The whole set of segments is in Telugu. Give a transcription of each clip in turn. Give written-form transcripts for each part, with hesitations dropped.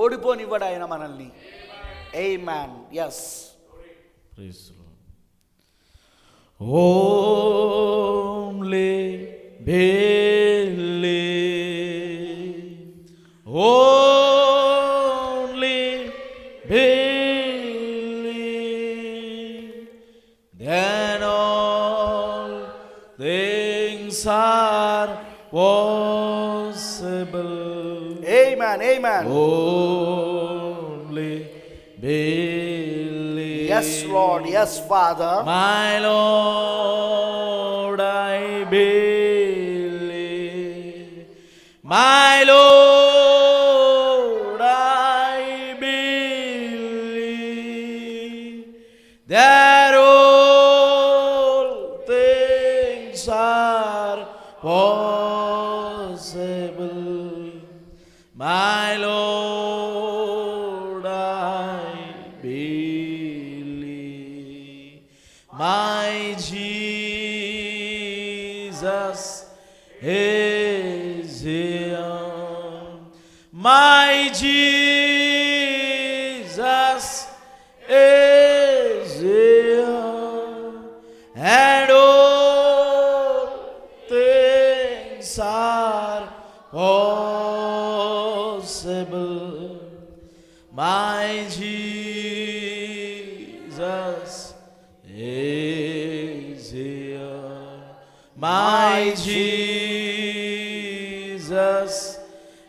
ఓడిపోనివ్వడు ఆయన మనల్ని. ఆమేన్. yes. praise the Lord. Only believe, only believe, then all things are possible. Amen, amen. Only believe. Yes, Lord, yes, Father. My Lord, I believe. My Lord, I believe that all things are possible. My Lord, I believe. My Jesus is here. My Jesus is here. And all things are possible. My Jesus is here. My Jesus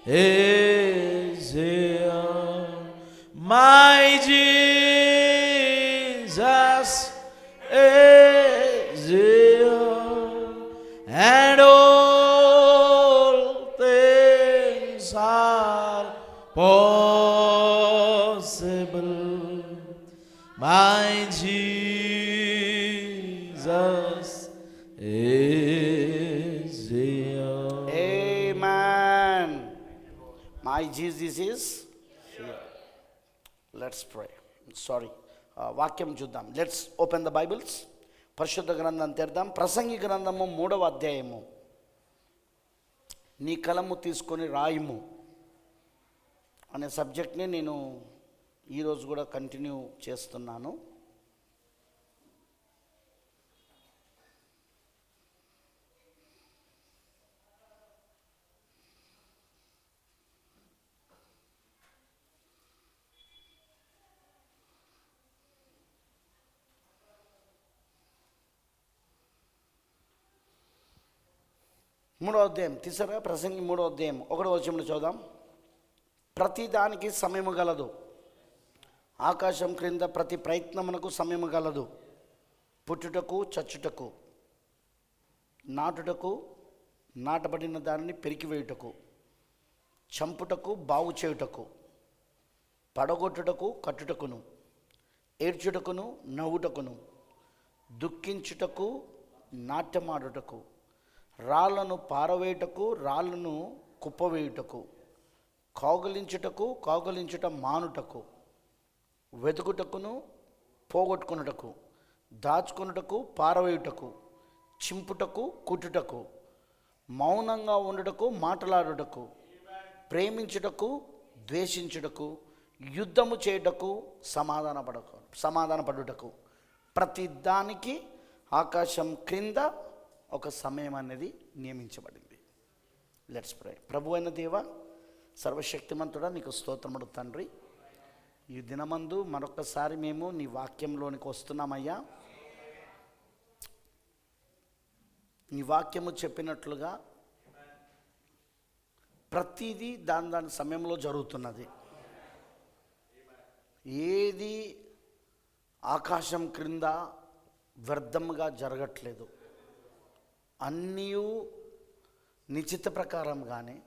is here. My Jesus is here. And all things are possible. My Jesus is here. Amen. My Jesus is here. Let's pray. Sorry. వాక్యం చూద్దాం. Let's open the Bibles. పరిశుద్ధ గ్రంథం తెరదాం. ప్రసంగి గ్రంథము 3వ అధ్యాయము. నీ కలము తీసుకొని రాయము అనే సబ్జెక్ట్ని నేను ఈరోజు కూడా కంటిన్యూ చేస్తున్నాను. మూడవ అధ్యాయం తీసారా? ప్రసంగి 3వ అధ్యాయం 1వ వచనంలో చదువుదాం. ప్రతి దానికి సమయము గలదు, ఆకాశం క్రింద ప్రతి ప్రయత్నమునకు సమయము గలదు. పుట్టుటకు చచ్చుటకు, నాటుటకు నాటబడిన దానిని పెరికివేయుటకు, చంపుటకు బాగు చేయుటకు, పడగొట్టుటకు కట్టుటకును, ఏడ్చుటకును నవ్వుటకును, దుఃఖించుటకు నాట్యమాడుటకు, రాళ్లను పారవేయుటకు రాళ్లను కుప్పవేయుటకు, కౌగలించుట మానుటకు, వెతుకుటకును పోగొట్టుకున్నటకు, దాచుకొనుటకు పారవేయుటకు, చింపుటకు కుట్టుటకు, మౌనంగా ఉండుటకు మాట్లాడుటకు, ప్రేమించుటకు ద్వేషించుటకు, యుద్ధము చేయుటకు సమాధానపడుటకు, ప్రతి దానికి ఆకాశం క్రింద ఒక సమయం అనేది నియమించబడింది. Let's pray. ప్రభు అయిన దేవ, సర్వశక్తిమంతుడా, నీకు స్తోత్రముడు తండ్రి. ఈ దినమందు మరొకసారి మేము నీ వాక్యంలోనికి వస్తున్నామయ్యా. నీ వాక్యము చెప్పినట్లుగా ప్రతిదీ దాని సమయంలో జరుగుతున్నది. ఏది ఆకాశం క్రింద వ్యర్థముగా జరగట్లేదు. అన్నీ నిశ్చిత ప్రకారంగానే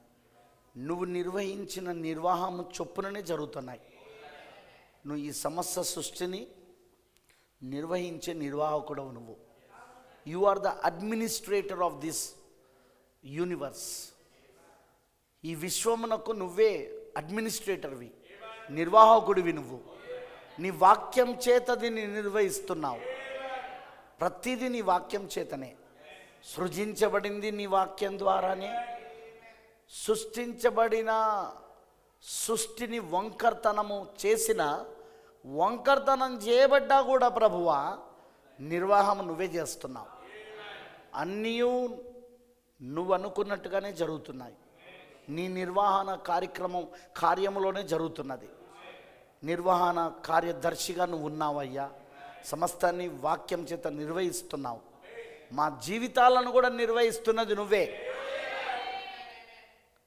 నువ్వు నిర్వహించిన నిర్వాహము చొప్పుననే జరుగుతున్నాయి. నువ్వు ఈ సమస్త సృష్టిని నిర్వహించే నిర్వాహకుడవు నువ్వు. You are the administrator of this universe. ఈ విశ్వమునకు నువ్వే అడ్మినిస్ట్రేటర్వి, నిర్వాహకుడివి నువ్వు. నీ వాక్యం చేత దీన్ని నిర్వహిస్తున్నావు. ప్రతిదీ నీ వాక్యం చేతనే సృజించబడింది, నీ వాక్యం ద్వారానే. సృష్టించబడిన సృష్టిని వంకర్తనము చేసిన, వంకర్తనం చేయబడ్డా కూడా ప్రభువా నిర్వాహం నువ్వే చేస్తున్నావు. అన్నీ నువ్వు అనుకున్నట్టుగానే జరుగుతున్నాయి. నీ నిర్వహణ కార్యములోనే జరుగుతున్నది. నిర్వహణ కార్యదర్శిగా నువ్వు ఉన్నావయ్యా. సమస్తాన్ని వాక్యం చేత నిర్వహిస్తున్నావు. మా జీవితాలను కూడా నిర్వహిస్తున్నది నువ్వే.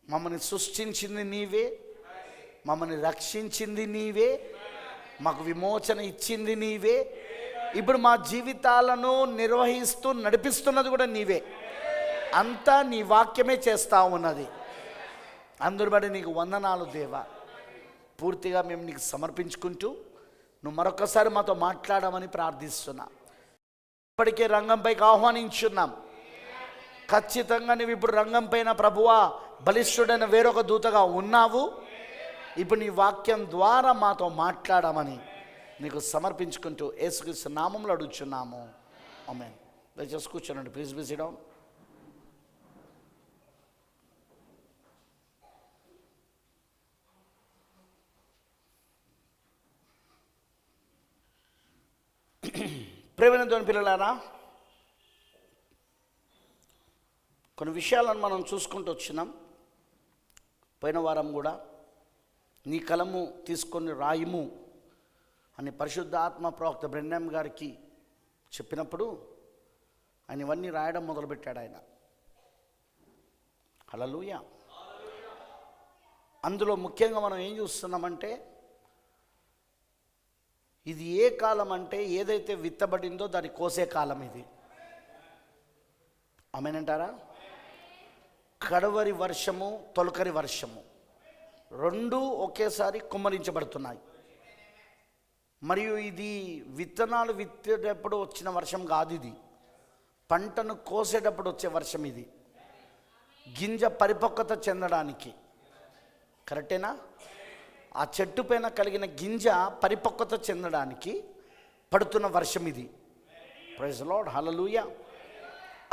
మమ్మల్ని సృష్టించింది నీవే, మమ్మల్ని రక్షించింది నీవే, మాకు విమోచన ఇచ్చింది నీవే. ఇప్పుడు మా జీవితాలను నిర్వహిస్తూ నడిపిస్తున్నది కూడా నీవే. అంతా నీ వాక్యమే చేస్తూ ఉన్నది. అందరి బట్టి నీకు వందనాలు దేవా. పూర్తిగా మేము నీకు సమర్పించుకుంటూ నువ్వు మరొకసారి మాతో మాట్లాడమని ప్రార్థిస్తున్నా. ఇప్పటికే రంగంపైకి ఆహ్వానించున్నాం. ఖచ్చితంగా నువ్వు ఇప్పుడు రంగం పైన ప్రభువా బలిష్ఠుడైన వేరొక దూతగా ఉన్నావు. ఇప్పుడు నీ వాక్యం ద్వారా మాతో మాట్లాడమని నీకు సమర్పించుకుంటూ యేసుక్రీస్తు నామములో అడుగుచున్నాము. ఆమేన్. దయచేసి కూర్చోండి. Please be SIT down. ప్రియమైన దేవుని పిల్లలారా, కొన్ని విషయాలను మనం చూసుకుంటూ వచ్చినాం. పోయిన వారం కూడా నీ కలము తీసుకొని రాయము అని పరిశుద్ధ ఆత్మ ప్రవక్త బ్రెన్హామ్ గారికి చెప్పినప్పుడు ఆయన ఇవన్నీ రాయడం మొదలుపెట్టాడు. ఆయన హల్లెలూయా. అందులో ముఖ్యంగా మనం ఏం చూస్తున్నామంటే, ఇది ఏ కాలం అంటే ఏదైతే విత్తబడిందో దాన్ని కోసే కాలం ఇది. ఆమేనంటారా? కడవరి వర్షము, తొలకరి వర్షము రెండు ఒకేసారి కుమ్మరించబడుతున్నాయి. మరియు ఇది విత్తనాలు విత్తేటప్పుడు వచ్చిన వర్షం కాదు. ఇది పంటను కోసేటప్పుడు వచ్చే వర్షం. ఇది గింజ పరిపక్వత చెందడానికి. కరెక్టేనా? ఆ చెట్టు పైన కలిగిన గింజ పరిపక్వత చెందడానికి పడుతున్న వర్షం ఇది. Praise Lord. హల్లెలూయా.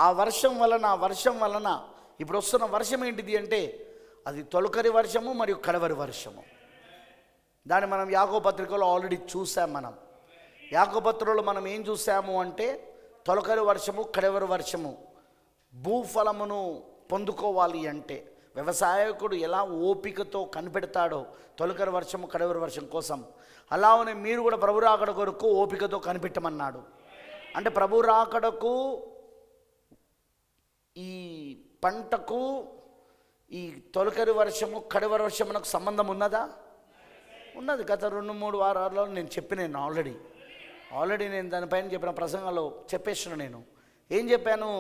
ఆ వర్షం వలన ఇప్పుడు వస్తున్న వర్షం ఏంటిది అంటే అది తొలకరి వర్షము మరియు కడవరి వర్షము. దాన్ని మనం యాకోబు పత్రికలో ఆల్రెడీ చూసాం. మనం యాకోబు పత్రికలో మనం ఏం చూసాము అంటే తొలకరి వర్షము, కడవరి వర్షము. భూఫలమును పొందుకోవాలి అంటే వ్యవసాయకుడు ఎలా ఓపికతో కనిపెడతాడో తొలకరి వర్షము, కడవరి వర్షం కోసం, అలానే మీరు కూడా ప్రభు రాకడ కొరకు ఓపికతో కనిపెట్టమన్నాడు. అంటే ప్రభు రాకడకు ఈ పంటకు ఈ తొలకరి వర్షము, కడవరి వర్షమునకు సంబంధం ఉన్నదా? ఉన్నది. గత 2-3 వారాల్లో నేను చెప్పినాను ఆల్రెడీ నేను దానిపైన చెప్పిన ప్రసంగంలో చెప్పేసిన. నేను ఏం చెప్పాను?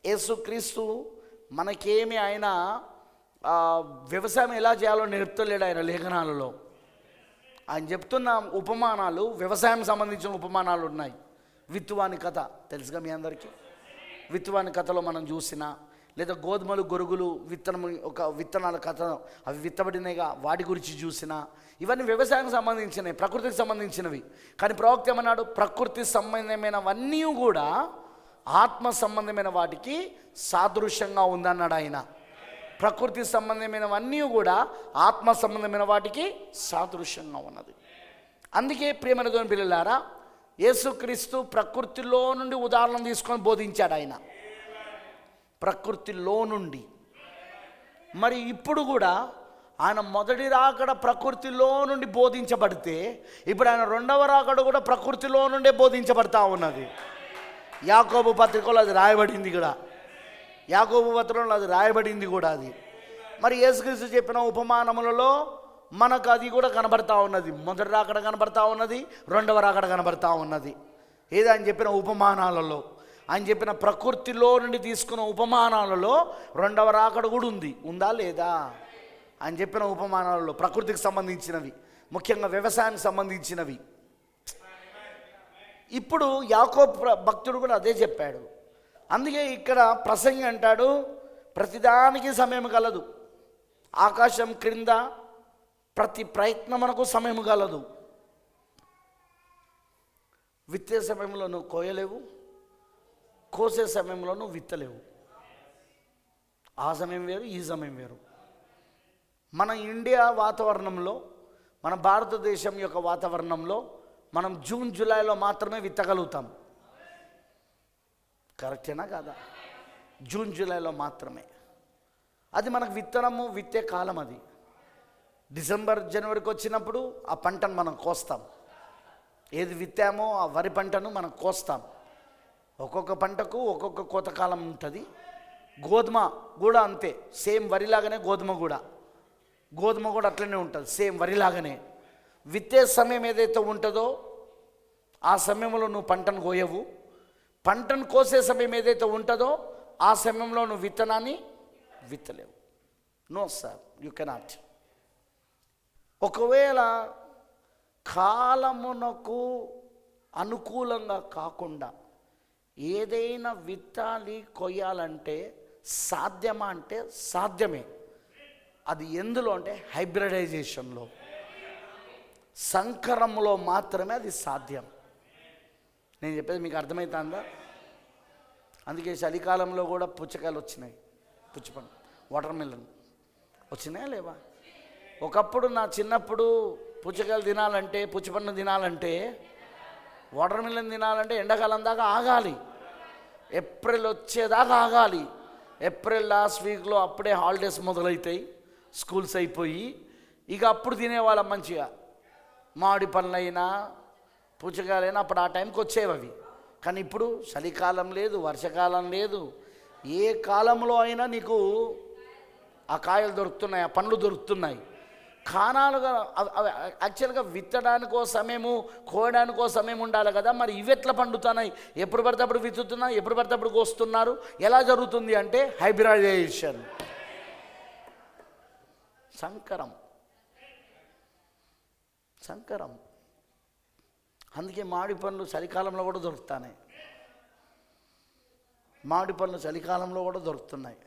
యేసుక్రీస్తు మనకేమి ఆయన వ్యవసాయం ఎలా చేయాలో నేర్పుతలేడు ఆయన లేఖనాలలో. ఆయన చెప్తున్న ఉపమానాలు వ్యవసాయం సంబంధించిన ఉపమానాలు ఉన్నాయి. విత్తువాని కథ తెలుసుగా మీ అందరికీ. విత్తువాని కథలో మనం చూసిన, లేదా గోధుమలు, గొరుగులు విత్తనాల కథ, అవి విత్తబడినగా వాటి గురించి చూసిన, ఇవన్నీ వ్యవసాయానికి సంబంధించినవి, ప్రకృతికి సంబంధించినవి. కానీ ప్రవక్త ఏమన్నాడు? ప్రకృతి సంబంధమైనవన్నీ కూడా ఆత్మ సంబంధమైన వాటికి సాదృశ్యంగా ఉందన్నాడు ఆయన. ప్రకృతి సంబంధమైనవన్నీ కూడా ఆత్మ సంబంధమైన వాటికి సాదృశ్యంగా ఉన్నది. అందుకే ప్రియమైన దేవుని పిల్లలారా, యేసుక్రీస్తు ప్రకృతిలో నుండి ఉదాహరణ తీసుకొని బోధించాడు ఆయన. ప్రకృతిలో నుండి. మరి ఇప్పుడు కూడా ఆయన మొదటి రాకడ ప్రకృతిలో నుండి బోధించబడితే, ఇప్పుడు ఆయన రెండవ రాకడ కూడా ప్రకృతిలో నుండే బోధించబడతా ఉన్నది. యాకోబు పత్రికలో అది రాయబడింది కూడా. యాకోబు పత్రికలో అది రాయబడింది కూడా. అది మరి యేసుక్రీస్తు చెప్పిన ఉపమానములలో మనకు అది కూడా కనబడతా ఉన్నది. మొదటి రాకడ కనబడతా ఉన్నది, రెండవ రాకడ కనబడతా ఉన్నది. ఏదో ఆయన చెప్పిన ఉపమానాలలో, ఆయన చెప్పిన ప్రకృతిలో నుండి తీసుకున్న ఉపమానాలలో రెండవ రాకడ కూడా ఉందా లేదా? ఆయన చెప్పిన ఉపమానాలలో ప్రకృతికి సంబంధించినవి, ముఖ్యంగా వ్యవసాయానికి సంబంధించినవి. ఇప్పుడు యాకోబు భక్తుడు కూడా అదే చెప్పాడు. అందుకే ఇక్కడ ప్రసంగి అంటాడు, ప్రతిదానికి సమయం కలదు. ఆకాశం క్రింద ప్రతి ప్రయత్నమునకు సమయం కలదు. విత్తే సమయంలో నువ్వు కోయలేవు, కోసే సమయంలో నువ్వు విత్తలేవు. ఆ సమయం వేరు, ఈ సమయం వేరు. మన ఇండియా వాతావరణంలో, మన భారతదేశం యొక్క వాతావరణంలో మనం జూన్ జూలైలో మాత్రమే విత్తగలుగుతాం. కరెక్టేనా కాదా? జూన్ జూలైలో మాత్రమే. అది మనకు విత్తే కాలం. అది డిసెంబర్ జనవరికి వచ్చినప్పుడు ఆ పంటను మనం కోస్తాం. ఏది విత్తామో ఆ వరి పంటను మనం కోస్తాం. ఒక్కొక్క పంటకు ఒక్కొక్క కోతకాలం ఉంటుంది. గోధుమ కూడా అంతే, సేమ్ వరిలాగానే గోధుమ కూడా అట్లనే ఉంటుంది, సేమ్ వరిలాగానే. విత్తే సమయం ఏదైతే ఉంటుందో ఆ సమయంలో నువ్వు పంటను కోయవు. పంటను కోసే సమయం ఏదైతే ఉంటుందో ఆ సమయంలో నువ్వు విత్తనాన్ని విత్తలేవు. No sir, you cannot. ఒకవేళ కాలమునకు అనుకూలంగా కాకుండా ఏదైనా విత్తాలి కొయ్యాలంటే సాధ్యమా అంటే సాధ్యమే. అది ఎందులో అంటే హైబ్రిడైజేషన్లో, సంకరంలో మాత్రమే అది సాధ్యం. నేను చెప్పేది మీకు అర్థమవుతుందా? అందుకే చలికాలంలో కూడా పుచ్చకాయలు వచ్చినాయి, పుచ్చపండు, వాటర్ మిలన్ వచ్చినాయా లేవా? ఒకప్పుడు నా చిన్నప్పుడు పుచ్చకాయలు తినాలంటే, పుచ్చపండు తినాలంటే, వాటర్ మిలన్ తినాలంటే ఎండాకాలం దాకా ఆగాలి, ఏప్రిల్ వచ్చేదాకా ఆగాలి. ఏప్రిల్ లాస్ట్ వీక్లో అప్పుడే హాలిడేస్ మొదలవుతాయి, స్కూల్స్ అయిపోయి ఇక అప్పుడు తినేవాళ్ళం మంచిగా. మామిడి పండ్లైనా పుచ్చకాయలైనా అప్పుడు ఆ టైంకి వచ్చేవి అవి. కానీ ఇప్పుడు చలికాలం లేదు, వర్షాకాలం లేదు, ఏ కాలంలో అయినా నీకు ఆ కాయలు దొరుకుతున్నాయి, ఆ పండ్లు దొరుకుతున్నాయి. కానాలుగా యాక్చువల్గా విత్తడానికో సమయము, కోయడానికో సమయం ఉండాలి కదా. మరి ఇవి ఎట్లా పండుతున్నాయి? ఎప్పుడు పడితే అప్పుడు విత్తుతున్నాయి, ఎప్పుడు పడితే అప్పుడు కోస్తున్నారు. ఎలా జరుగుతుంది అంటే హైబ్రిడైజేషన్, సంకరం. అందుకే మామిడి పండ్లు చలికాలంలో కూడా దొరుకుతున్నాయి. మామిడి పండ్లు చలికాలంలో కూడా దొరుకుతున్నాయి.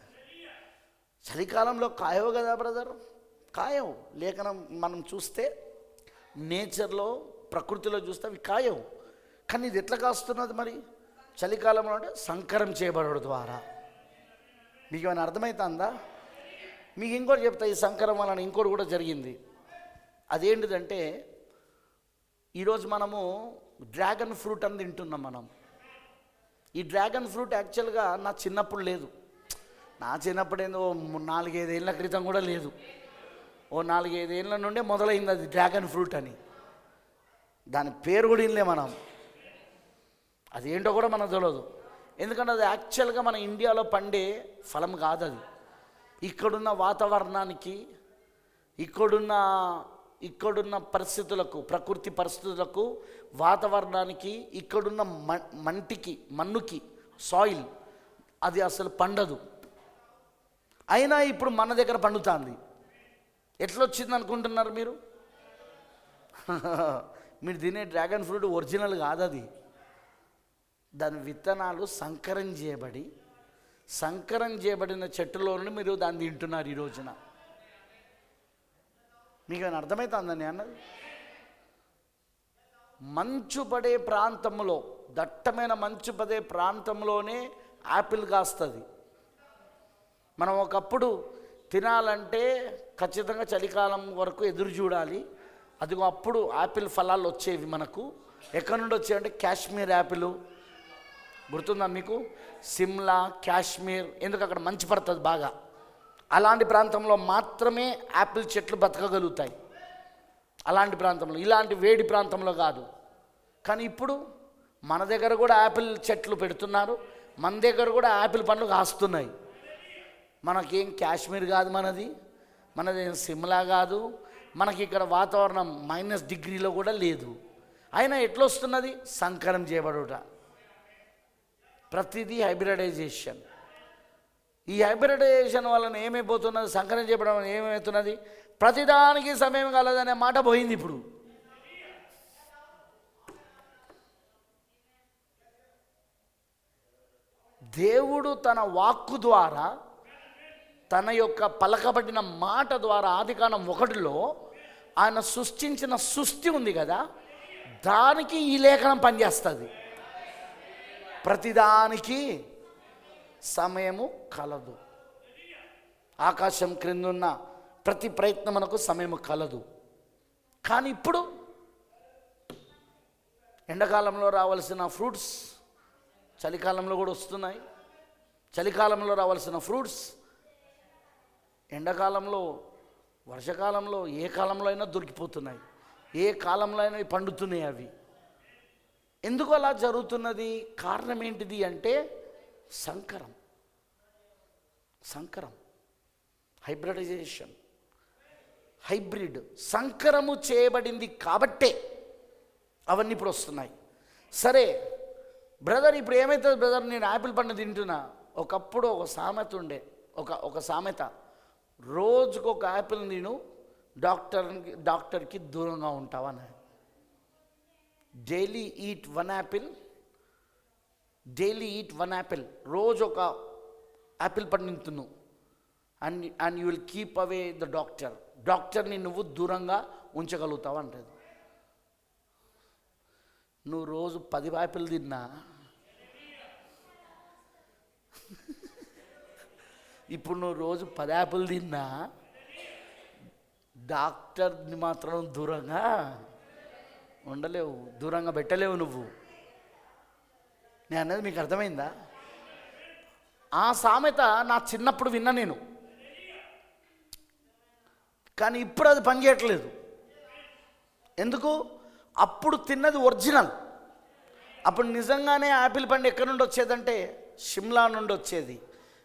చలికాలంలో కాయవు కదా బ్రదర్, కాయవు. లేఖనం మనం చూస్తే నేచర్లో, ప్రకృతిలో చూస్తే అవి కాయవు. కానీ ఇది ఎట్లా కాస్తున్నది మరి చలికాలంలో అంటే సంకరం చేయబడడం ద్వారా. మీకు ఏమైనా అర్థమవుతుందా? మీకు ఇంకోటి చెప్తా, ఈ సంకరం వలన ఇంకోటి కూడా జరిగింది. అదేంటిదంటే ఈరోజు మనము డ్రాగన్ ఫ్రూట్ అని తింటున్నాం మనం. ఈ డ్రాగన్ ఫ్రూట్ యాక్చువల్గా నా చిన్నప్పుడు లేదు. నా చిన్నప్పుడు ఏందో 4-5 ఏళ్ళ క్రితం కూడా లేదు. ఓ 4-5 ఏళ్ళ నుండే మొదలైంది అది డ్రాగన్ ఫ్రూట్ అని. దాని పేరు కూడా ఇల్లే మనం, అదేంటో కూడా మనకు తెలియదు. ఎందుకంటే అది యాక్చువల్గా మన ఇండియాలో పండే ఫలం కాదు. అది ఇక్కడున్న వాతావరణానికి, ఇక్కడున్న పరిస్థితులకు, ప్రకృతి పరిస్థితులకు, వాతావరణానికి, ఇక్కడున్న మన్నుకి, సాయిల్ అది అసలు పండదు. అయినా ఇప్పుడు మన దగ్గర పండుతుంది. ఎట్లొచ్చింది అనుకుంటున్నారు మీరు? మీరు తినే డ్రాగన్ ఫ్రూట్ ఒరిజినల్ కాదు అది. దాని విత్తనాలు సంకరం చేయబడిన చెట్టులో నుండి మీరు దాన్ని తింటున్నారు ఈ రోజున. మీకు ఏమైనా అర్థమవుతుందని అన్నది? మంచు పడే ప్రాంతంలో, దట్టమైన మంచు పడే ప్రాంతంలోనే యాపిల్ కాస్తుంది. మనం ఒకప్పుడు తినాలంటే ఖచ్చితంగా చలికాలం వరకు ఎదురు చూడాలి. అదిగో అప్పుడు యాపిల్ ఫలాలు వచ్చేవి మనకు. ఎక్కడి నుండి వచ్చేవంటే కాశ్మీర్ యాపిల్, గుర్తుందా మీకు? సిమ్లా, కాశ్మీర్, ఎందుకు అక్కడ మంచు పడుతుంది బాగా. అలాంటి ప్రాంతంలో మాత్రమే యాపిల్ చెట్లు బతకగలుగుతాయి. అలాంటి ప్రాంతంలో, ఇలాంటి వేడి ప్రాంతంలో కాదు. కానీ ఇప్పుడు మన దగ్గర కూడా యాపిల్ చెట్లు పెడుతున్నారు, మన దగ్గర కూడా యాపిల్ పండ్లు కాస్తున్నాయి. మనకేం కాశ్మీర్ కాదు మనది సిమ్లా కాదు. మనకి ఇక్కడ వాతావరణం -డిగ్రీలో కూడా లేదు. అయినా ఎట్లా వస్తున్నది? సంకరం చేయబడుట. ప్రతిదీ హైబ్రిడైజేషన్. ఈ హైబ్రిడైజేషన్ వలన ఏమైపోతున్నది? సంకరం చేయబడడం వలన ఏమవుతున్నది? ప్రతిదానికి సమయం కలదనే మాట పోయింది. ఇప్పుడు దేవుడు తన వాక్కు ద్వారా, తన యొక్క పలకబడిన మాట ద్వారా ఆదికాండం 1లో ఆయన సృష్టించిన సృష్టి ఉంది కదా, దానికి ఈ లేఖనం పనిచేస్తుంది. ప్రతిదానికి సమయము కలదు. ఆకాశం క్రిందున్న ప్రతి ప్రయత్నమునకు సమయం కలదు. కానీ ఇప్పుడు ఎండాకాలంలో రావాల్సిన ఫ్రూట్స్ చలికాలంలో కూడా వస్తున్నాయి. చలికాలంలో రావాల్సిన ఫ్రూట్స్ ఎండాకాలంలో, వర్షాకాలంలో, ఏ కాలంలో అయినా దొరికిపోతున్నాయి. ఏ కాలంలో అయినా పండుతున్నాయి అవి. ఎందుకు అలా జరుగుతున్నది? కారణం ఏంటిది అంటే సంకరం, హైబ్రిడైజేషన్, హైబ్రిడ్ సంకరము చేయబడింది కాబట్టే అవన్నీ ఇప్పుడు వస్తున్నాయి. సరే బ్రదర్, ఇప్పుడు ఏమవుతుంది బ్రదర్, నేను యాపిల్ పండు తింటున్నా. ఒకప్పుడు ఒక సామెత ఉండే, ఒక సామెత, రోజుకు ఒక యాపిల్ నేను డాక్టర్కి దూరంగా ఉంటావని. డైలీ ఈట్ వన్ యాపిల్, రోజు ఒక యాపిల్ పండు తింటున్నావు and you will keep away the డాక్టర్ని నువ్వు దూరంగా ఉంచగలుగుతావు అంటది. నువ్వు రోజు 10 యాపిల్ తిన్నా, ఇప్పుడు నువ్వు రోజు 10 యాపిల్ తిన్నా డాక్టర్ని మాత్రం దూరంగా ఉండలేవు, దూరంగా పెట్టలేవు నువ్వు. నేను అన్నది మీకు అర్థమైందా? ఆ సామెత నా చిన్నప్పుడు విన్నా నేను, కానీ ఇప్పుడు అది పనిచేయట్లేదు. ఎందుకు? అప్పుడు తిన్నది ఒరిజినల్. అప్పుడు నిజంగానే యాపిల్ పండు ఎక్కడి నుండి వచ్చేదంటే షిమ్లా నుండి వచ్చేది,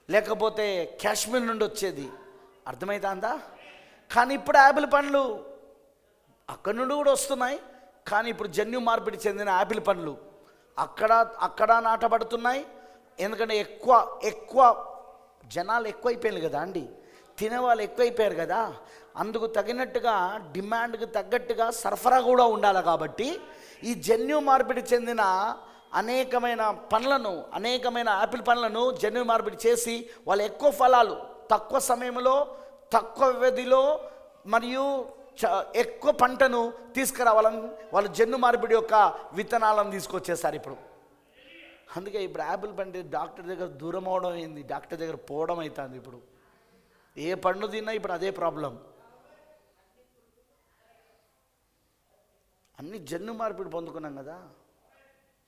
లేకపోతే కాశ్మీర్ నుండి వచ్చేది. అర్థమవుతుందా? కానీ ఇప్పుడు యాపిల్ పండ్లు అక్కడి నుండి కూడా వస్తున్నాయి. కానీ ఇప్పుడు జన్యు మార్పిడి చెందిన యాపిల్ పండ్లు అక్కడ నాటబడుతున్నాయి. ఎందుకంటే ఎక్కువ జనాలు ఎక్కువైపోయారు కదా అండి, తినేవాళ్ళు ఎక్కువైపోయారు కదా. అందుకు తగినట్టుగా డిమాండ్కి తగ్గట్టుగా సరఫరా కూడా ఉండాలి. కాబట్టి ఈ జన్యు మార్పిడి చెందిన అనేకమైన యాపిల్ పండ్లను జన్యు మార్పిడి చేసి వాళ్ళు ఎక్కువ ఫలాలు తక్కువ సమయంలో, తక్కువ వ్యవధిలో మరియు ఎక్కువ పంటను తీసుకురావాలని వాళ్ళు జన్యు మార్పిడి యొక్క విత్తనాలను తీసుకొచ్చేసారు ఇప్పుడు. అందుకే ఇప్పుడు యాపిల్ పండు డాక్టర్ దగ్గర దూరం అవడం అయింది, డాక్టర్ దగ్గర పోవడం అవుతుంది. ఇప్పుడు ఏ పండు తిన్నా ఇప్పుడు అదే ప్రాబ్లం. అన్ని జన్యు మార్పిడి పొందుకున్నాం కదా.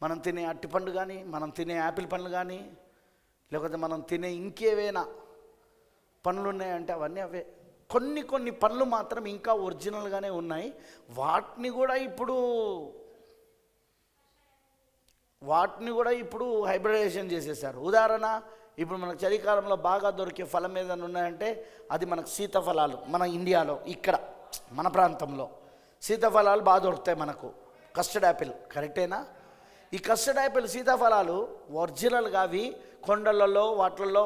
మనం తినే అరటిపండు కానీ, మనం తినే యాపిల్ పండ్లు కానీ, లేకపోతే మనం తినే ఇంకేవైనా పండ్లు ఉన్నాయంటే అవన్నీ అవే. కొన్ని పండ్లు మాత్రం ఇంకా ఒరిజినల్గానే ఉన్నాయి. వాటిని కూడా ఇప్పుడు హైబ్రిడైజేషన్ చేసేసారు. ఉదాహరణ, ఇప్పుడు మనకు చలికాలంలో బాగా దొరికే ఫలం ఏదైనా ఉన్నాయంటే అది మనకు సీతాఫలాలు. మన ఇండియాలో ఇక్కడ మన ప్రాంతంలో సీతాఫలాలు బాగా దొరుకుతాయి మనకు. కస్టర్డ్ యాపిల్ కరెక్టేనా? ఈ కస్టర్డ్ యాపిల్, సీతాఫలాలు ఒరిజినల్గా అవి కొండలలో వాటిల్లో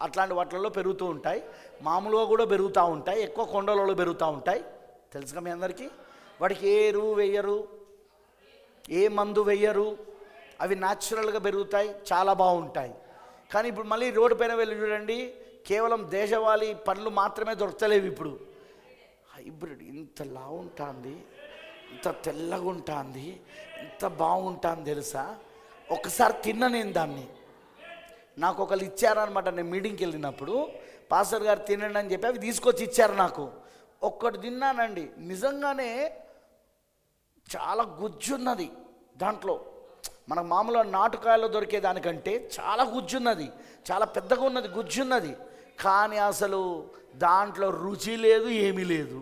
అట్లాంటి వాటిల్లో పెరుగుతూ ఉంటాయి. మామూలుగా కూడా పెరుగుతూ ఉంటాయి, ఎక్కువ కొండలలో పెరుగుతూ ఉంటాయి. తెలుసుగా మీ అందరికీ. వాటికి ఏ ఎరువు వేయరు, ఏ మందు వేయరు, అవి న్యాచురల్గా పెరుగుతాయి, చాలా బాగుంటాయి. కానీ ఇప్పుడు మళ్ళీ రోడ్డు పైన వెళ్ళి చూడండి, కేవలం దేశవాళీ పండ్లు మాత్రమే దొరకలేవు. ఇప్పుడు హైబ్రిడ్ ఇంత లావు ఉంటుంది, ఇంత తెల్లగా ఉంటుంది, ఇంత బాగుంటుంది తెలుసా. ఒకసారి తిన్నా నేను దాన్ని. నాకు ఒకళ్ళు ఇచ్చారనమాట. నేను మీటింగ్కి వెళ్ళినప్పుడు పాస్టర్ గారు తినండి అని చెప్పి అవి తీసుకొచ్చి ఇచ్చారు నాకు. ఒక్కటి తిన్నానండి, నిజంగానే చాలా గుజ్జున్నది దాంట్లో. మనకు మామూలుగా నాటుకాయలో దొరికే దానికంటే చాలా గుజ్జున్నది, చాలా పెద్దగా ఉన్నది, గుజ్జున్నది. కానీ అసలు దాంట్లో రుచి లేదు, ఏమీ లేదు.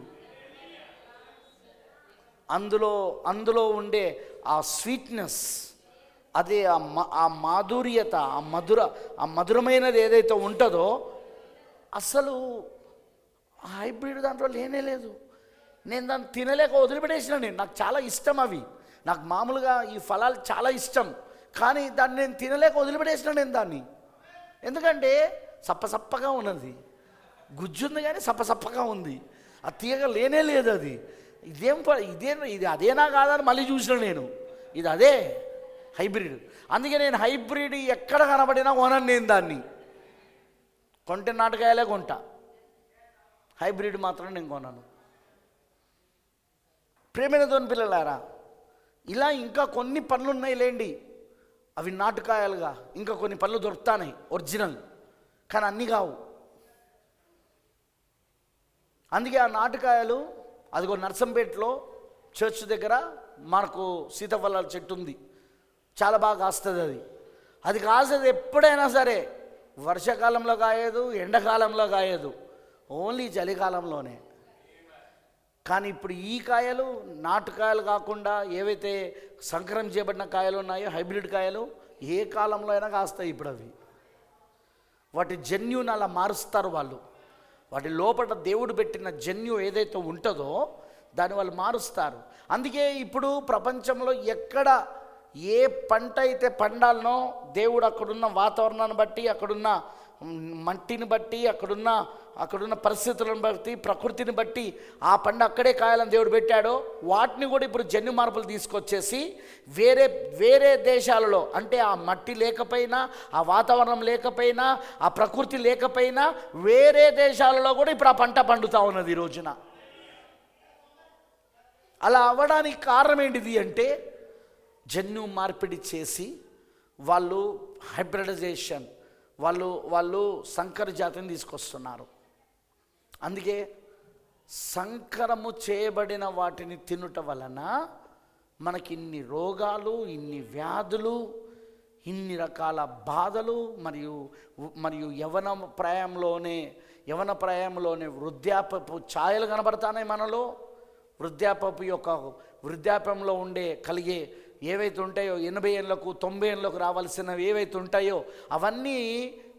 అందులో ఉండే ఆ స్వీట్నెస్, అదే ఆ మాధుర్యత, ఆ మధురమైనది ఏదైతే ఉంటుందో అసలు హైబ్రిడ్ దాంట్లో లేనే లేదు. నేను దాన్ని తినలేక వదిలిపెట్టేసిన. నాకు చాలా ఇష్టం అవి, నాకు మామూలుగా ఈ ఫలాలు చాలా ఇష్టం. కానీ దాన్ని నేను తినలేక వదిలిపెట్టేసిన నేను దాన్ని. ఎందుకంటే సప్పసప్పగా ఉన్నది, గుజ్జుంది కానీ సప్పసప్పగా ఉంది, ఆ తీయగా లేనే లేదు. అది ఇది అదేనా కాదని మళ్ళీ చూసిన నేను, ఇది అదే హైబ్రిడ్. అందుకే నేను హైబ్రిడ్ ఎక్కడ కనబడినా కొనను నేను దాన్ని. కొంటే నాటకాయలే కొంటా, హైబ్రిడ్ మాత్రం నేను కొనను. ప్రేమైన తోని పిల్లలారా, ఇలా ఇంకా కొన్ని పనులు ఉన్నాయి లేండి, అవి నాటుకాయలుగా ఇంకా కొన్ని పనులు దొరుకుతాయి ఒరిజినల్, కానీ అన్నీ కావు. అందుకే ఆ నాటుకాయలు అదిగో నర్సంపేటలో చర్చ్ దగ్గర మనకు సీతాఫలాల చెట్టు ఉంది, చాలా బాగా కాస్తుంది. అది కాసేది ఎప్పుడైనా సరే, వర్షాకాలంలో కాయదు, ఎండాకాలంలో కాయదు, ఓన్లీ చలికాలంలోనే. కానీ ఇప్పుడు ఈ కాయలు నాటుకాయలు కాకుండా ఏవైతే సంకరం చేయబడిన కాయలు ఉన్నాయో, హైబ్రిడ్ కాయలు, ఏ కాలంలో అయినా కాస్తాయి ఇప్పుడు అవి. వాటి జన్యుని అలా మారుస్తారు వాళ్ళు. వాటి లోపల దేవుడు పెట్టిన జన్యు ఏదైతే ఉంటుందో దాన్ని వాళ్ళు మారుస్తారు. అందుకే ఇప్పుడు ప్రపంచంలో ఎక్కడ ఏ పంట అయితే పండాలనో దేవుడు అక్కడున్న వాతావరణాన్ని బట్టి, అక్కడున్న మట్టిని బట్టి, అక్కడున్న పరిస్థితులను బట్టి, ప్రకృతిని బట్టి ఆ పంట అక్కడే కాయాలని దేవుడు పెట్టాడో వాటిని కూడా ఇప్పుడు జన్యు మార్పులు తీసుకొచ్చేసి వేరే దేశాలలో, అంటే ఆ మట్టి లేకపోయినా, ఆ వాతావరణం లేకపోయినా, ఆ ప్రకృతి లేకపోయినా వేరే దేశాలలో కూడా ఇప్పుడు ఆ పంట పండుతూ ఉన్నది ఈ రోజున. అలా అవ్వడానికి కారణం ఏంటిది అంటే జన్యు మార్పిడి చేసి వాళ్ళు హైబ్రిడైజేషన్, వాళ్ళు సంకర జాతిని తీసుకొస్తున్నారు. అందుకే సంకరము చేయబడిన వాటిని తినుట వలన మనకి ఇన్ని రోగాలు, ఇన్ని వ్యాధులు, ఇన్ని రకాల బాధలు, మరియు యవన ప్రాయంలోనే వృద్ధాప్యపు ఛాయలు కనబడతాయి మనలో. వృద్ధాప్యంలో కలిగే ఏవైతే ఉంటాయో, 80 ఏళ్ళకు 90 ఏళ్ళకు రావాల్సినవి ఏవైతే ఉంటాయో అవన్నీ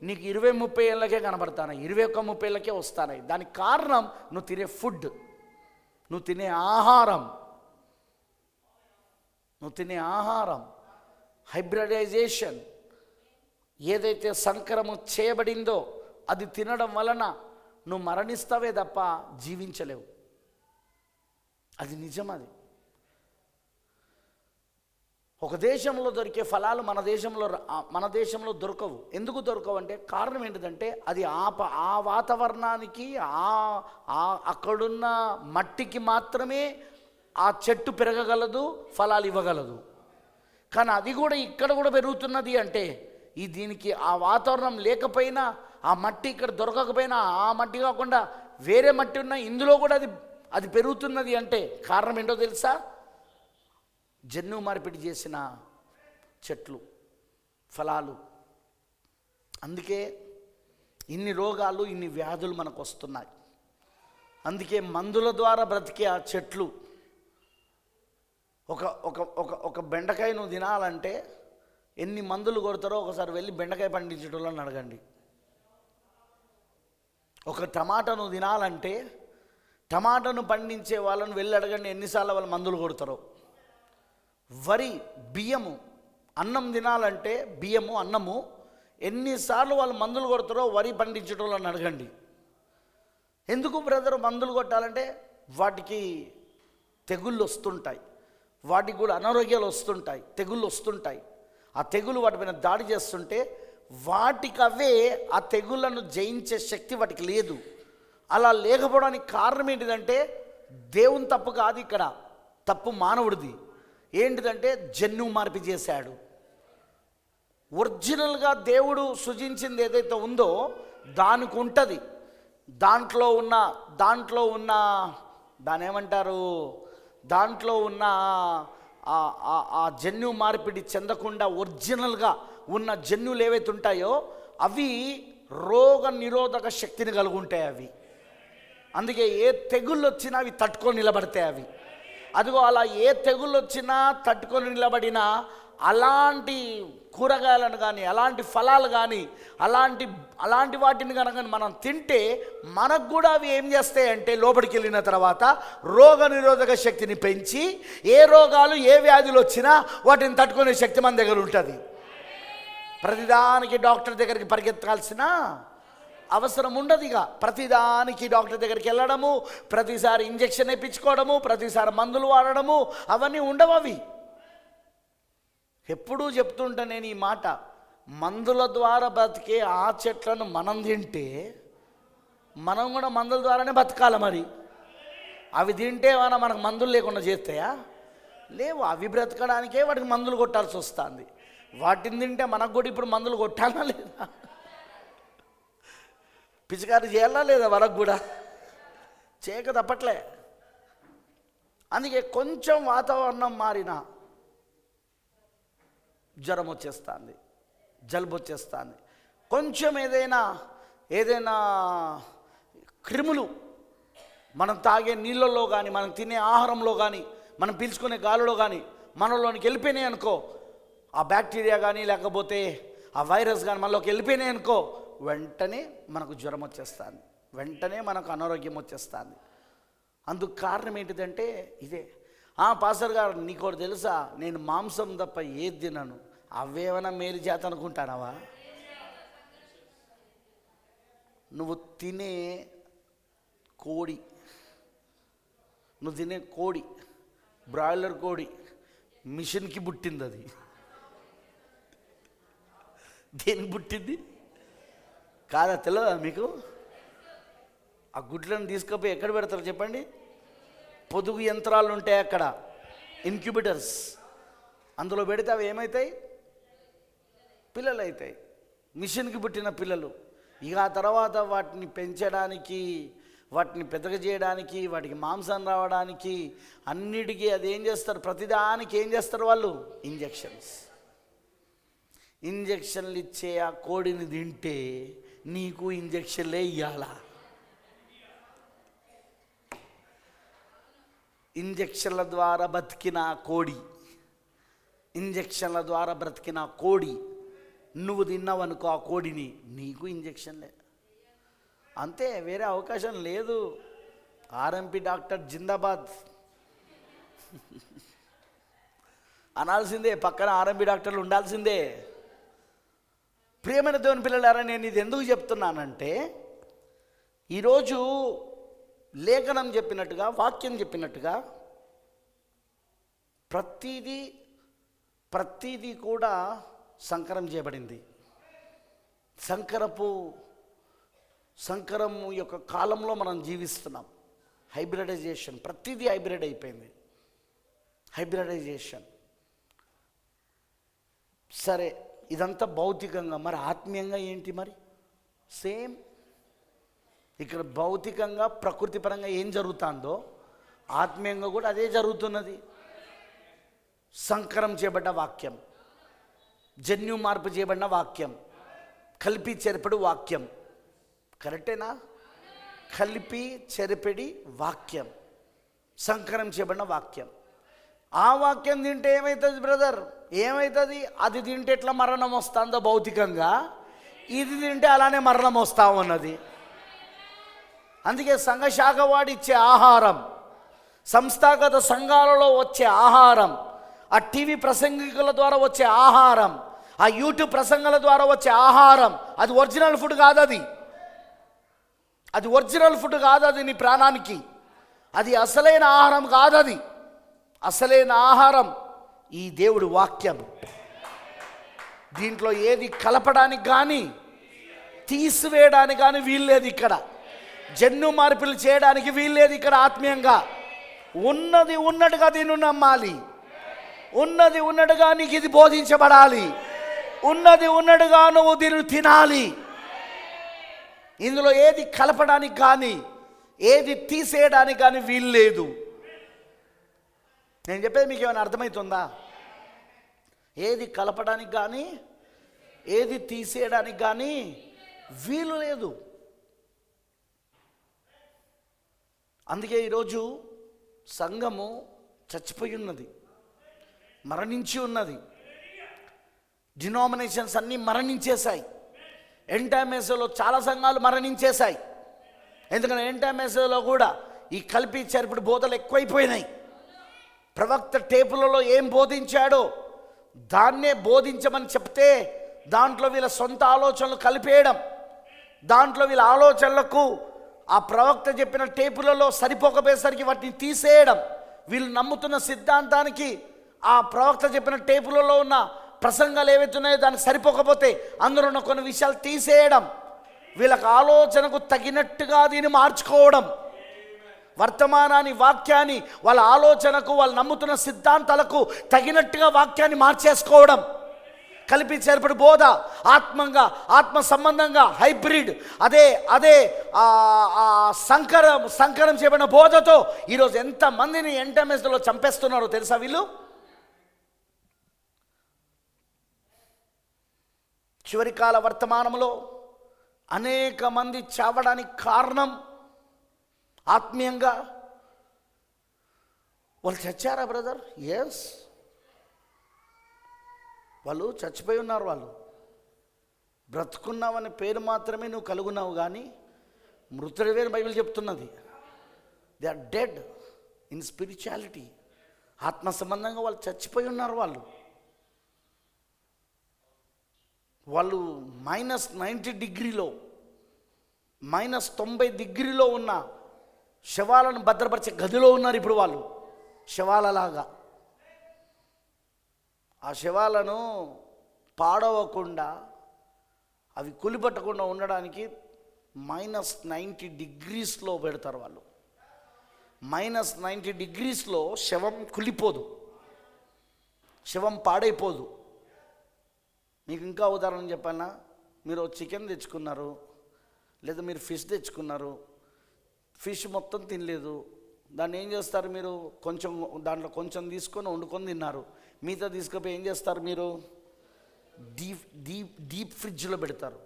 నీకు 20-30 ఏళ్ళకే కనబడతాయి, 21-30 ఏళ్ళకే వస్తాయి. దానికి కారణం నువ్వు తినే ఫుడ్, నువ్వు తినే ఆహారం, హైబ్రిడైజేషన్ ఏదైతే సంకరము చేయబడిందో అది తినడం వలన నువ్వు మరణిస్తావే తప్ప జీవించలేవు. అది నిజం. అది ఒక దేశంలో దొరికే ఫలాలు మన దేశంలో దొరకవు. ఎందుకు దొరకవు అంటే కారణం ఏంటిదంటే అది ఆ వాతావరణానికి, అక్కడున్న మట్టికి మాత్రమే ఆ చెట్టు పెరగగలదు, ఫలాలు ఇవ్వగలదు. కానీ అది కూడా ఇక్కడ కూడా పెరుగుతున్నది అంటే దీనికి ఆ వాతావరణం లేకపోయినా, ఆ మట్టి ఇక్కడ దొరకకపోయినా, ఆ మట్టి కాకుండా వేరే మట్టి ఉన్న ఇందులో కూడా అది పెరుగుతున్నది అంటే కారణం ఏంటో తెలుసా? జన్యు మార్పిడి చేసిన చెట్లు, ఫలాలు. అందుకే ఇన్ని రోగాలు, ఇన్ని వ్యాధులు మనకు వస్తున్నాయి. అందుకే మందుల ద్వారా బ్రతికే ఆ చెట్లు, ఒక బెండకాయ నువ్వు తినాలంటే ఎన్ని మందులు కొడతారో ఒకసారి వెళ్ళి బెండకాయ పండించేటోళ్ళని అడగండి. ఒక టమాటా నువ్వు తినాలంటే టమాటాను పండించే వాళ్ళని వెళ్ళి అడగండి ఎన్నిసార్లు వాళ్ళు మందులు కొడతారో. వరి, బియ్యము, అన్నం తినాలంటే అన్నము ఎన్నిసార్లు వాళ్ళు మందులు కొడతారో వరి పండించేటోళ్ళని అడగండి. ఎందుకు బ్రదర్ మందులు కొట్టాలంటే వాటికి తెగుళ్ళు వస్తుంటాయి, వాటికి కూడా అనారోగ్యాలు వస్తుంటాయి, తెగుళ్ళు వస్తుంటాయి. ఆ తెగులు వాటిపైన దాడి చేస్తుంటే వాటికవే ఆ తెగుళ్ళను జయించే శక్తి వాటికి లేదు. అలా లేకపోవడానికి కారణం ఏంటిదంటే దేవుని తప్పు కాదు, ఇక్కడ తప్పు మానవుడిది. ఏంటిదంటే జన్యు మార్పు చేశాడు. ఒరిజినల్గా దేవుడు సృజించింది ఏదైతే ఉందో దానికి ఉంటుంది. దాంట్లో ఉన్న దాని ఏమంటారు, దాంట్లో ఉన్న ఆ జన్యు మార్పిడి చెందకుండా ఒరిజినల్గా ఉన్న జన్యులు ఏవైతే ఉంటాయో అవి రోగ నిరోధక శక్తిని కలిగి ఉంటాయి. అవి అందుకే ఏ తెగుళ్ళు వచ్చినా అవి తట్టుకొని నిలబడతాయి. అవి అదిగో అలా ఏ తెగుళ్ళు వచ్చినా తట్టుకొని నిలబడినా అలాంటి కూరగాయలను కానీ, అలాంటి ఫలాలు కానీ, అలాంటి వాటిని కనుక మనం తింటే మనకు కూడా అవి ఏం చేస్తాయంటే లోపలికి వెళ్ళిన తర్వాత రోగ నిరోధక శక్తిని పెంచి ఏ రోగాలు, ఏ వ్యాధులు వచ్చినా వాటిని తట్టుకునే శక్తి మన దగ్గర ఉంటుంది. ప్రతిదానికి డాక్టర్ దగ్గరికి పరిగెత్తాల్సిన అవసరం ఉండదు. ఇక ప్రతిదానికి డాక్టర్ దగ్గరికి వెళ్ళడము, ప్రతిసారి ఇంజెక్షన్ వేయించుకోవడము, ప్రతిసారి మందులు వాడడము అవన్నీ ఉండవు. అవి ఎప్పుడూ చెప్తుంటా నేను ఈ మాట, మందుల ద్వారా బతికే ఆ చెట్లను మనం తింటే మనం కూడా మందుల ద్వారానే బతకాలి. మరి అవి తింటే మనకు మందులు లేకుండా చేస్తాయా? లేవు. అవి బ్రతకడానికే వాటికి మందులు కొట్టాల్సి వస్తుంది. వాటిని తింటే మనకు కూడా ఇప్పుడు మందులు కొట్టాలా లేదా? పిచికారి చేయాలా లేదా? మనకు కూడా చేయక తప్పట్లే. అందుకే కొంచెం వాతావరణం మారినా జ్వరం వచ్చేస్తుంది, జలుబు వచ్చేస్తుంది. కొంచెం ఏదైనా క్రిములు మనం తాగే నీళ్ళల్లో కానీ, మనం తినే ఆహారంలో కానీ, మనం పీల్చుకునే గాలిలో కానీ మనలోనికి వెళ్ళిపోయినాయి అనుకో, ఆ బ్యాక్టీరియా కానీ లేకపోతే ఆ వైరస్ కానీ మనలోకి వెళ్ళిపోయినాయి అనుకో, వెంటనే మనకు జ్వరం వచ్చేస్తుంది, వెంటనే మనకు అనారోగ్యం వచ్చేస్తుంది. అందుకు కారణం ఏంటిదంటే ఇదే. పాస్టర్ గారు నీకోటి తెలుసా, నేను మాంసం తప్ప ఏది తినను. అవేమైనా మేలు చేత అనుకుంటానవా? నువ్వు తినే కోడి బ్రాయిలర్ కోడి మిషన్కి పుట్టింది. అది దేనికి పుట్టింది కాదా తెలియదా మీకు? ఆ గుడ్లను తీసుకుపోయి ఎక్కడ పెడతారు చెప్పండి? పొదుగు యంత్రాలు ఉంటాయి అక్కడ, ఇన్క్యుబేటర్స్. అందులో పెడితే అవి ఏమవుతాయి? పిల్లలు అవుతాయి, మిషన్కి పుట్టిన పిల్లలు. ఇక ఆ తర్వాత వాటిని పెంచడానికి, వాటిని పెద్దగా చేయడానికి, వాటికి మాంసం రావడానికి అన్నిటికీ అది ఏం చేస్తారు? ప్రతిదానికి ఏం చేస్తారు వాళ్ళు? ఇంజక్షన్లు ఇచ్చే ఆ కోడిని తింటే నీకు ఇంజక్షన్లే ఇవ్వాలా? ఇంజక్షన్ల ద్వారా బతికిన కోడి నువ్వు తిన్నావనుకో ఆ కోడిని, నీకు ఇంజక్షన్లే. అంతే, వేరే అవకాశం లేదు. ఆర్ఎంపీ డాక్టర్ జిందాబాద్ అనాల్సిందే, పక్కన ఆర్ఎంపీ డాక్టర్లు ఉండాల్సిందే. ప్రియమైన దేవుని పిల్లలారా, నేను ఇది ఎందుకు చెప్తున్నానంటే, ఈరోజు లేఖనం చెప్పినట్టుగా, వాక్యం చెప్పినట్టుగా ప్రతీది కూడా సంకరం చేయబడింది. సంకరము యొక్క కాలంలో మనం జీవిస్తున్నాం. హైబ్రిడైజేషన్, ప్రతిదీ హైబ్రిడ్ అయిపోయింది. హైబ్రిడైజేషన్ సరే, ఇదంతా భౌతికంగా. మరి ఆత్మీయంగా ఏంటి? మరి సేమ్. ఇక్కడ భౌతికంగా ప్రకృతి పరంగా ఏం జరుగుతుందో ఆత్మీయంగా కూడా అదే జరుగుతున్నది. సంకరం చేయబడ్డ వాక్యం, జన్యు మార్పు చేయబడిన వాక్యం, కలిపి చెరిపెడు వాక్యం. కరెక్టేనా? కలిపి చెరిపెడి వాక్యం, సంకరం చేయబడిన వాక్యం. ఆ వాక్యం తింటే ఏమవుతుంది బ్రదర్? ఏమవుతుంది? అది తింటే ఎట్లా మరణం వస్తుందో భౌతికంగా, ఇది తింటే అలానే మరణం వస్తూ ఉన్నది. అందుకే సంఘశాఖ వాడు ఇచ్చే ఆహారం, సంస్థాగత సంఘాలలో వచ్చే ఆహారం, ఆ టీవీ ప్రసంగికుల ద్వారా వచ్చే ఆహారం, ఆ యూట్యూబ్ ప్రసంగాల ద్వారా వచ్చే ఆహారం, అది ఒరిజినల్ ఫుడ్ కాదు. అది ఒరిజినల్ ఫుడ్ కాదు. అది నీ ప్రాణానికి అది అసలైన ఆహారం కాదు. అది అసలైన ఆహారం ఈ దేవుడి వాక్యం. దీంట్లో ఏది కలపడానికి కానీ తీసివేయడానికి కానీ వీల్లేదు. ఇక్కడ జన్యు మార్పులు చేయడానికి వీల్లేదు. ఇక్కడ ఆత్మీయంగా ఉన్నది ఉన్నట్టుగా దీన్ని నమ్మాలి. ఉన్నది ఉన్నట్టుగా నీకు ఇది బోధించబడాలి. ఉన్నది ఉన్నట్టుగా నువ్వు దీన్ని తినాలి. ఇందులో ఏది కలపడానికి కానీ ఏది తీసేయడానికి కానీ వీల్లేదు. నేను చెప్పేది మీకు ఏమైనా అర్థమవుతుందా? ఏది కలపడానికి కానీ ఏది తీసేయడానికి కానీ వీలు లేదు. అందుకే ఈరోజు సంఘము చచ్చిపోయి ఉన్నది, మరణించి ఉన్నది. డినామినేషన్స్ అన్నీ మరణించేశాయి. ఎంటైమేసలో చాలా సంఘాలు మరణించేశాయి. ఎందుకంటే ఎంటైమేసలో కూడా ఈ కలిపి చెరిపిడి బోధలు ఎక్కువైపోయినాయి. ప్రవక్త టేపులలో ఏం బోధించాడో దాన్నే బోధించమని చెప్తే దాంట్లో వీళ్ళ సొంత ఆలోచనలు కలిపేయడం, దాంట్లో వీళ్ళ ఆలోచనలకు ఆ ప్రవక్త చెప్పిన టేపులలో సరిపోకపోయేసరికి వాటిని తీసేయడం, వీళ్ళు నమ్ముతున్న సిద్ధాంతానికి ఆ ప్రవక్త చెప్పిన టేపులలో ఉన్న ప్రసంగాలు ఏవైతే ఉన్నాయో దానికి సరిపోకపోతే అందులో ఉన్న కొన్ని విషయాలు తీసేయడం, వీళ్ళకి ఆలోచనకు తగినట్టుగా దీన్ని మార్చుకోవడం, వర్తమానాన్ని వాక్యాన్ని వాళ్ళ ఆలోచనకు వాళ్ళు నమ్ముతున్న సిద్ధాంతాలకు తగినట్టుగా వాక్యాన్ని మార్చేసుకోవడం. కలిపి చేర్పడి బోధ, ఆత్మంగా, ఆత్మ సంబంధంగా, హైబ్రిడ్, అదే అదే సంకరం చేయబడిన బోధతో ఈరోజు ఎంతమందిని ఎంటెంఎస్లో చంపేస్తున్నారో తెలుసా వీళ్ళు. చివరి కాల వర్తమానంలో అనేక మంది చావడానికి కారణం ఆత్మీయంగా వాళ్ళు చచ్చారా బ్రదర్? ఎస్, వాళ్ళు చచ్చిపోయి ఉన్నారు. వాళ్ళు బ్రతుకున్నావనే పేరు మాత్రమే నువ్వు కలుగున్నావు, కానీ మృతుడివే అని బైబిల్ చెప్తున్నది. They are dead in spirituality. ఆత్మ సంబంధంగా వాళ్ళు చచ్చిపోయి ఉన్నారు. వాళ్ళు -90 డిగ్రీలో, -90 డిగ్రీలో ఉన్న శవాలను భద్రపరిచే గదిలో ఉన్నారు ఇప్పుడు వాళ్ళు, శవాలలాగా. ఆ శవాలను పాడవకుండా, అవి కులిపట్టకుండా ఉండడానికి -90 డిగ్రీస్లో పెడతారు వాళ్ళు. -90 డిగ్రీస్లో శవం కులిపోదు, శవం పాడైపోదు. మీకు ఇంకా ఉదాహరణ చెప్పాలా, మీరు చికెన్ తెచ్చుకున్నారు, లేదా మీరు ఫిష్ తెచ్చుకున్నారు, ఫిష్ మొత్తం తినలేదు, దాన్ని ఏం చేస్తారు మీరు? దాంట్లో కొంచెం తీసుకొని వండుకొని తిన్నారు, మిగతా తీసుకుపోయి ఏం చేస్తారు మీరు? డీప్ ఫ్రిడ్జ్లో పెడతారు.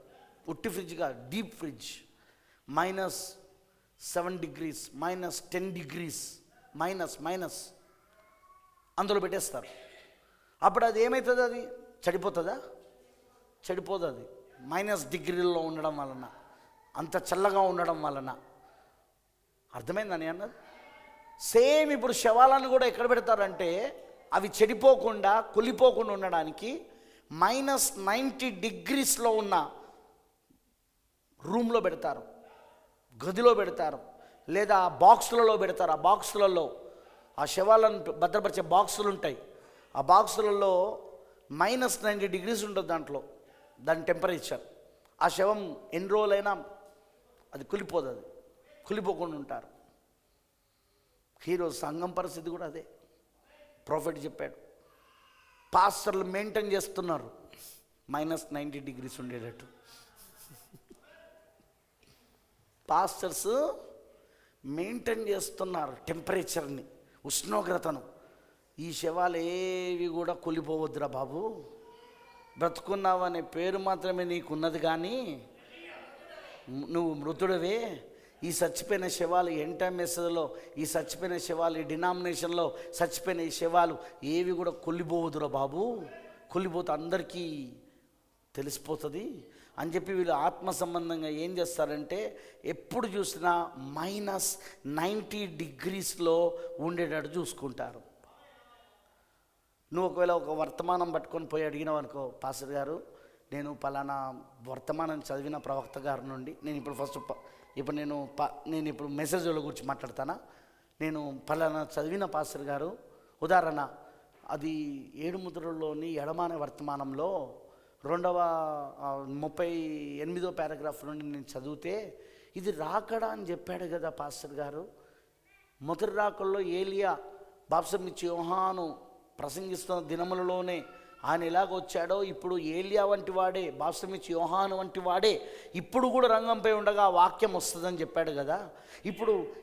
ఉట్టి ఫ్రిడ్జ్ కాదు, deep fridge. -7 degrees, -10 degrees, minus అందులో పెట్టేస్తారు. అప్పుడు అది ఏమవుతుంది? అది చెడిపోతుందా? చెడిపోదు. అది -డిగ్రీల్లో ఉండడం వలన, అంత చల్లగా ఉండడం వలన. అర్థమైందని అన్నది. సేమ్ ఇప్పుడు శవాలను కూడా ఎక్కడ పెడతారంటే, అవి చెడిపోకుండా, కులిపోకుండా ఉండడానికి -90 డిగ్రీస్లో ఉన్న రూమ్లో పెడతారు, గదిలో పెడతారు, లేదా బాక్సులలో పెడతారు. ఆ బాక్సులలో, ఆ శవాలను భద్రపరిచే బాక్సులు ఉంటాయి. ఆ బాక్సులలో -90 డిగ్రీస్ ఉంటుంది దాని టెంపరేచర్. ఆ శవం ఎన్ని రోజులైనా అది కులిపోదు, అది కులిపోకుండా ఉంటారు. ఈరోజు సంఘం పరిస్థితి కూడా అదే. ప్రాఫెట్ చెప్పాడు, పాస్టర్లు మెయింటైన్ చేస్తున్నారు -90 డిగ్రీస్ ఉండేటట్టు. పాస్టర్స్ మెయింటైన్ చేస్తున్నారు టెంపరేచర్ని, ఉష్ణోగ్రతను. ఈ శవాలు ఏవి కూడా కులిపోవద్దురా బాబు, బ్రతుకున్నావనే పేరు మాత్రమే నీకున్నది, కానీ నువ్వు మృతుడివే. ఈ చచ్చిపోయిన శవాలు ఎంటెంఎస్లో, ఈ చచ్చిపోయిన శవాలు, ఈ డినామినేషన్లో చచ్చిపోయిన ఈ శవాలు ఏవి కూడా కుళ్ళిపోవద్దురా బాబు, కుళ్ళిపోతే అందరికీ తెలిసిపోతుంది అని చెప్పి వీళ్ళు ఆత్మ సంబంధంగా ఏం చేస్తారంటే, ఎప్పుడు చూసినా -90 డిగ్రీస్లో ఉండేటట్టు చూసుకుంటారు. నువ్వు ఒకవేళ ఒక వర్తమానం పట్టుకొని పోయి అడిగినావు అనుకో, పాస్టర్ గారు నేను పలానా వర్తమానం చదివిన ప్రవక్త గారి నుండి, నేను ఇప్పుడు మెసేజ్ల గురించి మాట్లాడతానా, నేను పలానా చదివిన పాస్టర్ గారు, ఉదాహరణ అది 7 ముద్రల్లోని ఎడమానే వర్తమానంలో 38వ పారాగ్రాఫ్ నుండి నేను చదివితే, ఇది రాకడా అని చెప్పాడు కదా పాస్టర్ గారు. మొదటి రాకల్లో ఏలియా బాప్తిసం ఇచ్చి యోహాను ప్రసంగిస్తున్న దినములలోనే ఆయన ఎలాగ వచ్చాడో, ఇప్పుడు ఏలియా వంటి వాడే, బాప్తిసం ఇచ్చి యోహాను వంటి వాడే ఇప్పుడు కూడా రంగంపై ఉండగా వాక్యం వస్తుందని చెప్పాడు కదా.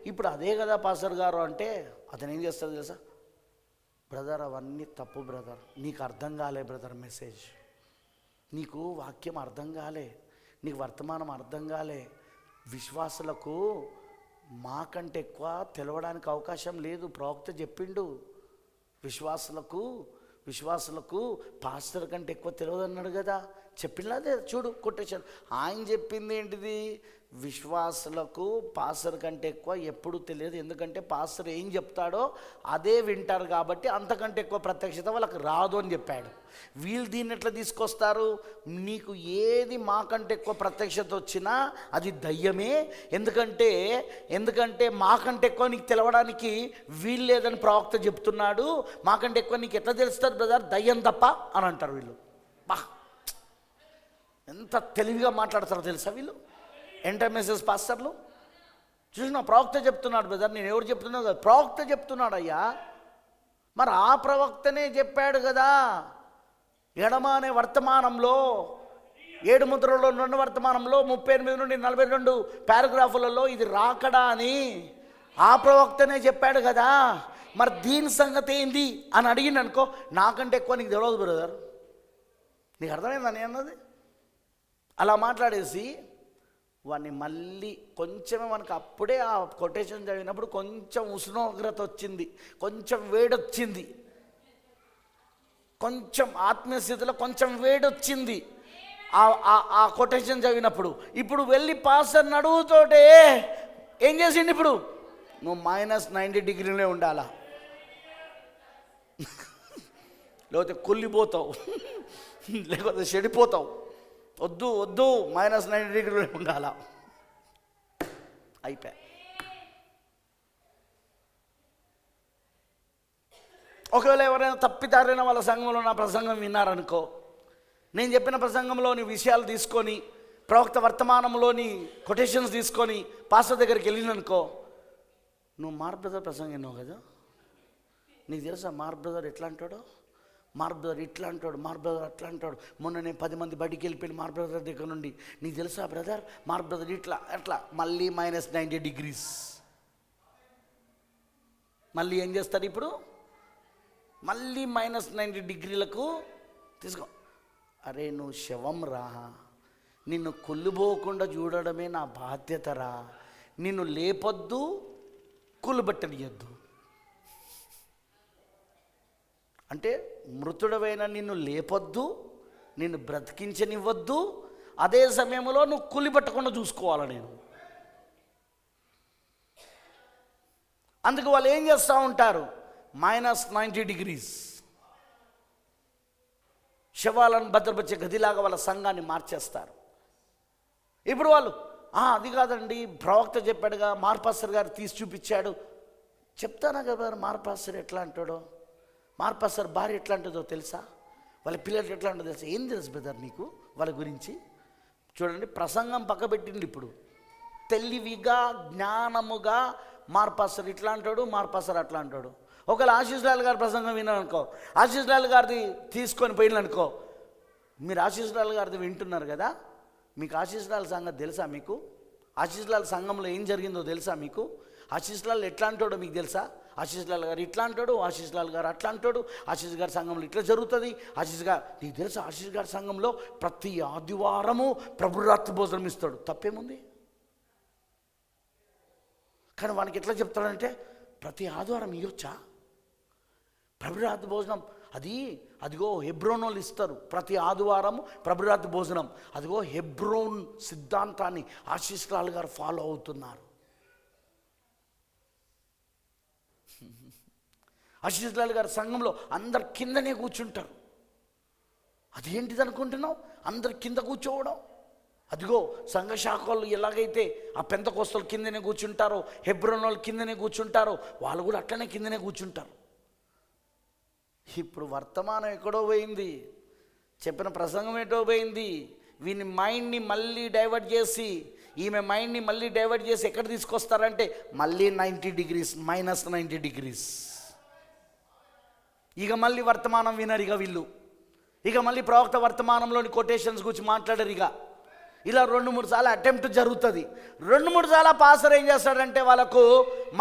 ఇప్పుడు అదే కదా పాస్టర్ గారు అంటే, అతను ఏం చేస్తాడు తెలుసా? బ్రదర్ అవన్నీ తప్పు బ్రదర్, నీకు అర్థం కాలే బ్రదర్ మెసేజ్, నీకు వాక్యం అర్థం కాలే, నీకు వర్తమానం అర్థం కాలే. విశ్వాసులకు మాకంటే ఎక్కువ తెలవడానికి అవకాశం లేదు, ప్రవక్త చెప్పిండు. విశ్వాసులకు పాస్టర్ కంటే ఎక్కువ తెలియదు అన్నాడు కదా, చెప్పిందే చూడు కొట్టేశాడు. ఆయన చెప్పింది ఏంటిది? విశ్వాసులకు పాస్టర్ కంటే ఎక్కువ ఎప్పుడు తెలియదు, ఎందుకంటే పాస్టర్ ఏం చెప్తాడో అదే వింటారు కాబట్టి అంతకంటే ఎక్కువ ప్రత్యక్షత వాళ్ళకి రాదు అని చెప్పాడు. వీళ్ళు దీన్ని ఎట్లా తీసుకొస్తారు? నీకు ఏది మాకంటే ఎక్కువ ప్రత్యక్షత వచ్చినా అది దయ్యమే, ఎందుకంటే మాకంటే ఎక్కువ నీకు తెలవడానికి వీలు లేదని ప్రవక్త చెప్తున్నాడు, మాకంటే ఎక్కువ నీకు ఎట్లా తెలుస్తుంది బ్రదర్? దయ్యం తప్ప అని అంటారు వీళ్ళు. బా, ఎంత తెలివిగా మాట్లాడతారో తెలుసా వీళ్ళు ఎంటర్మెసేజ్ పాస్టర్లు. చూసిన ప్రవక్త చెప్తున్నాడు బ్రదర్, నేను ఎవరు చెప్తున్నాను కదా, ప్రవక్త చెప్తున్నాడు అయ్యా. మరి ఆ ప్రవక్తనే చెప్పాడు కదా, ఎడమ అనే వర్తమానంలో 7 ముద్రలో 2 వర్తమానంలో 38 నుండి 42 పారాగ్రాఫులలో ఇది రాకడా అని ఆ ప్రవక్తనే చెప్పాడు కదా, మరి దీని సంగతి ఏంది అని అడిగింది అనుకో, నాకంటే ఎక్కువ నీకు తెలియదు బ్రదర్. నీకు అర్థమైందని అన్నది. అలా మాట్లాడేసి వాడిని మళ్ళీ కొంచెమే, మనకు అప్పుడే ఆ కొటేషన్ చదివినప్పుడు కొంచెం ఉష్ణోగ్రత వచ్చింది, కొంచెం వేడొచ్చింది, కొంచెం ఆత్మీయ స్థితిలో కొంచెం వేడొచ్చింది ఆ కొటేషన్ చదివినప్పుడు. ఇప్పుడు వెళ్ళి పాస్టర్ని అడుగుతోటే ఏం చేసిండు, ఇప్పుడు నువ్వు -90 డిగ్రీలే ఉండాలా, లేకపోతే కుళ్ళిపోతావు, లేకపోతే చెడిపోతావు, వద్దు వద్దు -90 డిగ్రీలే ఉండాలా. అయిపోయా. ఒకవేళ ఎవరైనా తప్పిదారైన వాళ్ళ సంఘంలో నా ప్రసంగం విన్నారనుకో, నేను చెప్పిన ప్రసంగంలోని విషయాలు తీసుకొని ప్రవక్త వర్తమానంలోని కొటేషన్స్ తీసుకొని పాస్టర్ దగ్గరికి వెళ్ళిననుకో, నువ్వు మార్క్ బ్రదర్ ప్రసంగం విన్నావు కదా, నీకు తెలుసా మార్క్ బ్రదర్ ఎట్లా అంటాడో, మార్క్ బ్రదర్ ఇట్లా అంటాడు, మార్క్ బ్రదర్ అట్లా అంటాడు, మొన్న నేను 10 మంది బడికి వెళ్ళిపోయిన మార్క్ బ్రదర్ దగ్గర నుండి, నీకు తెలుసా బ్రదర్ మార్క్ బ్రదర్ ఇట్లా అట్లా, మళ్ళీ -90 డిగ్రీస్. మళ్ళీ ఏం చేస్తాడు ఇప్పుడు, మళ్ళీ -90 డిగ్రీలకు తీసుకో. అరే నువ్వు శవం రా, నిన్ను కుళ్ళిపోకుండా చూడడమే నా బాధ్యతరా, నిన్ను లేపొద్దు కుళ్ళుబట్టనియద్దు. అంటే మృతుడవైన నిన్ను లేపొద్దు, నిన్ను బ్రతికించనివ్వద్దు, అదే సమయంలో నువ్వు కుళ్ళిపట్టకుండా చూసుకోవాలి నేను. అందుకు వాళ్ళు ఏం చేస్తూ ఉంటారు, -90 డిగ్రీస్ శవాలను భద్రపరిచే గదిలాగా వాళ్ళ సంఘాన్ని మార్చేస్తారు. ఇప్పుడు వాళ్ళు అది కాదండి ప్రవక్త చెప్పాడుగా, మార్పాస్టర్ గారు తీసి చూపించాడు. చెప్తానా కదా మార్పాస్టర్ ఎట్లా అంటాడో, మార్పాస్టర్ భార్య ఎట్లా అంటుందో తెలుసా, వాళ్ళ పిల్లలు ఎట్లా ఉంటుందో తెలుసా. ఏం తెలుసు బ్రదర్ నీకు వాళ్ళ గురించి? చూడండి, ప్రసంగం పక్కబెట్టింది ఇప్పుడు తెలివిగా జ్ఞానముగా మార్పాస్టర్ ఇట్లా అంటాడు, మార్పాస్టర్ అట్లా అంటాడు. ఒకవేళ ఆశీష్ లాల్ గారి ప్రసంగం విన్నారనుకో, ఆశీష్ లాల్ గారిది తీసుకొని పోయిననుకో, మీరు ఆశీష్ లాల్ గారిది వింటున్నారు కదా, మీకు ఆశీష్ లాల్ సంగతి తెలుసా? మీకు ఆశీష్ లాల్ సంఘంలో ఏం జరిగిందో తెలుసా? మీకు ఆశీష్ లాల్ ఎట్లా అంటాడో మీకు తెలుసా? ఆశీష్ లాల్ గారు ఇట్లా అంటాడు, ఆశీష్ లాల్ గారు అట్లా అంటాడు, ఆశీష్ గారి సంఘంలో ఇట్లా జరుగుతుంది, ఆశీష్ గారు నీకు తెలుసా ఆశీష్ గారి సంఘంలో ప్రతి ఆదివారము ప్రభురాత్రి భోజనం ఇస్తాడు. తప్పేముంది? కానీ వానికి ఎట్లా చెప్తాడంటే ప్రతి ఆదివారం ఇవ్వచ్చా ప్రభురాత్రి భోజనం? అదిగో హెబ్రోన్ వాళ్ళు ఇస్తారు ప్రతి ఆదివారం ప్రభురాత్రి భోజనం. అదిగో హెబ్రోన్ సిద్ధాంతాన్ని ఆశీష్ లాల్ గారు ఫాలో అవుతున్నారు. ఆశీష్ లాల్ గారి సంఘంలో అందరు కిందనే కూర్చుంటారు. అదేంటిది అనుకుంటున్నావు, అందరు కింద కూర్చోవడం? అదిగో సంఘ శాఖలు ఎలాగైతే ఆ పెంతకోస్తలు కిందనే కూర్చుంటారో, హెబ్రోన్ వాళ్ళు కిందనే కూర్చుంటారో, వాళ్ళు కూడా అట్లనే కిందనే కూర్చుంటారు. ఇప్పుడు వర్తమానం ఎక్కడో పోయింది, చెప్పిన ప్రసంగం ఎటో పోయింది. వీని మైండ్ని మళ్ళీ డైవర్ట్ చేసి, ఈమె మైండ్ని మళ్ళీ డైవర్ట్ చేసి ఎక్కడ తీసుకొస్తారంటే మళ్ళీ -90 డిగ్రీస్, -90 డిగ్రీస్. ఇక మళ్ళీ వర్తమానం వినరు ఇక వీళ్ళు, ఇక మళ్ళీ ప్రవక్త వర్తమానంలోని కొటేషన్స్ గురించి మాట్లాడరు. ఇక ఇలా 2-3 సార్లు అటెంప్ట్ జరుగుతుంది. 2-3 సార్లు పాస్టర్ ఏం చేస్తాడంటే వాళ్ళకు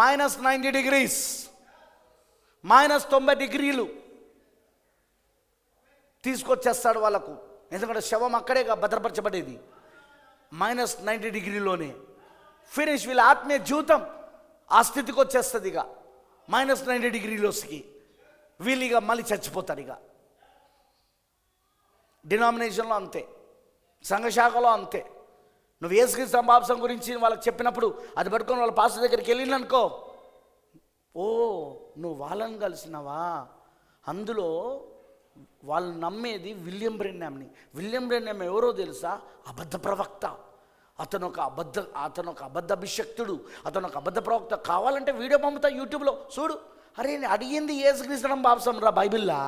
-90 డిగ్రీస్, -90 డిగ్రీలు తీసుకొచ్చేస్తాడు వాళ్ళకు. ఎందుకంటే శవం అక్కడే భద్రపరచబడేది -90 డిగ్రీలోనే. ఫినిష్, వీళ్ళ ఆత్మీయ జీవితం ఆ స్థితికి వచ్చేస్తుంది. ఇక -90 డిగ్రీలోకి వీళ్ళు ఇక మళ్ళీ చచ్చిపోతారు. ఇక డినామినేషన్లో అంతే, సంఘశాఖలో అంతే. నువ్వు యేసుక్రీస్తు బాప్సం గురించి వాళ్ళకి చెప్పినప్పుడు అది పట్టుకొని వాళ్ళ పాస్టర్ దగ్గరికి వెళ్ళిననుకో, ఓ నువ్వు వాళ్ళని కలిసినావా, అందులో వాళ్ళు నమ్మేది విలియం బ్రెన్హామ్ని. విలియం బ్రెన్హామ్ ఎవరో తెలుసా? అబద్ధ ప్రవక్త. అతను ఒక అబద్ధ అభిషక్తుడు, అతను ఒక అబద్ధ ప్రవక్త. కావాలంటే వీడియో పంపుతా యూట్యూబ్లో చూడు. అరే నేను అడిగింది యేసుక్రీస్తు బాప్సం రా బైబిల్లా,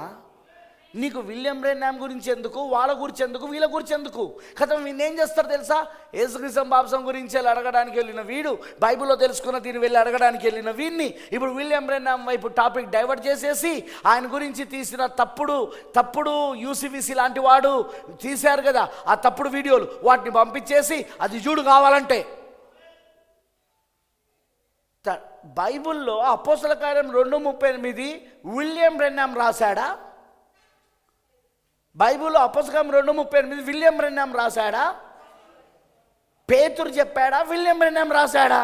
నీకు విలియం బ్రెన్హామ్ గురించి ఎందుకు, వాళ్ళ గురించి ఎందుకు, వీళ్ళ గురించి ఎందుకు? కదా వీళ్ళు ఏం చేస్తారు తెలుసా? యేసుక్రీస్తు బాప్సం గురించి వెళ్ళి అడగడానికి వెళ్ళిన వీడు, బైబిల్లో తెలుసుకున్న దీన్ని వెళ్ళి అడగడానికి వెళ్ళిన వీడిని ఇప్పుడు విలియం బ్రెన్హామ్ వైపు టాపిక్ డైవర్ట్ చేసేసి ఆయన గురించి తీసిన తప్పుడు యూసీవీసీ లాంటి వాడు తీశారు కదా ఆ తప్పుడు వీడియోలు, వాటిని పంపించేసి అది చూడు కావాలంటే. బైబిల్లో అపోస్తల కార్యం 2:38 విలియం బ్రెన్హామ్ రాశాడా? బైబిల్లో అపోస్తల కార్యం 2:38 విలియం బ్రెన్హామ్ రాశాడా? పేతురు చెప్పాడా? విలియం బ్రెన్హామ్ రాశాడా?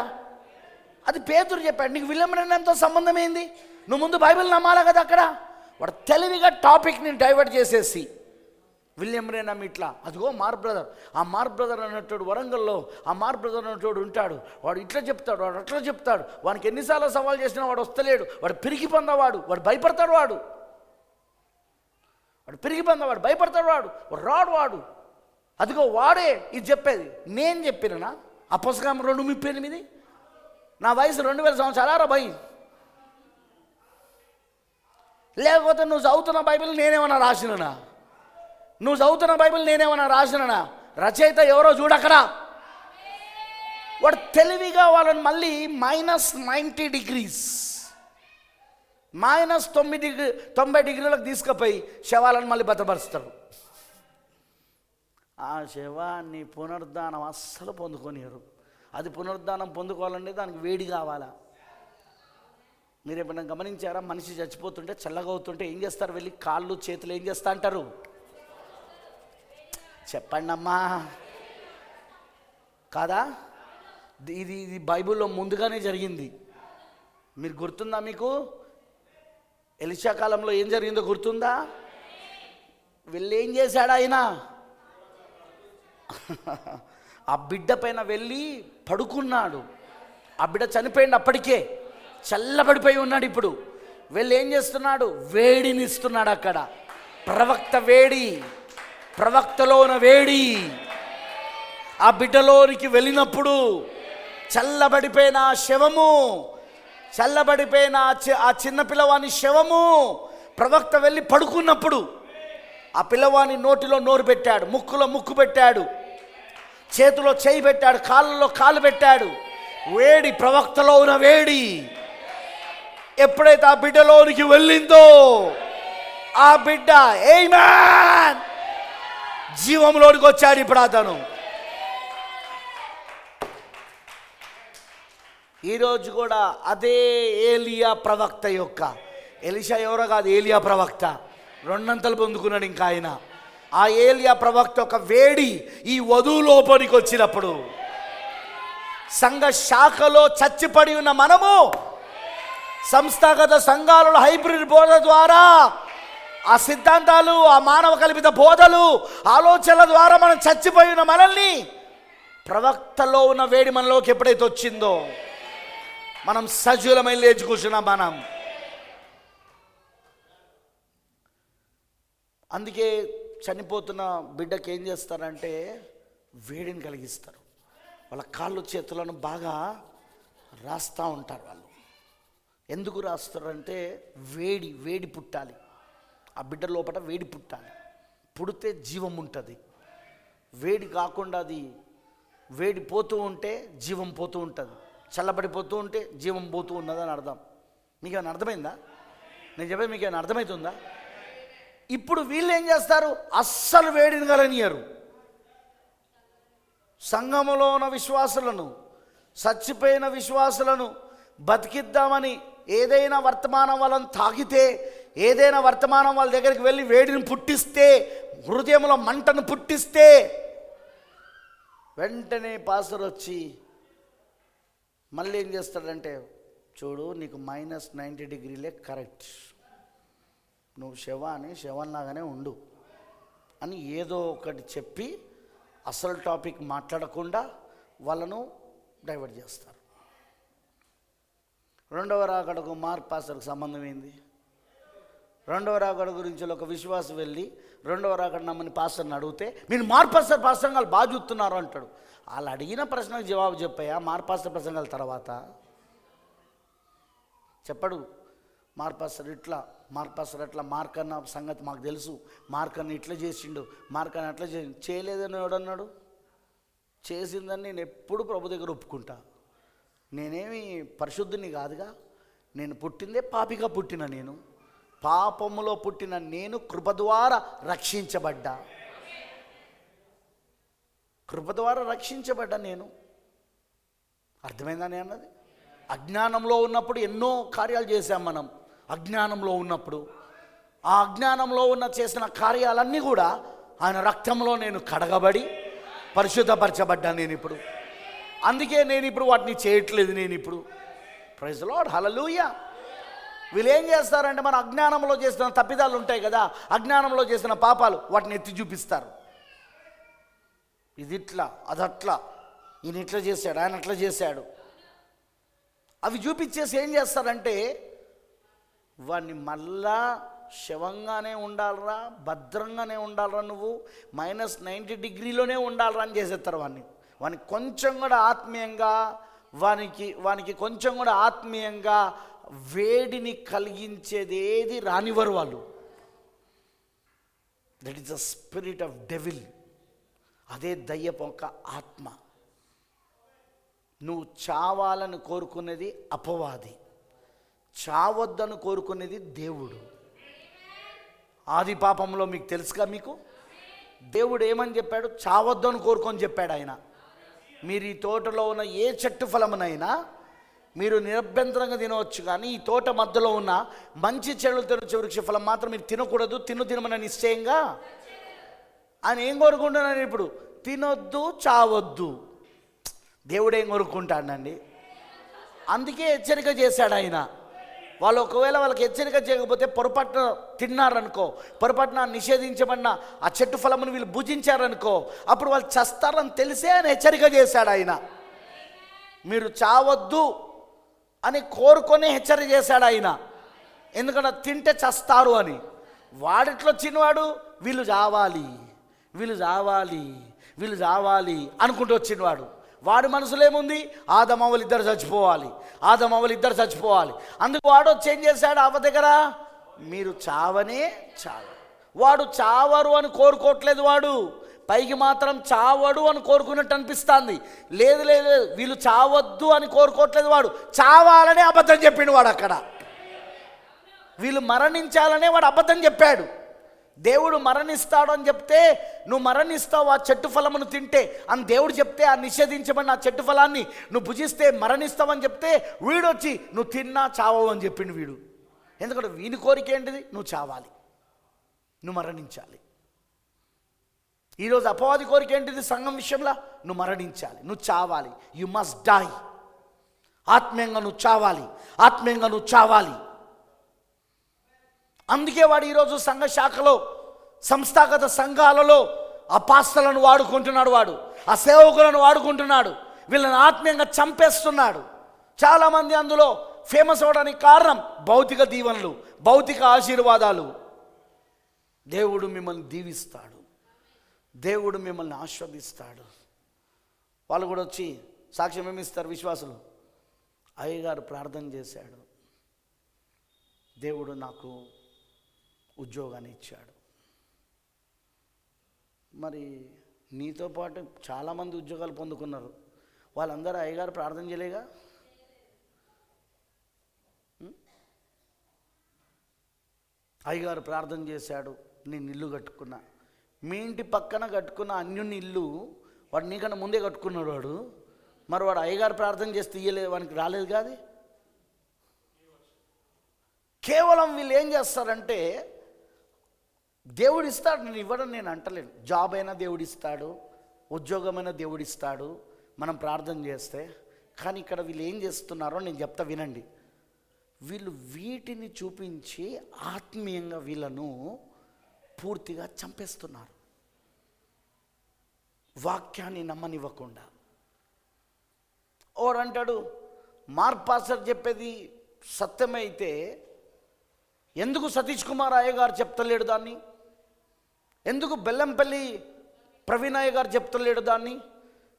అది పేతురు చెప్పాడు. నీకు విలియం బ్రెన్హామ్తో సంబంధం ఏంది? నువ్వు ముందు బైబిల్ నమ్మాలా కదా. అక్కడ వాడు తెలివిగా టాపిక్ని డైవర్ట్ చేసేసి విలియం బ్రెన్హామ్ ఇట్లా, అదిగో మార్క్ బ్రదర్, ఆ మార్క్ బ్రదర్ అన్నట్టు వరంగల్లో ఆ మార్క్ బ్రదర్ అన్నట్టు ఉంటాడు, వాడు ఇట్లా చెప్తాడు, వాడు అట్లా చెప్తాడు, వానికి ఎన్నిసార్లు సవాల్ చేసినా వాడు వస్తలేడు, వాడు పిరికి పొందవాడు, వాడు భయపడతాడు, వాడు పిరికి పొందవాడు, భయపడతాడు, వాడు రాడు, వాడు అదిగో వాడే ఇది చెప్పేది. నేను చెప్పినా అపోస్తల కార్యం 2:38, నా వయసు 2000 సంవత్సరాల భయ్. లేకపోతే నువ్వు చదువుతున్న బైబిల్ నేనేమన్నా రాసిననా? నువ్వు చదువుతున్న బైబిల్ నేనేమన్నా రాసిననా? రచయిత ఎవరో చూడక్కడ. వాడు తెలివిగా వాళ్ళని మళ్ళీ -90 degrees -90 degrees తీసుకుపోయి శవాలను మళ్ళీ భద్రపరుస్తారు. ఆ శవాన్ని పునరుద్ధానం అస్సలు పొందుకోనియరు. అది పునరుద్ధానం పొందుకోవాలంటే దానికి వేడి కావాలా? మీరు ఎప్పుడైనా గమనించారా? మనిషి చచ్చిపోతుంటే చల్లగా అవుతుంటే ఏం చేస్తారు? వెళ్ళి కాళ్ళు చేతులు ఏం చేస్తా అంటారు? చెప్పండి అమ్మా, కాదా? ఇది బైబిల్లో ముందుగానే జరిగింది. మీరు గుర్తుందా? మీకు ఎలీషా కాలంలో ఏం జరిగిందో గుర్తుందా? వెళ్ళి ఏం చేశాడు ఆయన? ఆ బిడ్డ పైన వెళ్ళి పడుకున్నాడు. ఆ బిడ్డ చనిపోయింది, అప్పటికే చల్లబడిపోయి ఉన్నాడు. ఇప్పుడు వెళ్ళి ఏం చేస్తున్నాడు? వేడిని ఇస్తున్నాడు. అక్కడ ప్రవక్త వేడి, ప్రవక్తలో ఉన్న వేడి ఆ బిడ్డలోనికి వెళ్ళినప్పుడు చల్లబడిపోయిన శవము, చల్లబడిపోయిన ఆ చిన్న పిల్లవాని శవము ప్రవక్త వెళ్ళి పడుకున్నప్పుడు ఆ పిల్లవాని నోటిలో నోరు పెట్టాడు, ముక్కులో ముక్కు పెట్టాడు, చేతిలో చేయి పెట్టాడు, కాళ్ళలో కాలు పెట్టాడు. వేడి, ప్రవక్తలో ఉన్న వేడి ఎప్పుడైతే ఆ బిడ్డలోనికి వెళ్ళిందో ఆ బిడ్డ ఆమేన్ జీవంలోనికి వచ్చాడు. ఇప్పుడు అతను ఈరోజు కూడా అదే ఏలియా ప్రవక్త యొక్క, ఎలీషా ఎవరో కాదు, ఏలియా ప్రవక్త 2 అంతలు పొందుకున్నాడు ఇంకా ఆయన. ఆ ఏలియా ప్రవక్త ఒక వేడి ఈ వధువు లోపలికి వచ్చినప్పుడు సంఘ శాఖలో చచ్చిపడి ఉన్న మనము సంస్థాగత సంఘాలలో హైబ్రిడ్ బోధ ద్వారా ఆ సిద్ధాంతాలు, ఆ మానవ కల్పిత బోధలు, ఆలోచనల ద్వారా మనం చచ్చిపోయిన మనల్ని ప్రవక్తలో ఉన్న వేడి మనలోకి ఎప్పుడైతే వచ్చిందో మనం సజీవమై లేచి కూర్చున్నాం. మనం అందుకే చనిపోతున్న బిడ్డకి ఏం చేస్తారంటే వేడిని కలిగిస్తారు. వాళ్ళ కాళ్ళు చేతులను బాగా రాస్తూ ఉంటారు. వాళ్ళు ఎందుకు రాస్తారంటే వేడి పుట్టాలి. ఆ బిడ్డ లోపల వేడి పుట్టాలి. పుడితే జీవం ఉంటుంది. వేడి కాకుండా అది వేడి పోతూ ఉంటే జీవం పోతూ ఉంటుంది. చల్లబడిపోతూ ఉంటే జీవం పోతూ ఉన్నదని అర్థం. మీకు ఏమైనా అర్థమైందా? నేను చెప్పేది మీకు ఏమైనా అర్థమవుతుందా? ఇప్పుడు వీళ్ళు ఏం చేస్తారు? అస్సలు వేడిని కలనియరు. సంఘములో ఉన్న విశ్వాసులను, చచ్చిపోయిన విశ్వాసులను బతికిద్దామని ఏదైనా వర్తమానం వాళ్ళని తాకితే, ఏదైనా వర్తమానం వాళ్ళ దగ్గరికి వెళ్ళి వేడిని పుట్టిస్తే, హృదయంలో మంటను పుట్టిస్తే, వెంటనే పాస్టర్ వచ్చి మళ్ళీ ఏం చేస్తాడంటే, చూడు నీకు -90 degrees కరెక్ట్, నువ్వు శవంలాగానే ఉండు అని ఏదో ఒకటి చెప్పి అసలు టాపిక్ మాట్లాడకుండా వాళ్ళను డైవర్ట్ చేస్తారు. 2వ రాకడకు మార్క్ పాస్టర్కి సంబంధం ఏంది? 2వ రాకడ గురించి ఒక విశ్వాసం వెళ్ళి 2వ రాకడ నమ్మని పాస్టర్ని అడిగితే మీరు మార్క్ పాస్టర్ ప్రసంగాలు బాగా చూస్తున్నారు అంటాడు. వాళ్ళు అడిగిన ప్రశ్నకు జవాబు చెప్పాయా మార్క్ పాస్టర్ ప్రసంగాల తర్వాత? చెప్పడు. మార్పాస్టర్ ఇట్లా, మార్పాస్టర్ అట్లా, మార్కన్న సంగతి మాకు తెలుసు, మార్కన్న ఇట్లా చేసిండు, మార్కన్న అట్లా చేయలేదని ఎవడన్నాడు? చేసిందని నేను ఎప్పుడు ప్రభు దగ్గర ఒప్పుకుంటా. నేనేమి పరిశుద్ధుని కాదుగా, నేను పుట్టిందే పాపిగా పుట్టిన, నేను పాపములో పుట్టిన నేను కృప ద్వారా రక్షించబడ్డా, కృప ద్వారా రక్షించబడ్డా నేను. అర్థమైందని అన్నది. అజ్ఞానంలో ఉన్నప్పుడు ఎన్నో కార్యాలు చేశాం మనం. అజ్ఞానంలో ఉన్నప్పుడు ఆ అజ్ఞానంలో చేసిన కార్యాలన్నీ కూడా ఆయన రక్తంలో నేను కడగబడి పరిశుద్ధపరచబడ్డా నేను ఇప్పుడు. అందుకే నేను ఇప్పుడు వాటిని చేయట్లేదు. నేను ఇప్పుడు ప్రైజ్ ది లార్డ్, హల్లెలూయా. వీళ్ళు ఏం చేస్తారంటే మన అజ్ఞానంలో చేసిన తప్పిదాలు ఉంటాయి కదా, అజ్ఞానంలో చేసిన పాపాలు వాటిని ఎత్తి చూపిస్తారు. ఇది ఇట్లా, అదట్లా, ఈయన ఇట్లా చేశాడు, ఆయన అట్లా చేశాడు. అవి చూపించేసి ఏం చేస్తారంటే వాడిని మళ్ళా శవంగానే ఉండాలరా, భద్రంగానే ఉండాలరా, నువ్వు -90 డిగ్రీలోనే ఉండాలరా అని చేసేస్తారు వానికి కొంచెం కూడా ఆత్మీయంగా, వానికి కొంచెం కూడా ఆత్మీయంగా వేడిని కలిగించేది ఏది రానివ్వరు వాళ్ళు. That is the spirit of devil. అదే దయ్యపు ఒక ఆత్మ. నువ్వు చావాలని కోరుకునేది అపవాది, చావొద్దని కోరుకునేది దేవుడు. ఆది పాపంలో మీకు తెలుసుగా, మీకు దేవుడు ఏమని చెప్పాడు? చావొద్దని కోరుకొని చెప్పాడు ఆయన. మీరు ఈ తోటలో ఉన్న ఏ చెట్టు ఫలమునైనా మీరు నిరభ్యంతరంగా తినవచ్చు, కానీ ఈ తోట మధ్యలో ఉన్న మంచి చెడులు తినొచ్చే వృక్ష ఫలం మాత్రం మీరు తినకూడదు, తినమని నిశ్చయంగా. ఆయన ఏం కోరుకుంటున్నాను ఇప్పుడు? తినొద్దు, చావొద్దు. దేవుడు ఏం కోరుకుంటాడండి? అందుకే హెచ్చరిక చేశాడు ఆయన. వాళ్ళు ఒకవేళ వాళ్ళకి హెచ్చరిక చేయకపోతే పొరపాటున తిన్నారనుకో, పొరపాటున నిషేధించబడిన ఆ చెట్టు ఫలమును వీళ్ళు భుజించారనుకో, అప్పుడు వాళ్ళు చస్తారని తెలిసే ఆయన హెచ్చరిక చేశాడు ఆయన. మీరు చావద్దు అని కోరుకొని హెచ్చరిక చేశాడు ఆయన. ఎందుకంటే తింటే చస్తారు అని. వాడిట్లో చిన్నవాడు వీళ్ళు చావాలి, వీళ్ళు చావాలి, వీళ్ళు చావాలి అనుకుంటూ వచ్చినవాడు. వాడి మనసులో ఏముంది? ఆదమవ్వలు ఇద్దరు చచ్చిపోవాలి, ఆదమవ్వలు ఇద్దరు చచ్చిపోవాలి. అందుకు వాడు వచ్చి ఏం చేశాడు? అవ్వ దగ్గర మీరు చావనే చావు. వాడు చావరు అని కోరుకోవట్లేదు, వాడు పైకి మాత్రం చావడు అని కోరుకున్నట్టు అనిపిస్తుంది. లేదు లేదు, వీళ్ళు చావద్దు అని కోరుకోవట్లేదు, వాడు చావాలనే అబద్ధం చెప్పిండు. వాడు అక్కడ వీళ్ళు మరణించాలనే వాడు అబద్ధం చెప్పాడు. దేవుడు మరణిస్తాడు అని చెప్తే నువ్వు మరణిస్తావు ఆ చెట్టు ఫలమును తింటే అని దేవుడు చెప్తే, ఆ నిషేధించబడిన ఆ చెట్టు ఫలాన్ని నువ్వు భుజిస్తే మరణిస్తావు అని చెప్తే, వీడొచ్చి నువ్వు తిన్నా చావవు అని చెప్పిండు వీడు. ఎందుకంటే వీని కోరిక ఏంటిది? నువ్వు చావాలి, నువ్వు మరణించాలి. ఈరోజు అపవాది కోరిక ఏంటిది? సంఘం విషయంలో నువ్వు మరణించాలి, నువ్వు చావాలి. You must die. ఆత్మీయంగా నువ్వు చావాలి, ఆత్మీయంగా నువ్వు చావాలి. అందుకే వాడు ఈరోజు సంఘ శాఖలో, సంస్థాగత సంఘాలలో ఆ పాస్టర్లను వాడుకుంటున్నాడు, వాడు ఆ సేవకులను వాడుకుంటున్నాడు, వీళ్ళని ఆత్మీయంగా చంపేస్తున్నాడు. చాలామంది అందులో ఫేమస్ అవడానికి కారణం భౌతిక దీవెనలు, భౌతిక ఆశీర్వాదాలు. దేవుడు మిమ్మల్ని దీవిస్తాడు, దేవుడు మిమ్మల్ని ఆస్వాదిస్తాడు. వాళ్ళు కూడా వచ్చి సాక్ష్యం ఏమిస్తారు విశ్వాసులు? అయ్యగారు ప్రార్థన చేశాడు, దేవుడు నాకు ఉద్యోగాన్ని ఇచ్చాడు. మరి నీతో పాటు చాలామంది ఉద్యోగాలు పొందుకున్నారు, వాళ్ళందరూ అయ్యగారు ప్రార్థన చేయలేగా? అయ్యగారు ప్రార్థన చేశాడు, నేను ఇల్లు కట్టుకున్నా. మీ ఇంటి పక్కన కట్టుకున్న అన్యుని ఇల్లు వాడు నీకన్నా ముందే కట్టుకున్నాడు వాడు. మరి వాడు అయ్యగారు ప్రార్థన చేస్తే ఇయ్యలేదు, వానికి రాలేదు కాదు. కేవలం వీళ్ళు ఏం చేస్తారంటే, దేవుడు ఇస్తాడు, నేను ఇవ్వడం నేను అంటలేను. జాబ్ అయినా దేవుడిస్తాడు, ఉద్యోగమైనా దేవుడిస్తాడు మనం ప్రార్థన చేస్తే. కానీ ఇక్కడ వీళ్ళు ఏం చేస్తున్నారో నేను చెప్తా వినండి. వీళ్ళు వీటిని చూపించి ఆత్మీయంగా వీళ్ళను పూర్తిగా చంపేస్తున్నారు, వాక్యాన్ని నమ్మనివ్వకుండా. ఓడు అంటాడు, మార్పాస్టర్ చెప్పేది సత్యమైతే ఎందుకు సతీష్ కుమార్ అయ్య గారు చెప్తలేడు దాన్ని? ఎందుకు బెల్లంపల్లి ప్రవీణ్ అయ్య గారు చెప్తలేడు దాన్ని?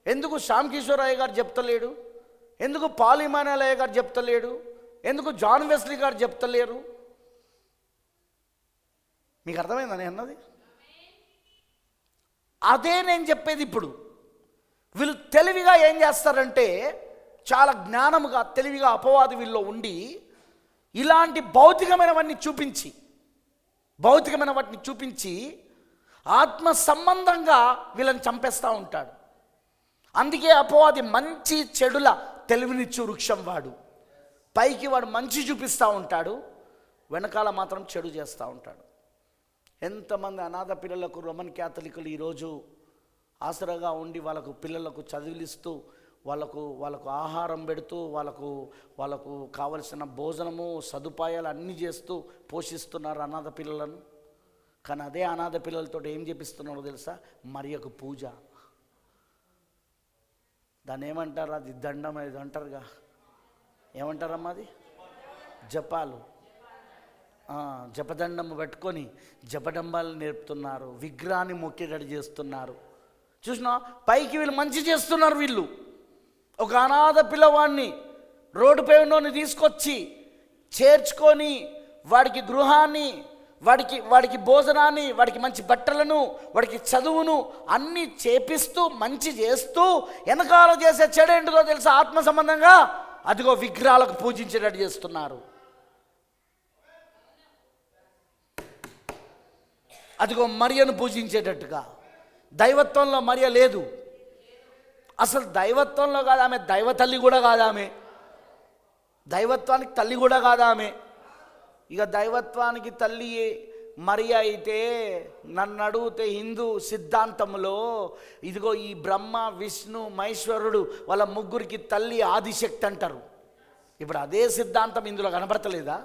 ఎందుకు శ్యామ్ కిషోర్ అయ్య గారు చెప్తలేడు? ఎందుకు పాలిమానాల్ అయ్య గారు చెప్తలేడు? ఎందుకు జాన్ వెస్లీ గారు చెప్తలేరు? మీకు అర్థమైందని అన్నది? అదే నేను చెప్పేది. ఇప్పుడు వీళ్ళు తెలివిగా ఏం చేస్తారంటే, చాలా జ్ఞానముగా తెలివిగా అపవాది వీళ్ళలో ఉండి ఇలాంటి భౌతికమైన వాటిని చూపించి ఆత్మ సంబంధంగా వీళ్ళని చంపేస్తూ ఉంటాడు. అందుకే అపవాది మంచి చెడుల తెలివినిచ్చు వృక్షం వాడు. పైకి వాడు మంచి చూపిస్తూ ఉంటాడు, వెనకాల మాత్రం చెడు చేస్తూ ఉంటాడు. ఎంతమంది అనాథ పిల్లలకు రోమన్ క్యాథలికులు ఈరోజు ఆసరాగా ఉండి వాళ్ళకు పిల్లలకు చదివిస్తూ వాళ్ళకు ఆహారం పెడుతూ వాళ్ళకు కావలసిన భోజనము సదుపాయాలు అన్నీ చేస్తూ పోషిస్తున్నారు అనాథ పిల్లలను. కానీ అదే అనాథ పిల్లలతో ఏం చేపిస్తున్నారో తెలుసా? మరియకు పూజ. దాన్ని ఏమంటారు? అది దండం, అది అంటారుగా, ఏమంటారమ్మా అది? జపాలు. జపదండం పెట్టుకొని జపడంబాలు నేర్పుతున్నారు, విగ్రహాన్ని మొక్కేటట్టు చేస్తున్నారు. చూసినా, పైకి వీళ్ళు మంచి చేస్తున్నారు. వీళ్ళు ఒక అనాథ పిల్లవాడిని రోడ్డుపై ఉన్నోని తీసుకొచ్చి చేర్చుకొని వాడికి గృహాన్ని, వాడికి భోజనాన్ని, వాడికి మంచి బట్టలను, వాడికి చదువును అన్నీ చేపిస్తూ మంచి చేస్తూ వెనకాల చేసే చెడేంటిదో తెలుసా? ఆత్మ సంబంధంగా అదిగో విగ్రహాలకు పూజించేటట్టు చేస్తున్నారు. అదిగో మరియను పూజించేటట్టుగా. దైవత్వంలో మరియ లేదు. అసలు దైవత్వంలో కాదు ఆమె, దైవ తల్లి కూడా కాదు ఆమె, దైవత్వానికి తల్లి కూడా కాదు ఆమె. ఇక దైవత్వానికి తల్లి మరియ అయితే నన్ను అడిగితే హిందూ సిద్ధాంతంలో ఇదిగో ఈ బ్రహ్మ విష్ణు మహేశ్వరుడు వాళ్ళ ముగ్గురికి తల్లి ఆదిశక్తి అంటారు. ఇప్పుడు అదే సిద్ధాంతం ఇందులో కనబడతలేదా?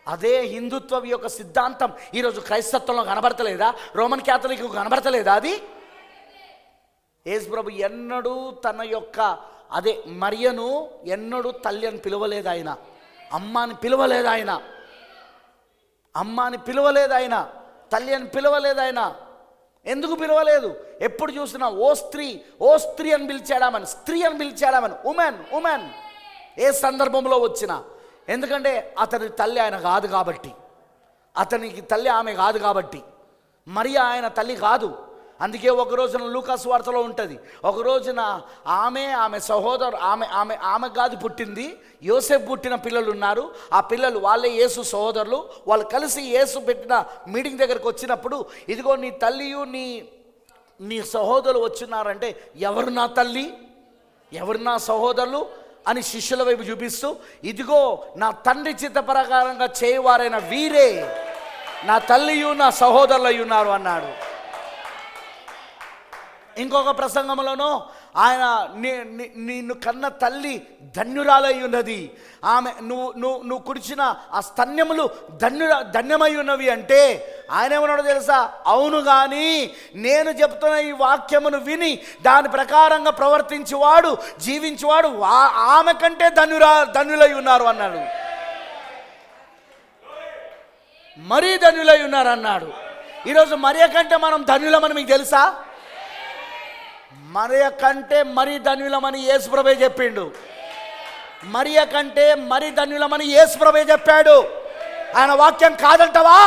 అదే హిందుత్వం యొక్క సిద్ధాంతం ఈరోజు క్రైస్తత్వంలో కనబడతలేదా? Roman Catholic కనబడతలేదా? అది యేసు ప్రభు ఎన్నడూ తన యొక్క అదే మరియను ఎన్నడూ తల్లి అని పిలవలేదు ఆయన, అమ్మాని పిలవలేదు ఆయన, అమ్మాని పిలవలేదు ఆయన, తల్లి అని పిలవలేదు ఆయన. ఎందుకు పిలవలేదు? ఎప్పుడు చూసినా ఓ స్త్రీ అని పిలిచాడామని, స్త్రీ అని పిలిచాడామని, ఉమెన్ ఏ సందర్భంలో వచ్చినా. ఎందుకంటే అతని తల్లి ఆయన కాదు కాబట్టి, అతనికి తల్లి ఆమె కాదు కాబట్టి, మరియా ఆయన తల్లి కాదు. అందుకే ఒక రోజున లూకాసు వార్తలో ఉంటుంది, ఒక రోజున ఆమె సహోదరు ఆమె కాదు పుట్టింది, యోసేపు పుట్టిన పిల్లలు ఉన్నారు. ఆ పిల్లలు వాళ్ళే యేసు సహోదరులు. వాళ్ళు కలిసి యేసు పెట్టిన మీటింగ్ దగ్గరకు వచ్చినప్పుడు, ఇదిగో నీ తల్లియు నీ సహోదరులు వచ్చినారంటే, ఎవరు నా తల్లి, ఎవరు నా సహోదరులు అని శిష్యుల వైపు చూపిస్తూ, ఇదిగో నా తండ్రి చిత్త ప్రకారంగా చేయవారైన వీరే నా తల్లియు నా సహోదరులు ఉన్నారు అన్నాడు. ఇంకొక ప్రసంగంలోనూ ఆయన నిన్ను కన్న తల్లి ధన్యురాలై ఉన్నది, ఆమె నువ్వు కుడిచిన ఆ స్తన్యములు ధన్యమై ఉన్నవి అంటే ఆయన ఏమన్నాడో తెలుసా? అవును, కానీ నేను చెప్తున్న ఈ వాక్యమును విని దాని ప్రకారంగా ప్రవర్తించేవాడు జీవించేవాడు ఆమె కంటే ధన్యులై ఉన్నారు అన్నాడు. మరీ ధన్యులై ఉన్నారు అన్నాడు. ఈరోజు మరియ కంటే మనం ధన్యులమని మీకు తెలుసా? మరియ కంటే మరీ ధన్యులమని యేసు ప్రభువే చెప్పిండు. మరియ కంటే మరీ ధన్యులమని యేసు ప్రభువే చెప్పాడు. ఆయన వాక్యం కాదంటవా?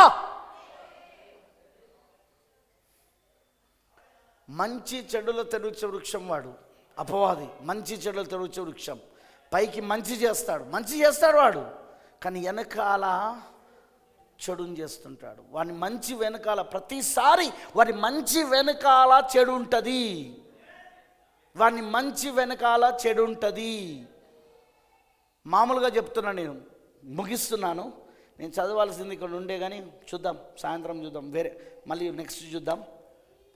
మంచి చెడుల తెరుచే వృక్షం వాడు అపవాది. మంచి చెడుల తెరుచే వృక్షం. పైకి మంచి చేస్తాడు వాడు, కానీ వెనకాల చెడుని చేస్తుంటాడు. వాని మంచి వెనకాల ప్రతిసారి వారి మంచి వెనకాల చెడు ఉంటుంది. వాని మంచి వెనకాల చెడు ఉంటుంది. మామూలుగా చెప్తున్నా, నేను ముగిస్తున్నాను. నేను చదవాల్సింది ఇక్కడ ఉండే, కానీ చూద్దాం, సాయంత్రం చూద్దాం, వేరే మళ్ళీ నెక్స్ట్ చూద్దాం.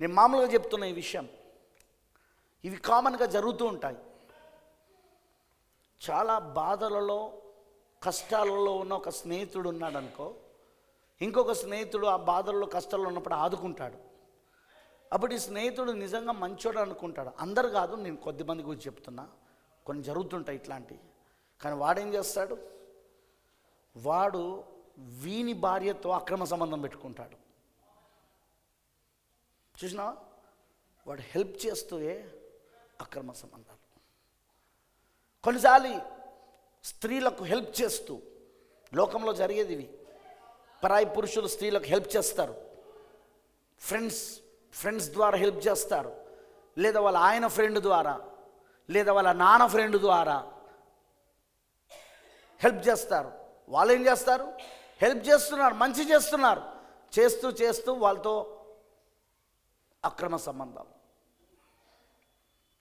నేను మామూలుగా చెప్తున్నా ఈ విషయం. ఇవి కామన్గా జరుగుతూ ఉంటాయి. చాలా బాధలలో కష్టాలలో ఉన్న ఒక స్నేహితుడు ఉన్నాడు అనుకో, ఇంకొక స్నేహితుడు ఆ బాధల్లో కష్టాల్లో ఉన్నప్పుడు ఆదుకుంటాడు. అప్పుడు ఈ స్నేహితుడు నిజంగా మంచోడు అనుకుంటాడు. అందరు కాదు, నేను కొద్దిమంది గురించి చెప్తున్నా, కొన్ని జరుగుతుంటాయి ఇట్లాంటివి. కానీ వాడేం చేస్తాడు? వాడు వీని భార్యతో అక్రమ సంబంధం పెట్టుకుంటాడు. చూసినా, వాడు హెల్ప్ చేస్తూ అక్రమ సంబంధాలు. కొన్నిసార్లు స్త్రీలకు హెల్ప్ చేస్తూ, లోకంలో జరిగేది ఇవి. పరాయి పురుషులు స్త్రీలకు హెల్ప్ చేస్తారు, ఫ్రెండ్స్ ద్వారా హెల్ప్ చేస్తారు, లేదా వాళ్ళ ఆయన ఫ్రెండ్ ద్వారా, లేదా వాళ్ళ నాన్న ఫ్రెండ్ ద్వారా హెల్ప్ చేస్తారు. వాళ్ళు ఏం చేస్తారు? హెల్ప్ చేస్తున్నారు, మంచి చేస్తున్నారు, చేస్తూ వాళ్ళతో అక్రమ సంబంధం,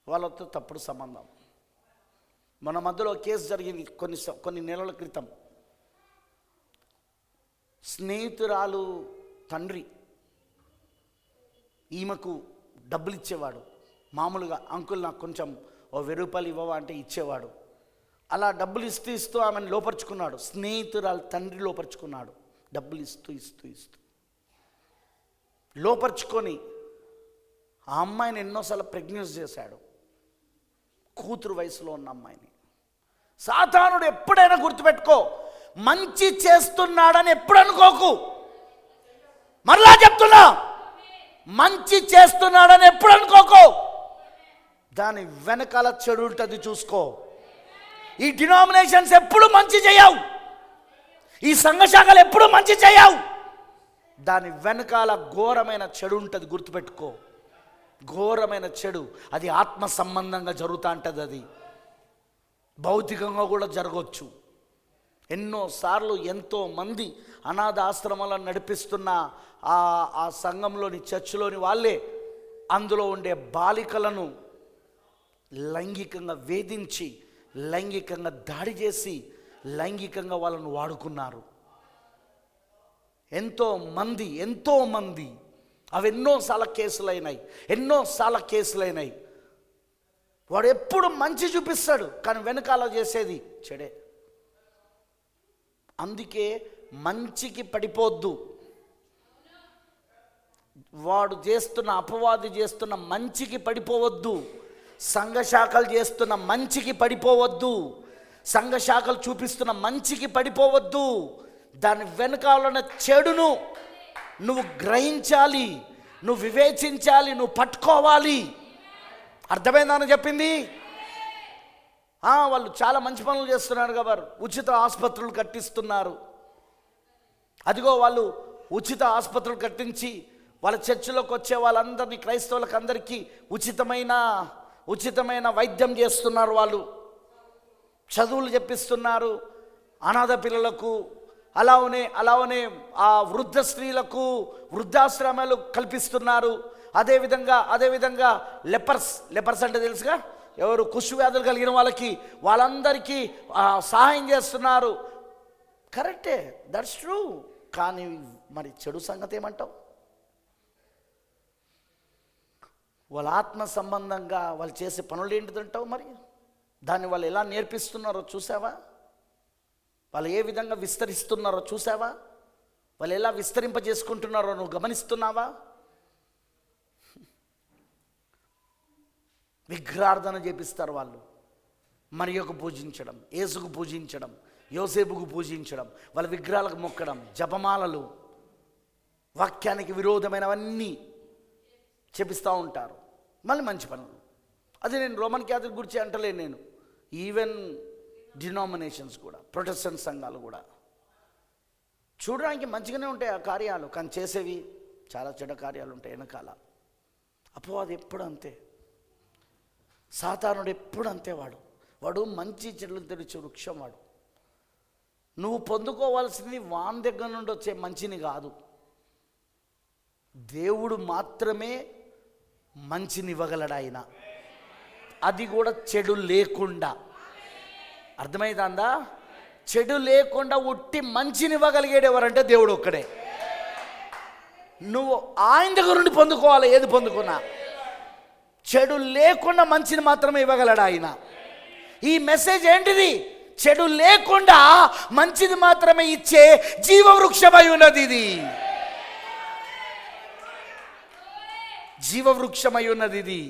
వాళ్ళతో తప్పుడు సంబంధం. మన మధ్యలో కేసు జరిగింది కొన్ని నెలల క్రితం. స్నేహితురాలు తండ్రి ఈమెకు డబ్బులు ఇచ్చేవాడు. మామూలుగా అంకుల్ నాకు కొంచెం ఓ 1000 రూపాయలు ఇవ్వవా అంటే ఇచ్చేవాడు. అలా డబ్బులు ఇస్తూ ఆమెను లోపరుచుకున్నాడు. స్నేహితురాలు తండ్రి లోపరుచుకున్నాడు. డబ్బులు ఇస్తూ లోపరుచుకొని ఆ అమ్మాయిని ఎన్నోసార్లు ప్రెగ్నెన్స్ చేశాడు, కూతురు వయసులో ఉన్న అమ్మాయిని. సాతానుడు ఎప్పుడైనా గుర్తుపెట్టుకో, మంచి చేస్తున్నాడని ఎప్పుడు అనుకోకు. మరలా చెప్తున్నా, మంచి చేస్తున్నాడని ఎప్పుడు అనుకోకు. దాని వెనకాల చెడు ఉంటుంది, చూసుకో. ఈ డినామినేషన్స్ ఎప్పుడు మంచి చేయవు, ఈ సంఘ శాఖలు ఎప్పుడు మంచి చేయవు. దాని వెనకాల ఘోరమైన చెడు ఉంటుంది, గుర్తుపెట్టుకో. ఘోరమైన చెడు, అది ఆత్మ సంబంధంగా జరుగుతూ ఉంటుంది, అది భౌతికంగా కూడా జరగవచ్చు. ఎన్నోసార్లు ఎంతోమంది అనాథ ఆశ్రమాలను నడిపిస్తున్న ఆ సంఘంలోని చర్చిలోని వాళ్ళే అందులో ఉండే బాలికలను లైంగికంగా వేధించి, లైంగికంగా దాడి చేసి, లైంగికంగా వాళ్ళను వాడుకున్నారు. ఎంతోమంది అవి ఎన్నోసార్లు కేసులైనాయి. వాడు ఎప్పుడు మంచి చూపిస్తాడు, కానీ వెనకాల చేసేది చెడే. అందుకే మంచికి పడిపోవద్దు. వాడు చేస్తున్న, అపవాది చేస్తున్న మంచికి పడిపోవద్దు. సంఘ శాఖలు చేస్తున్న మంచికి పడిపోవద్దు. సంఘ శాఖలు చూపిస్తున్న మంచికి పడిపోవద్దు. దాని వెనకాలన్న చెడును నువ్వు గ్రహించాలి, నువ్వు వివేచించాలి, నువ్వు పట్టుకోవాలి. అర్థమైందని చెప్పింది. వాళ్ళు చాలా మంచి పనులు చేస్తున్నారు కాబట్టి ఉచిత ఆసుపత్రులు కట్టిస్తున్నారు. అదిగో వాళ్ళు ఉచిత ఆసుపత్రులు కట్టించి వాళ్ళ చర్చిలోకి వచ్చే వాళ్ళందరినీ, క్రైస్తవులకు అందరికీ ఉచితమైన వైద్యం చేస్తున్నారు. వాళ్ళు చదువులు చెప్పిస్తున్నారు అనాథ పిల్లలకు. అలానే ఆ వృద్ధ స్త్రీలకు వృద్ధాశ్రమాలు కల్పిస్తున్నారు. అదేవిధంగా లెపర్స్ అంటే తెలుసుగా, ఎవరు కుష్టు వ్యాధులు కలిగిన వాళ్ళందరికీ సహాయం చేస్తున్నారు. కరెక్టే, దట్స్ ట్రూ. కానీ మరి చెడు సంగతి ఏమంటావు? వాళ్ళ ఆత్మ సంబంధంగా వాళ్ళు చేసే పనులు ఏంటిదంటావు? మరి దాన్ని వాళ్ళు ఎలా నేర్పిస్తున్నారో చూసావా? వాళ్ళు ఏ విధంగా విస్తరిస్తున్నారో చూసావా? వాళ్ళు ఎలా విస్తరింపజేసుకుంటున్నారో నువ్వు గమనిస్తున్నావా? విగ్రహార్థన చేపిస్తారు వాళ్ళు. మరియకు పూజించడం, యేసుకు పూజించడం, యోసేపుకు పూజించడం, వాళ్ళ విగ్రహాలకు మొక్కడం, జపమాలలు, వాక్యానికి విరోధమైనవన్నీ చేపిస్తూ ఉంటారు. మళ్ళీ మంచి పనులు. అది నేను రోమన్ క్యాథలిక్ గురించి అంటలేను, నేను ఈవెన్ డినామినేషన్స్ కూడా, ప్రొటెస్టెంట్ సంఘాలు కూడా చూడడానికి మంచిగానే ఉంటాయి ఆ కార్యాలు, కానీ చేసేవి చాలా చెడ్డ కార్యాలు ఉంటాయి వెనకాల. అపవాది ఎప్పుడు అంతే, సాతానుడు ఎప్పుడు అంతే. వాడు మంచి చెడులు తెరిచే వృక్షం. వాడు నువ్వు పొందుకోవాల్సింది వాని దగ్గర నుండి వచ్చే మంచిని కాదు. దేవుడు మాత్రమే మంచిని ఇవ్వగలడు ఆయన, అది కూడా చెడు లేకుండా. అర్థమైందా? చెడు లేకుండా ఉట్టి మంచిని ఇవ్వగలిగేది ఎవరంటే దేవుడు ఒక్కడే. నువ్వు ఆయన దగ్గర నుండి పొందుకోవాలి. ఏది పొందుకున్నా చెడు లేకుండా మంచిని మాత్రమే ఇవ్వగలడు ఆయన. ఈ మెసేజ్ ఏంటిది? చెడు లేకుండా మంచిని మాత్రమే ఇచ్చే జీవవృక్షమై ఉన్నది. ఇది జీవవృక్షమై ఉన్నది. ఇది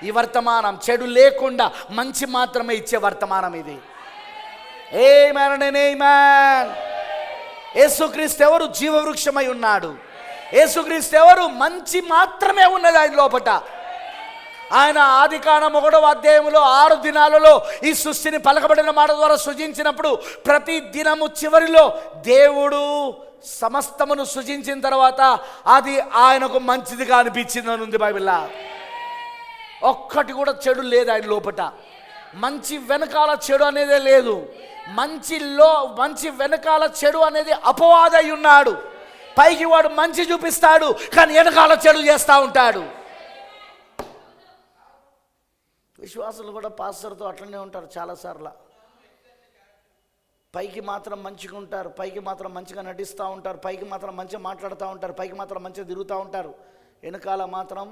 ఈ వర్తమానం చెడు లేకుండా మంచి మాత్రమే ఇచ్చే వర్తమానం ఇది. ఆమేన్. యేసుక్రీస్తు ఎవరు? జీవవృక్షమై ఉన్నాడు. యేసుక్రీస్తు ఎవరు? మంచి మాత్రమే ఉన్నది ఆయన లోపట. ఆయన ఆదికాండం 1వ అధ్యాయంలో 6 దినాలలో ఈ సృష్టిని పలకబడిన మాట ద్వారా సృజించినప్పుడు ప్రతి దినము చివరిలో దేవుడు సమస్తమును సృజించిన తర్వాత అది ఆయనకు మంచిదిగా అనిపించింది అని ఉంది బైబిల్లో. ఒక్కటి కూడా చెడు లేదు ఆయన లోపట. మంచి వెనకాల చెడు అనేదే లేదు. మంచి వెనకాల చెడు అనేది అపవాదై ఉన్నాడు. పైకి వాడు మంచి చూపిస్తాడు, కానీ వెనకాల చెడు చేస్తూ ఉంటాడు. విశ్వాసులు కూడా పాస్టర్తో అట్లనే ఉంటారు చాలాసార్లు. పైకి మాత్రం మంచిగా ఉంటారు, పైకి మాత్రం మంచిగా నటిస్తూ ఉంటారు, పైకి మాత్రం మంచిగా మాట్లాడుతూ ఉంటారు, పైకి మాత్రం మంచిగా తిరుగుతూ ఉంటారు, వెనకాల మాత్రం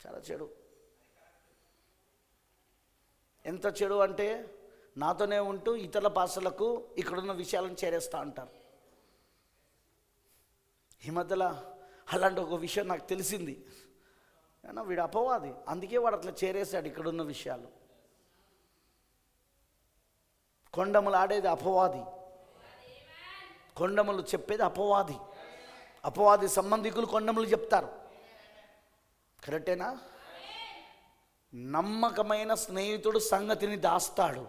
చాలా చెడు. ఎంత చెడు అంటే నాతోనే ఉంటూ ఇతరుల పాస్టర్లకు ఇక్కడున్న విషయాలను చేరేస్తూ ఉంటారు. ఈ మధ్యలో అలాంటి ఒక విషయం నాకు తెలిసింది. వీడు అపవాది, అందుకే వాడు అట్లా చేరేశాడు ఇక్కడున్న విషయాలు. కొండములు ఆడేది అపవాది, కొండములు చెప్పేది అపవాది. అపవాది సంబంధికులు కొండములు చెప్తారు. కరెక్టేనా? నమ్మకమైన స్నేహితుడు సంగతిని దాస్తాడు.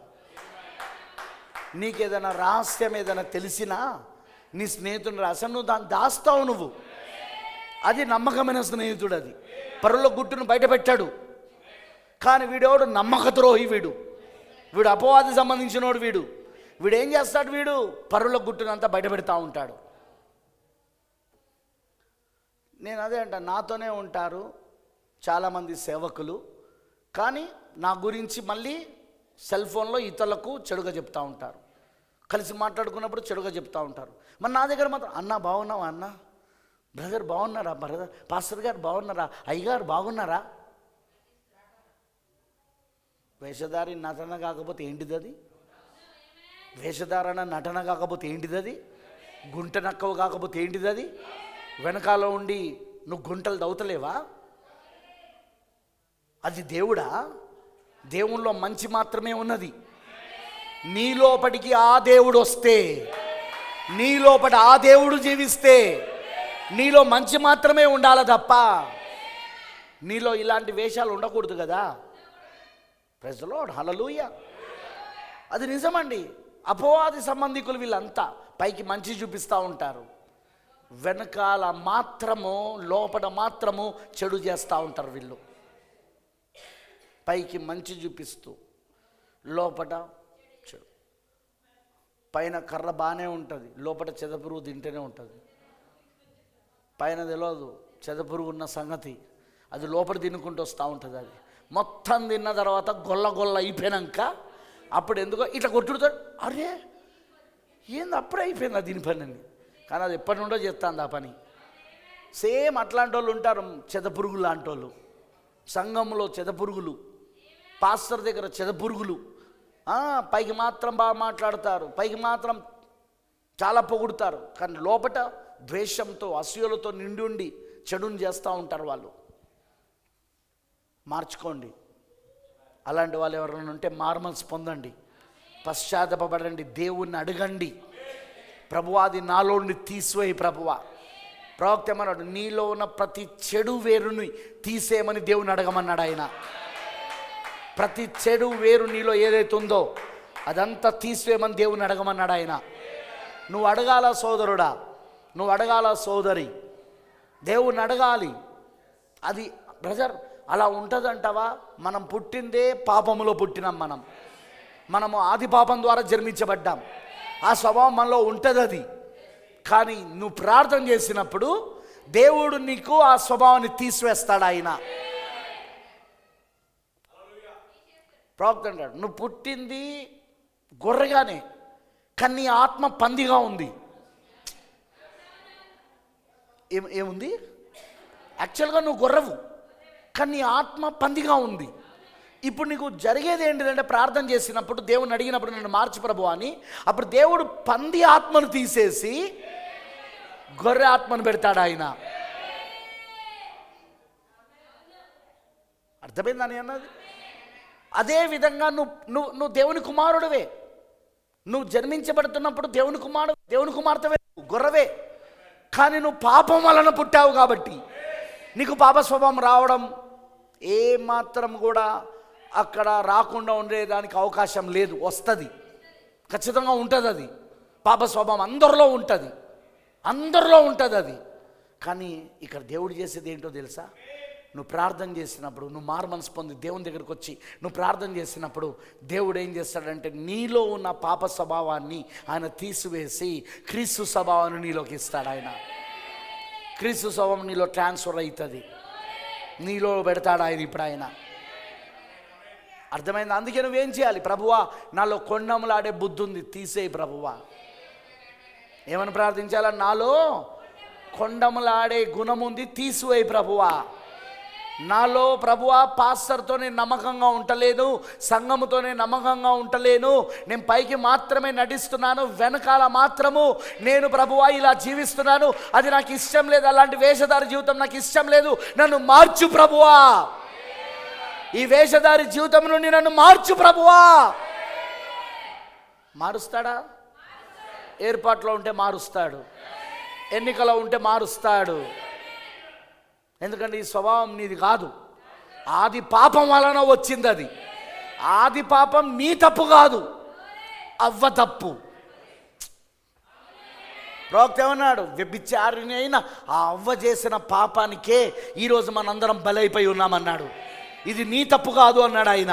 నీకేదైనా రహస్యం ఏదైనా తెలిసినా నీ స్నేహితుని రహస్యం నువ్వు దాన్ని దాస్తావు. నువ్వు అది నమ్మకమైన స్నేహితుడు. అది పరుల గుట్టును బయట పెట్టాడు. కానీ వీడెవడు నమ్మకద్రోహి. వీడు అపవాది సంబంధించినోడు. వీడు ఏం చేస్తాడు? వీడు పరుల గుట్టును అంతా బయట పెడతా ఉంటాడు. నేను అదే అంట, నాతోనే ఉంటారు చాలామంది సేవకులు, కానీ నా గురించి మళ్ళీ సెల్ ఫోన్లో ఇతరులకు చెడుగా చెప్తూ ఉంటారు. కలిసి మాట్లాడుకున్నప్పుడు చెడుగా చెప్తూ ఉంటారు. మరి నా దగ్గర మాత్రం అన్న బాగున్నావా, అన్న బ్రదర్ బాగున్నారా, బ్రదర్ పాస్టర్ గారు బాగున్నారా, అయ్యగారు బాగున్నారా. వేషధారి నటన కాకపోతే ఏంటిది అది? వేషధారణ నటన కాకపోతే ఏంటిది అది? గుంట నక్కవు కాకపోతే ఏంటిది అది? వెనకాల ఉండి నువ్వు గుంటలు దౌతలేవా? అది దేవుడా? దేవుల్లో మంచి మాత్రమే ఉన్నది. నీ లోపటికి ఆ దేవుడు వస్తే, నీ లోపల ఆ దేవుడు జీవిస్తే నీలో మంచి మాత్రమే ఉండాలి తప్ప నీలో ఇలాంటి వేషాలు ఉండకూడదు కదా. ప్రైజ్ ది లార్డ్, హల్లెలూయా. అది నిజమండి. అపవాది సంబంధికులు వీళ్ళంతా పైకి మంచి చూపిస్తూ ఉంటారు, వెనకాల మాత్రము లోపల మాత్రము చెడు చేస్తూ ఉంటారు. వీళ్ళు పైకి మంచి చూపిస్తూ లోపల చెడు. పైన కర్ర బాగానే ఉంటుంది, లోపల చెదపురుగు తింటూనే ఉంటుంది. పైన తెలియదు చెదపురుగు ఉన్న సంగతి, అది లోపల తినుకుంటూ వస్తూ ఉంటుంది. అది మొత్తం తిన్న తర్వాత గొల్ల అయిపోయాక అప్పుడు ఎందుకో ఇట్లా కొట్టుడుతాడు. అరే ఏంది అప్పుడే అయిపోయింది దీని పని అని. కానీ అది ఎప్పటి నుండో చేస్తాను ఆ పని. సేమ్ అట్లాంటి వాళ్ళు ఉంటారు, చెదపురుగులు లాంటి వాళ్ళు. సంఘంలో చెదపురుగులు, పాస్టర్ దగ్గర చెదపురుగులు. పైకి మాత్రం బాగా మాట్లాడతారు, పైకి మాత్రం చాలా పొగుడుతారు, కానీ లోపట ద్వేషంతో అసూయలతో నిండి ఉండి చెడుని చేస్తూ ఉంటారు వాళ్ళు. మార్చుకోండి. అలాంటి వాళ్ళు ఎవరైనా ఉంటే మార్మల్స్ పొందండి, పశ్చాత్తాపపడండి, దేవుణ్ణి అడగండి. ప్రభువా అది నాలో నుండి తీసివేయి ప్రభువా. ప్రవక్త ఏమన్నాడు? నీలో ఉన్న ప్రతి చెడు వేరుని తీసేయమని దేవుని అడగమన్నాడు ఆయన. ప్రతి చెడు వేరు నీలో ఏదైతే ఉందో అదంతా తీసివేయమని దేవుని అడగమన్నాడు ఆయన. నువ్వు అడగాల సోదరుడా, నువ్వు అడగాల సోదరి, దేవుని అడగాలి. అది బ్రదర్ అలా ఉంటుందంటావా? మనం పుట్టిందే పాపములో పుట్టినాం. మనము ఆది పాపం ద్వారా జన్మించబడ్డాం. ఆ స్వభావం మనలో ఉంటుంది. అది కానీ నువ్వు ప్రార్థన చేసినప్పుడు దేవుడు నీకు ఆ స్వభావాన్ని తీసివేస్తాడు ఆయన. ప్రవక్త అంటాడు, నువ్వు పుట్టింది గొర్రెగానే, కానీ నీ ఆత్మ పందిగా ఉంది. ఏముంది? యాక్చువల్గా నువ్వు గొర్రెవు, కానీ నీ ఆత్మ పందిగా ఉంది. ఇప్పుడు నీకు జరిగేది ఏంటిదంటే, ప్రార్థన చేసినప్పుడు దేవుని అడిగినప్పుడు నన్ను మార్చి ప్రభు అని, అప్పుడు దేవుడు పంది ఆత్మను తీసేసి గొర్రె ఆత్మను పెడతాడు ఆయన. అర్థమైందని అన్నది. అదేవిధంగా నువ్వు దేవుని కుమారుడివే. నువ్వు జన్మించబడుతున్నప్పుడు దేవుని కుమార్తెవే, గొర్రెవే. కానీ నువ్వు పాపం వలన పుట్టావు కాబట్టి నీకు పాప స్వభావం రావడం ఏ మాత్రం కూడా అక్కడ రాకుండా ఉండేదానికి అవకాశం లేదు. వస్తుంది, ఖచ్చితంగా ఉంటుంది. అది పాప స్వభావం అందరిలో ఉంటుంది, అందరిలో ఉంటుంది అది. కానీ ఇక్కడ దేవుడు చేసేది ఏంటో తెలుసా? నువ్వు ప్రార్థన చేసినప్పుడు, నువ్వు మారుమనసు పొంది దేవుని దగ్గరకు వచ్చి నువ్వు ప్రార్థన చేసినప్పుడు దేవుడు ఏం చేస్తాడంటే నీలో ఉన్న పాప స్వభావాన్ని ఆయన తీసివేసి క్రీస్తు స్వభావాన్ని నీలోకి ఇస్తాడు. ఆయన క్రీస్తు స్వభావం నీలో ట్రాన్స్ఫర్ అవుతుంది, నీలో పెడతాడు ఆయన. ఇప్పుడు ఆయన అర్థమైంది. అందుకే నువ్వేం చేయాలి? ప్రభువా, నాలో కొండములాడే బుద్ధి ఉంది, తీసేయి ప్రభువా. ఏమని ప్రార్థించాలా? నాలో కొండములాడే గుణం ఉంది, తీసివేయి ప్రభువా. నాలో ప్రభువా పాస్టర్తో నేను నమ్మకంగా ఉండలేను, సంఘముతో నేను నమ్మకంగా ఉండలేను, నేను పైకి మాత్రమే నటిస్తున్నాను, వెనకాల మాత్రము నేను ప్రభువా ఇలా జీవిస్తున్నాను, అది నాకు ఇష్టం లేదు, అలాంటి వేషధారి జీవితం నాకు ఇష్టం లేదు, నన్ను మార్చు ప్రభువా. ఈ వేషధారి జీవితం నుండి నన్ను మార్చు ప్రభువా. మారుస్తాడా? ఏర్పాట్లో ఉంటే మారుస్తాడు, ఎన్నికలో ఉంటే మారుస్తాడు. ఎందుకంటే ఈ స్వభావం నీది కాదు, ఆది పాపం వలన వచ్చింది. అది ఆది పాపం నీ తప్పు కాదు, అవ్వ తప్పు. ప్రవక్త ఏమన్నాడు? వ్యభిచారిణి అయిన ఆ అవ్వ చేసిన పాపానికే ఈరోజు మనందరం బలైపోయి ఉన్నామన్నాడు. ఇది నీ తప్పు కాదు అన్నాడు ఆయన.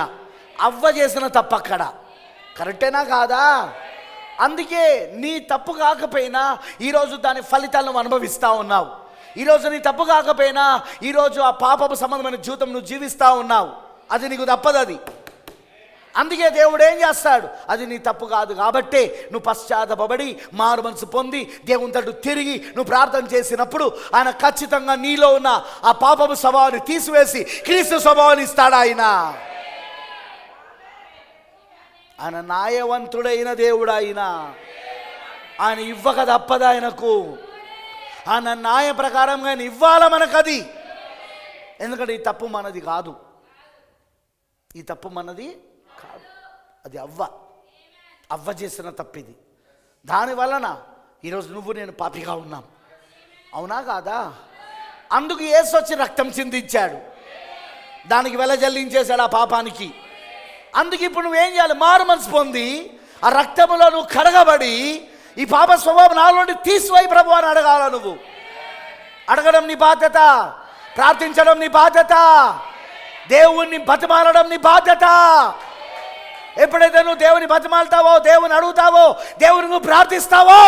అవ్వ చేసిన తప్పు అక్కడ. కరెక్టేనా కాదా? అందుకే నీ తప్పు కాకపోయినా ఈరోజు దాని ఫలితాలను అనుభవిస్తూ ఉన్నావు. ఈరోజు నీ తప్పు కాకపోయినా ఈరోజు ఆ పాపపు సంబంధమైన జీవితం నువ్వు జీవిస్తూ ఉన్నావు. అది నీకు తప్పదు. అది అందుకే దేవుడు ఏం చేస్తాడు? అది నీ తప్పు కాదు కాబట్టి నువ్వు పశ్చాత్తాపపడి మారు మనసు పొంది దేవుని తట్టు తిరిగి నువ్వు ప్రార్థన చేసినప్పుడు ఆయన ఖచ్చితంగా నీలో ఉన్న ఆ పాపపు స్వభావాన్ని తీసివేసి క్రీస్తు స్వభావాన్ని ఇస్తాడు. ఆయన ఆయన న్యాయవంతుడైన దేవుడు. ఆయన ఇవ్వక తప్పదు ఆయనకు. ఆయన న్యాయ ప్రకారంగా ఆయన ఇవ్వాల మనకది. ఎందుకంటే ఈ తప్పు మనది కాదు, ఈ తప్పు మనది కాదు, అది అవ్వ చేసిన తప్పిది. దాని వలన ఈరోజు నువ్వు నేను పాపిగా ఉన్నాం. అవునా కాదా? అందుకు యేసు వచ్చి రక్తం చిందించాడు, దానికి వెలజల్లించేశాడు ఆ పాపానికి. అందుకు ఇప్పుడు నువ్వేం చేయాలి? మారు మనసు పొంది ఆ రక్తములో నువ్వు కడగబడి ఈ పాప స్వభావం నాలో నుండి తీసివేయి ప్రభు అని అడగాల. నువ్వు అడగడం నీ బాధ్యత, ప్రార్థించడం నీ బాధ్యత, దేవుణ్ణి బతిమాలడం నీ బాధ్యత. ఎప్పుడైతే నువ్వు దేవుని బతిమాలుతావో, దేవుని అడుగుతావో, దేవుని నువ్వు ప్రార్థిస్తావో,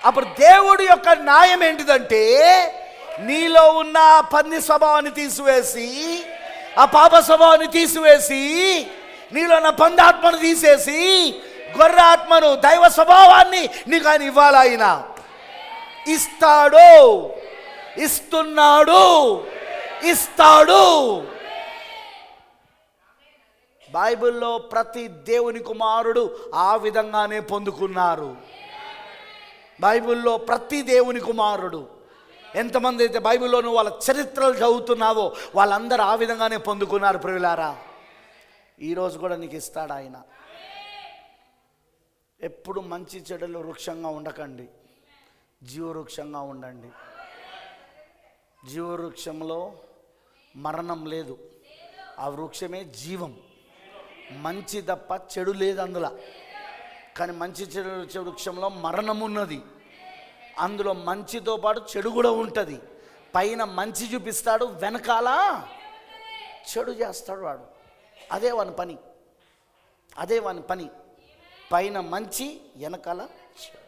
అప్పుడు దేవుడి యొక్క న్యాయం ఏంటిదంటే నీలో ఉన్న పంది స్వభావాన్ని తీసివేసి, ఆ పాప స్వభావాన్ని తీసివేసి, నీలో ఉన్న పందాత్మను తీసేసి గొర్రె ఆత్మను, దైవ స్వభావాన్ని నీకు ఆయన ఇవ్వాలి. ఆయన ఇస్తాడు, ఇస్తున్నాడు, ఇస్తాడు. బైబిల్లో ప్రతి దేవుని కుమారుడు ఆ విధంగానే పొందుకున్నారు. బైబిల్లో ప్రతి దేవుని కుమారుడు, ఎంతమంది అయితే బైబిల్లో నువ్వు వాళ్ళ చరిత్రలు చదువుతున్నావో వాళ్ళందరూ ఆ విధంగానే పొందుకున్నారు. ప్రియులారా, ఈరోజు కూడా నీకు ఇస్తాడు ఆయన. ఎప్పుడు మంచి చెడులు వృక్షంగా ఉండకండి, జీవవృక్షంగా ఉండండి. జీవవృక్షంలో మరణం లేదు, ఆ వృక్షమే జీవం. మంచి తప్ప చెడు లేదు అందులో. కానీ మంచి చెడు వృక్షంలో మరణం ఉన్నది. అందులో మంచితో పాటు చెడు కూడా ఉంటుంది. పైన మంచి చూపిస్తాడు, వెనకాల చెడు చేస్తాడు వాడు. అదే వాని పని, అదే వాని పని. పైన మంచి, వెనకాల చెడు.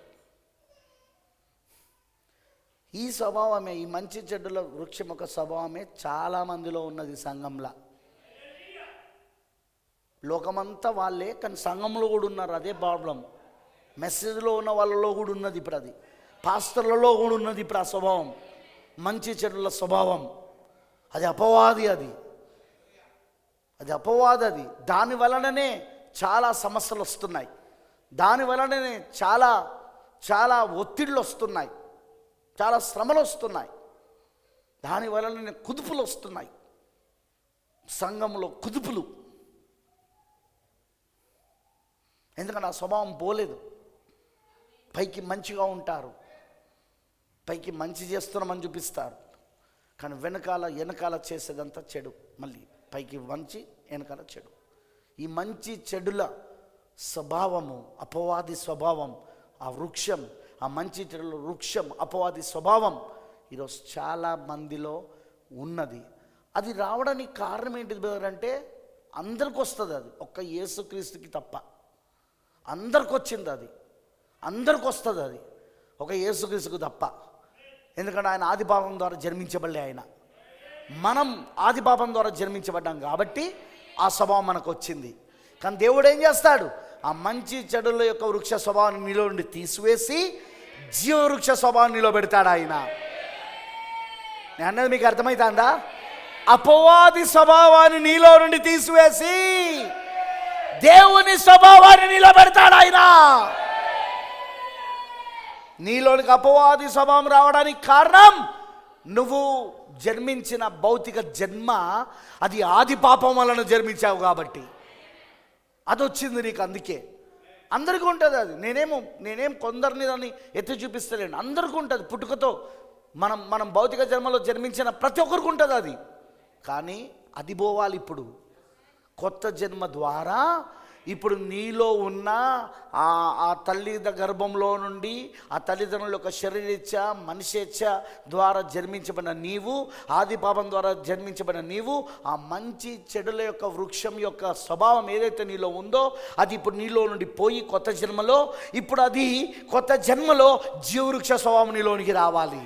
ఈ స్వభావమే, ఈ మంచి చెడుల వృక్షం ఒక స్వభావమే చాలా మందిలో ఉన్నది సంఘంలో. లోకమంతా వాళ్ళే, కానీ సంఘంలో కూడా ఉన్నారు. అదే ప్రాబ్లం. మెసేజ్లో ఉన్న వాళ్ళలో కూడా ఉన్నది ఇప్పుడు. అది పాస్టర్లలో కూడా ఉన్నది ఇప్పుడు ఆ స్వభావం, మంచి చెడుల స్వభావం. అది అపవాది, అది అపవాది. అది దాని వలననే చాలా సమస్యలు వస్తున్నాయి, దాని వలననే చాలా చాలా ఒత్తిళ్ళు వస్తున్నాయి, చాలా శ్రమలు వస్తున్నాయి, దాని వలననే కుదుపులు వస్తున్నాయి. సంఘంలో కుదుపులు. ఎందుకంటే ఆ స్వభావం పోలేదు. పైకి మంచిగా ఉంటారు, పైకి మంచి చేస్తున్నామని చూపిస్తారు, కానీ వెనకాల చేసేదంతా చెడు. మళ్ళీ పైకి వంచి వెనకాల చెడు. ఈ మంచి చెడుల స్వభావము, అపవాది స్వభావం, ఆ వృక్షం, ఆ మంచి చెడుల వృక్షం, అపవాది స్వభావం ఈరోజు చాలా మందిలో ఉన్నది. అది రావడానికి కారణం ఏంటిది బ్రదర్ అంటే, అందరికి వస్తుంది అది, ఒక్క యేసుక్రీస్తుకి తప్ప. అందరికి వచ్చింది అది, అందరికి వస్తుంది అది, ఒక యేసుక్రీస్తుకు తప్ప. ఎందుకంటే ఆయన ఆదిపాపం ద్వారా జన్మించబడలే. మనం ఆదిపాపం ద్వారా జన్మించబడ్డాం కాబట్టి ఆ స్వభావం మనకు వచ్చింది. కానీ దేవుడు ఏం చేస్తాడు, ఆ మంచి చెడుల యొక్క వృక్ష స్వభావాన్ని నీలో నుండి తీసివేసి జీవవృక్ష స్వభావాన్ని నీలో పెడతాడు ఆయన. నేను అన్నది మీకు అర్థమవుతుందా? అపవాది స్వభావాన్ని నీలో నుండి తీసివేసి దేవుని స్వభావాన్ని నీలో పెడతాడు ఆయన. నీలోనికి అపవాది స్వభావం రావడానికి కారణం నువ్వు జన్మించిన భౌతిక జన్మ, అది ఆది పాపం వలన జన్మించావు కాబట్టి అది వచ్చింది నీకు. అందుకే అందరికీ ఉంటుంది అది. నేనేం కొందరిని దాన్ని ఎత్తి చూపిస్తలేను, అందరికీ ఉంటుంది పుట్టుకతో. మనం భౌతిక జన్మలో జన్మించిన ప్రతి ఒక్కరికి ఉంటుంది అది. కానీ అది పోవాలి. ఇప్పుడు కొత్త జన్మ ద్వారా ఇప్పుడు నీలో ఉన్న ఆ తల్లి గర్భంలో నుండి ఆ తల్లిదండ్రుల యొక్క శరీరేచ్ఛ, మనిషేచ్ఛ ద్వారా జన్మించబడిన నీవు, ఆది పాపం ద్వారా జన్మించబడిన నీవు, ఆ మంచి చెడుల యొక్క వృక్షం యొక్క స్వభావం ఏదైతే నీలో ఉందో అది ఇప్పుడు నీలో నుండి పోయి కొత్త జన్మలో, ఇప్పుడు అది కొత్త జన్మలో జీవవృక్ష స్వభావం నీలోనికి రావాలి.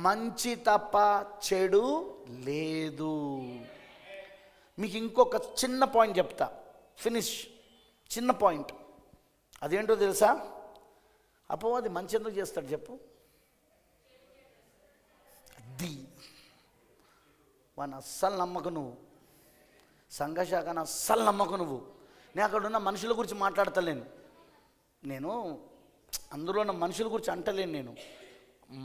మంచి తప్ప చెడు లేదు. మీకు ఇంకొక చిన్న పాయింట్ చెప్తా, ఫినిష్. చిన్న పాయింట్ అదేంటో తెలుసా? అపవాది మంచి ఎందుకు చేస్తాడు చెప్పు? అది వాడిని అస్సలు నమ్మకు నువ్వు, సంఘశాఖను అస్సలు నమ్మకు నువ్వు. నేను అక్కడ ఉన్న మనుషుల గురించి మాట్లాడతలేను, నేను అందులో ఉన్న మనుషుల గురించి అంటలేను. నేను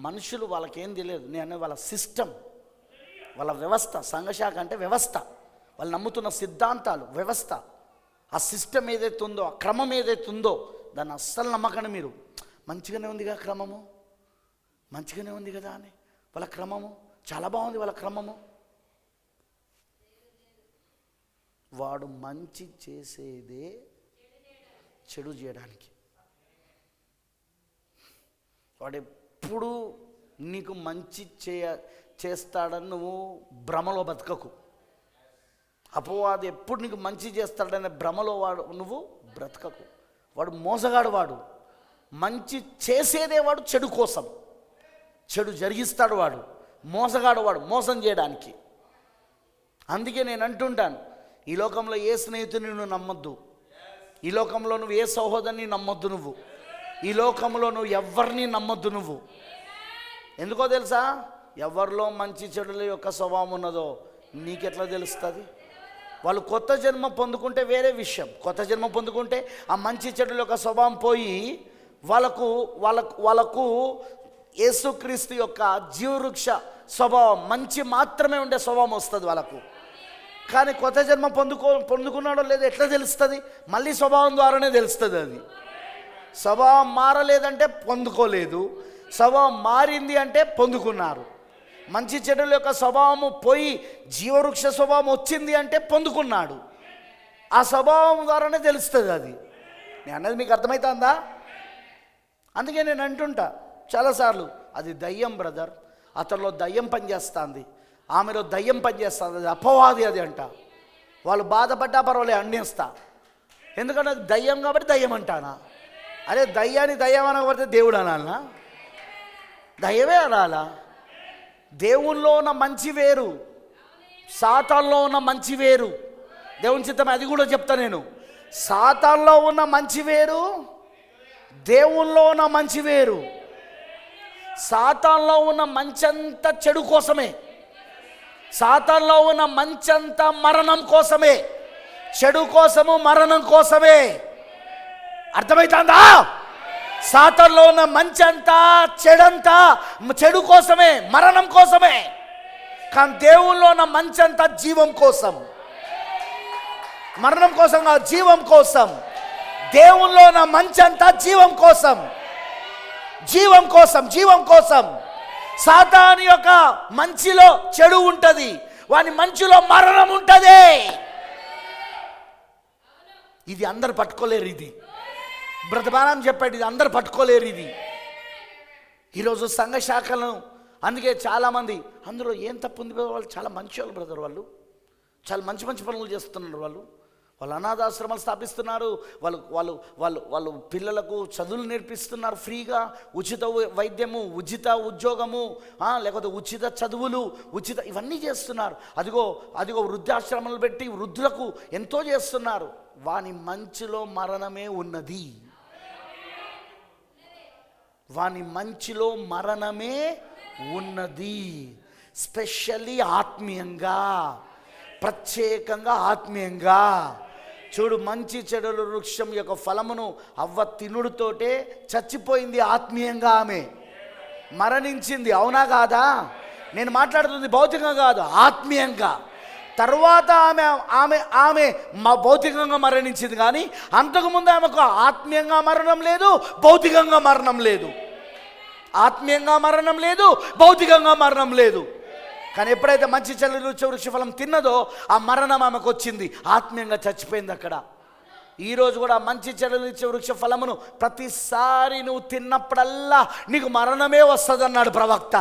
మనుషులు వాళ్ళకేం తెలియదు, నేను వాళ్ళ సిస్టమ్, వాళ్ళ వ్యవస్థ. సంఘశాఖ అంటే వ్యవస్థ, వాళ్ళు నమ్ముతున్న సిద్ధాంతాలు, వ్యవస్థ. ఆ సిస్టమ్ ఏదైతే ఉందో, ఆ క్రమం ఏదైతే ఉందో దాన్ని అస్సలు నమ్మకండి మీరు. మంచిగానే ఉందిగా క్రమము, మంచిగానే ఉంది కదా అని వాళ్ళ క్రమము, చాలా బాగుంది వాళ్ళ క్రమము. వాడు మంచి చేసేదే చెడు చేయడానికి. వాడు ఎప్పుడు నీకు మంచి చేస్తాడని నువ్వు భ్రమలో బతకకు. అపవాది ఎప్పుడు నీకు మంచి చేస్తాడనే భ్రమలో నువ్వు బ్రతకకు. వాడు మోసగాడు, వాడు మంచి చేసేదే వాడు చెడు కోసం, చెడు జరిగిస్తాడు వాడు, మోసగాడు వాడు, మోసం చేయడానికి. అందుకే నేను అంటుంటాను, ఈ లోకంలో ఏ స్నేహితుని నువ్వు నమ్మొద్దు, ఈ లోకంలో నువ్వు ఏ సహోదరుని నమ్మొద్దు, నువ్వు ఈ లోకంలో నువ్వు ఎవరిని నమ్మొద్దు నువ్వు. ఎందుకో తెలుసా? ఎవరిలో మంచి చెడుల యొక్క స్వభావం ఉన్నదో నీకెట్లా తెలుస్తుంది? వాళ్ళు కొత్త జన్మ పొందుకుంటే వేరే విషయం. కొత్త జన్మ పొందుకుంటే ఆ మంచి చెడుల యొక్క స్వభావం పోయి వాళ్ళకు యేసుక్రీస్తు యొక్క జీవవృక్ష స్వభావం, మంచి మాత్రమే ఉండే స్వభావం వస్తుంది వాళ్ళకు. కానీ కొత్త జన్మ పొందుకున్నాడో లేదో ఎట్లా తెలుస్తుంది? మళ్ళీ స్వభావం ద్వారానే తెలుస్తుంది. అది స్వభావం మారలేదంటే పొందుకోలేదు, స్వభావం మారింది అంటే పొందుకున్నారు. మంచి చెడుల యొక్క స్వభావము పోయి జీవవృక్ష స్వభావం వచ్చింది అంటే పొందుకున్నాడు. ఆ స్వభావం ద్వారానే తెలుస్తుంది అది. నేను అన్నది మీకు అర్థమవుతుందా? అందుకే నేను అంటుంటా చాలాసార్లు, అది దయ్యం బ్రదర్, అతనిలో దయ్యం పనిచేస్తుంది, ఆమెలో దయ్యం పనిచేస్తుంది, అది అపవాది అది అంట. వాళ్ళు బాధపడ్డా పర్వాలేదు అండేస్తా, ఎందుకంటే అది దయ్యం కాబట్టి దయ్యం అంటానా? అదే దయ్యాన్ని దయ్యం అనకపోతే దేవుడు అనాలనా? దయ్యమే అనాలా? దేవుల్లో ఉన్న మంచి వేరు, సాతాన్లో ఉన్న మంచి వేరు. దేవుని చిత్తం అది కూడా చెప్తా నేను. సాతాన్లో ఉన్న మంచి వేరు, దేవుల్లో ఉన్న మంచి వేరు. సాతాన్లో ఉన్న మంచంతా చెడు కోసమే, సాతాన్లో ఉన్న మంచంతా మరణం కోసమే, చెడు కోసము, మరణం కోసమే. అర్థమవుతుందా? సాతాన్లో ఉన్న మంచంతా చెడంతా చెడు కోసమే, మరణం కోసమే. కానీ దేవుల్లో ఉన్న మంచంతా జీవం కోసం, మరణం కోసం కాదు, జీవం కోసం. దేవుల్లో ఉన్న మంచంతా జీవం కోసం, జీవం కోసం, జీవం కోసం. సాతాను యొక్క మంచిలో చెడు ఉంటుంది, వాని మంచిలో మరణం ఉంటుంది. ఇది అందరు పట్టుకోలేరు. ఇది బ్రతబానం చెప్పాడు, ఇది అందరు పట్టుకోలేరు. ఇది ఈరోజు సంఘ శాఖలను, అందుకే చాలామంది అందులో ఏం తప్పు ఉంది? వాళ్ళు చాలా మంచి వాళ్ళు బ్రదర్, వాళ్ళు చాలా మంచి మంచి పనులు చేస్తున్నారు. వాళ్ళు అనాథాశ్రమాలు స్థాపిస్తున్నారు, వాళ్ళు పిల్లలకు చదువులు నేర్పిస్తున్నారు ఫ్రీగా, ఉచిత వైద్యము, ఉచిత ఉద్యోగము, లేకపోతే ఉచిత చదువులు, ఇవన్నీ చేస్తున్నారు. అదిగో వృద్ధాశ్రమాలు పెట్టి వృద్ధులకు ఎంతో చేస్తున్నారు. వాని మంచిలో మరణమే ఉన్నది. వాని మంచిలో మరణమే ఉన్నది. స్పెషల్లీ ఆత్మీయంగా, ప్రత్యేకంగా ఆత్మీయంగా. చూడు, మంచి చెడుల వృక్షం యొక్క ఫలమును అవ్వ తినుడుతోటే చచ్చిపోయింది. ఆత్మీయంగా ఆమె మరణించింది. అవునా కాదా? నేను మాట్లాడుతుంది భౌతికంగా కాదు, ఆత్మీయంగా. తర్వాత ఆమె మా భౌతికంగా మరణించింది, కానీ అంతకుముందు ఆమెకు ఆత్మీయంగా మరణం లేదు, భౌతికంగా మరణం లేదు. ఆత్మీయంగా మరణం లేదు, భౌతికంగా మరణం లేదు. కానీ ఎప్పుడైతే మంచి చెడుల వృక్ష ఫలం తిన్నదో ఆ మరణం ఆమెకు వచ్చింది, ఆత్మీయంగా చచ్చిపోయింది అక్కడ. ఈరోజు కూడా మంచి చెడుల వృక్ష ఫలమును ప్రతిసారి నువ్వు తిన్నప్పుడల్లా నీకు మరణమే వస్తుంది అన్నాడు ప్రవక్త.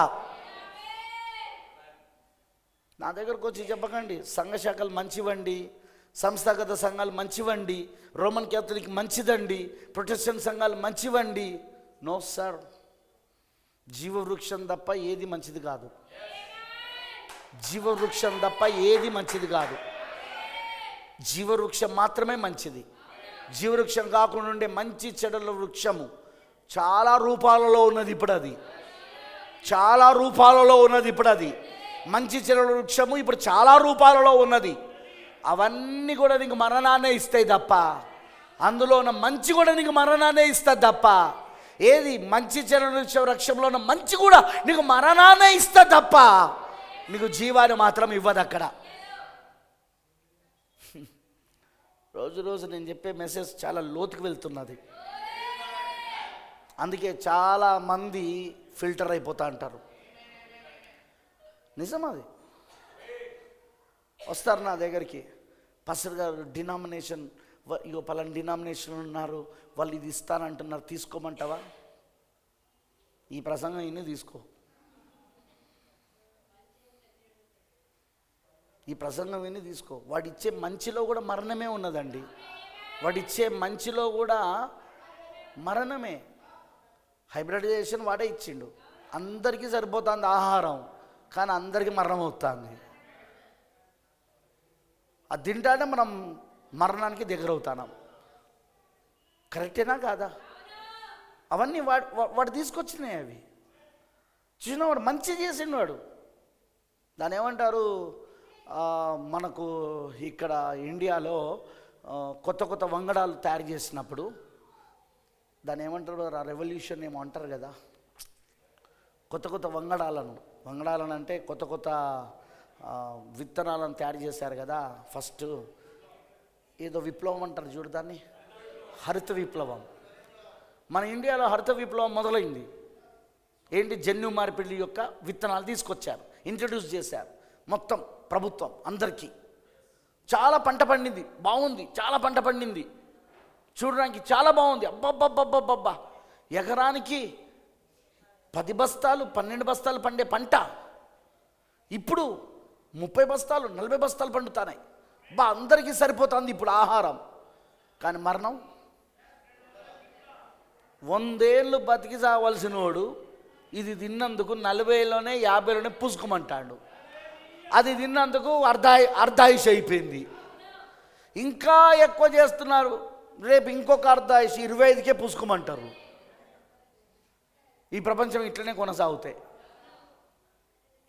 నా దగ్గరకు వచ్చి చెప్పకండి సంఘ శాఖలు మంచివండి, సంస్థాగత సంఘాలు మంచివండి, రోమన్ క్యాథలిక్ మంచిదండి, ప్రొటెస్టెంట్ సంఘాలు మంచివండి. నో సార్, జీవవృక్షం తప్ప ఏది మంచిది కాదు. జీవవృక్షం తప్ప ఏది మంచిది కాదు. జీవవృక్షం మాత్రమే మంచిది. జీవవృక్షం కాకుండా ఉండే మంచి చెడుల వృక్షము చాలా రూపాలలో ఉన్నది ఇప్పుడు. అది చాలా రూపాలలో ఉన్నది ఇప్పుడు. అది మంచి చెడుల వృక్షము ఇప్పుడు చాలా రూపాలలో ఉన్నది. అవన్నీ కూడా నీకు మరణాన్నే ఇస్తాయి తప్ప, అందులో ఉన్న మంచి కూడా నీకు మరణాన్నే ఇస్తుంది తప్ప, ఏది మంచి చెడుల వృక్షంలో ఉన్న మంచి కూడా నీకు మరణాన్నే ఇస్తుంది తప్ప నీకు జీవాన్ని మాత్రం ఇవ్వదు అక్కడ. రోజు రోజు నేను చెప్పే మెసేజ్ చాలా లోతుకు వెళ్తున్నది. అందుకే చాలా మంది ఫిల్టర్ అయిపోతా అంటారు. నిజం అది. వస్తారు నా దగ్గరికి, పాస్టర్ గారు డినామినేషన్, ఇగో పలానా డినామినేషన్ ఉన్నారు, వాళ్ళు ఇది ఇస్తానంటున్నారు, తీసుకోమంటావా? ఈ ప్రసంగం ఇన్ని తీసుకో, ఈ ప్రసంగం విని తీసుకో. వాడిచ్చే మంచిలో కూడా మరణమే ఉన్నదండి. వాడిచ్చే మంచిలో కూడా మరణమే. హైబ్రిడైజేషన్ వాడే ఇచ్చిండు, అందరికీ సరిపోతుంది ఆహారం, కానీ అందరికీ మరణం అవుతుంది. అది తింటానే మనం మరణానికి దగ్గర అవుతున్నాం. కరెక్టేనా కాదా? అవన్నీ వాడు తీసుకొచ్చినాయి. అవి చూసిన వాడు మంచి చేసిండు. వాడు దాని ఏమంటారు, మనకు ఇక్కడ ఇండియాలో కొత్త కొత్త వంగడాలు తయారు చేసినప్పుడు దాన్ని ఏమంటారు, రెవల్యూషన్ ఏమో అంటారు కదా. కొత్త కొత్త వంగడాలను అంటే కొత్త కొత్త విత్తనాలను తయారు చేశారు కదా. ఫస్ట్ ఏదో విప్లవం అంటారు చూడు, దాన్ని హరిత విప్లవం. మన ఇండియాలో హరిత విప్లవం మొదలైంది. ఏంటి, జన్యు మార్పిడి యొక్క విత్తనాలు తీసుకొచ్చారు, ఇంట్రడ్యూస్ చేశారు. మొత్తం ప్రభుత్వం అందరికీ చాలా పంట పండింది, బాగుంది, చాలా పంట పండింది, చూడడానికి చాలా బాగుంది. అబ్బబ్బబ్బబ్బబ్బబ్బా, ఎకరానికి 10 బస్తాలు 12 బస్తాలు పండే పంట ఇప్పుడు 30 బస్తాలు 40 బస్తాలు పండుతున్నాయి. అందరికీ సరిపోతుంది ఇప్పుడు ఆహారం. కానీ మరణం, 100 ఏళ్ళు బతికి చావలసిన వాడు ఇది తిన్నందుకు 40లోనే 50లోనే పుసుకుమంటాడు. అది తిన్నందుకు అర్ధాయుష్ అయిపోయింది. ఇంకా ఎక్కువ చేస్తున్నారు, రేపు ఇంకొక అర్ధాయుష్ 25కే పుసుకుమంటారు. ఈ ప్రపంచం ఇట్లనే కొనసాగుతాయి.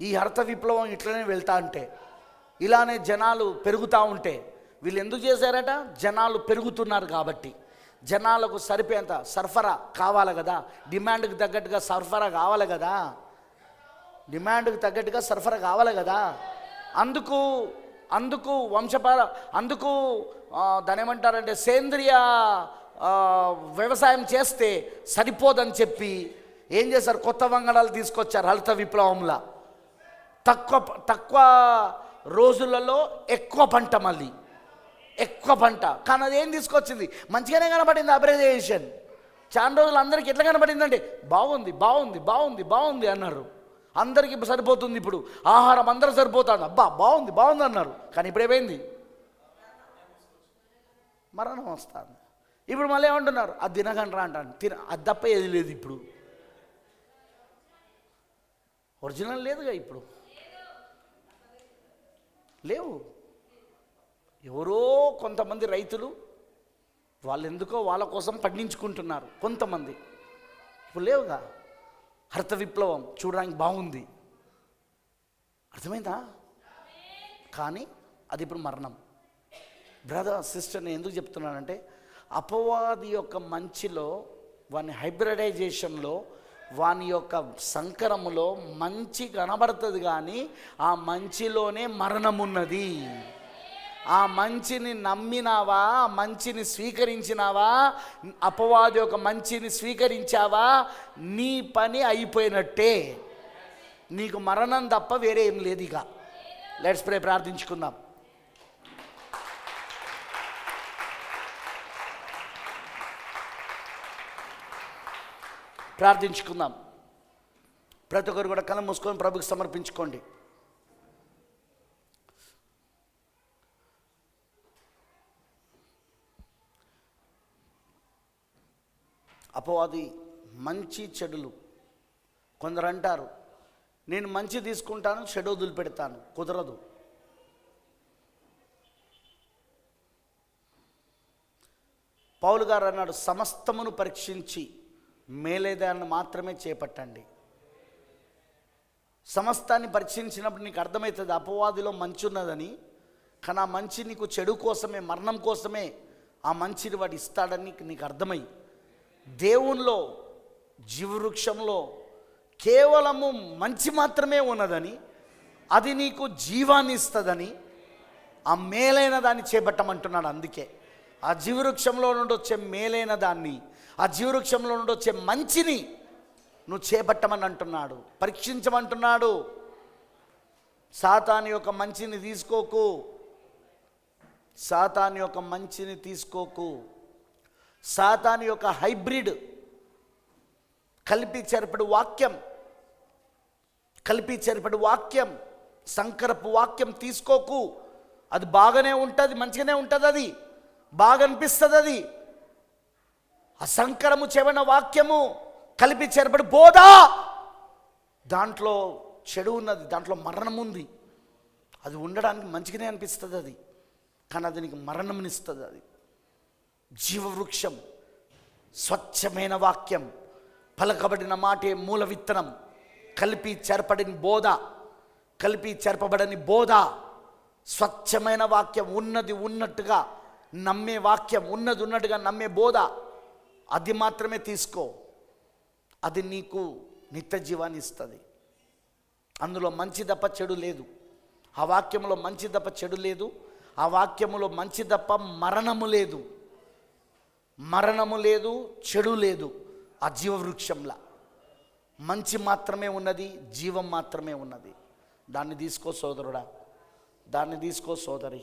ఈ హరిత విప్లవం ఇట్లనే వెళ్తా ఉంటే, ఇలానే జనాలు పెరుగుతూ ఉంటే, వీళ్ళు ఎందుకు చేశారట? జనాలు పెరుగుతున్నారు కాబట్టి, జనాలకు సరిపోయేంత సరఫరా కావాలి కదా, డిమాండ్కి తగ్గట్టుగా సరఫరా కావాలి కదా, డిమాండ్కి తగ్గట్టుగా సరఫరా కావాలి కదా. అందుకు అందుకు దాని ఏమంటారంటే సేంద్రియ వ్యవసాయం చేస్తే సరిపోదని చెప్పి ఏం చేశారు? కొత్త వంగడాలు తీసుకొచ్చారు హరిత విప్లవంలా. తక్కువ రోజులలో ఎక్కువ పంట, మళ్ళీ ఎక్కువ పంట. కానీ అది ఏం తీసుకొచ్చింది? మంచిగానే కనబడింది అబ్రిజేషన్. చాలా రోజులు అందరికీ ఎట్లా కనబడిందంటే బాగుంది బాగుంది బాగుంది బాగుంది అన్నారు. అందరికీ సరిపోతుంది, ఇప్పుడు ఆహారం అందరూ సరిపోతుంది, అబ్బా బాగుంది బాగుంది అన్నారు. కానీ ఇప్పుడు ఏమైంది? మరణం వస్తుంది. ఇప్పుడు మళ్ళీ ఏమంటున్నారు? అది తినకండ్రా అంటాను. అది తప్ప ఏది లేదు ఇప్పుడు. ఒరిజినల్ లేదుగా ఇప్పుడు, లేవు. ఎవరో కొంతమంది రైతులు వాళ్ళు ఎందుకో వాళ్ళ కోసం పండించుకుంటున్నారు కొంతమంది. ఇప్పుడు లేవుగా. హరిత విప్లవం చూడడానికి బాగుంది, అర్థమైందా? కానీ అది ఇప్పుడు మరణం. బ్రదర్ సిస్టర్, నేను ఎందుకు చెప్తున్నానంటే అపవాది యొక్క మంచిలో, వాని హైబ్రిడైజేషన్లో, వాని యొక్క సంకరములో మంచి కనబడుతుంది, కానీ ఆ మంచిలోనే మరణం ఉన్నది. ఆ మంచిని నమ్మినావా, మంచిని స్వీకరించినావా, అపవాది యొక్క మంచిని స్వీకరించావా, నీ పని అయిపోయినట్టే. నీకు మరణం తప్ప వేరే ఏం లేదు ఇక. లెట్స్ ప్రే, ప్రార్థించుకుందాం. ప్రార్థించుకుందాం. ప్రతి ఒక్కరు కూడా కళ్ళు మూసుకొని ప్రభుకి సమర్పించుకోండి. అపవాది మంచి చెడులు. కొందరు అంటారు నేను మంచి తీసుకుంటాను, చెడు వదిలిపెడతాను. కుదరదు. పౌలు గారు అన్నాడు, సమస్తమును పరీక్షించి మేలేదాన్ని మాత్రమే చేపట్టండి. సమస్తాన్ని పరీక్షించినప్పుడు నీకు అర్థమవుతుంది అపవాదిలో మంచి ఉన్నదని. కానీ ఆ మంచి నీకు చెడు కోసమే, మరణం కోసమే ఆ మంచిని వాడు ఇస్తాడని నీకు అర్థమై, దేవునిలో జీవవృక్షంలో కేవలము మంచి మాత్రమే ఉన్నదని, అది నీకు జీవాన్ని ఇస్తుందని, ఆ మేలైన దాన్ని చేపట్టమంటున్నాడు. అందుకే ఆ జీవవృక్షంలో నుండి వచ్చే మేలైన దాన్ని, ఆ జీవవృక్షంలో నుండి వచ్చే మంచిని నువ్వు చేపట్టమని అంటున్నాడు, పరీక్షించమంటున్నాడు. సాతాను యొక్క మంచిని తీసుకోకు, సాతాను యొక్క మంచిని తీసుకోకు. సాతాను యొక్క హైబ్రిడ్ కలిపి చెరపడు వాక్యం, కలిపి చెరపడు వాక్యం, సంకరపు వాక్యం తీసుకోకు. అది బాగానే ఉంటుంది, మంచిగానే ఉంటుంది, అది బాగా అనిపిస్తుంది. అది అసంకరము చెవన వాక్యము, కలిపి చెరపడు బోధ, దాంట్లో చెడు ఉన్నది, దాంట్లో మరణం ఉంది. అది ఉండడానికి మంచిగానే అనిపిస్తుంది అది, కానీ అది నీకు మరణంనిస్తుంది. అది జీవవృక్షం, స్వచ్ఛమైన వాక్యం, పలకబడిన మాటే మూల విత్తనం, కలిపి చెరపడిన బోధ, కలిపి చెరపబడని బోధ, స్వచ్ఛమైన వాక్యం, ఉన్నది ఉన్నట్టుగా నమ్మే వాక్యం, ఉన్నది ఉన్నట్టుగా నమ్మే బోధ, అది మాత్రమే తీసుకో. అది నీకు నిత్య జీవాన్ని ఇస్తుంది. అందులో మంచి తప్ప చెడు లేదు. ఆ వాక్యంలో మంచి తప్ప చెడు లేదు. ఆ వాక్యములో మంచి తప్ప మరణము లేదు, మరణము లేదు, చెడు లేదు. ఆ జీవవృక్షంలా మంచి మాత్రమే ఉన్నది, జీవం మాత్రమే ఉన్నది. దాన్ని తీసుకో సోదరుడా, దాన్ని తీసుకో సోదరి.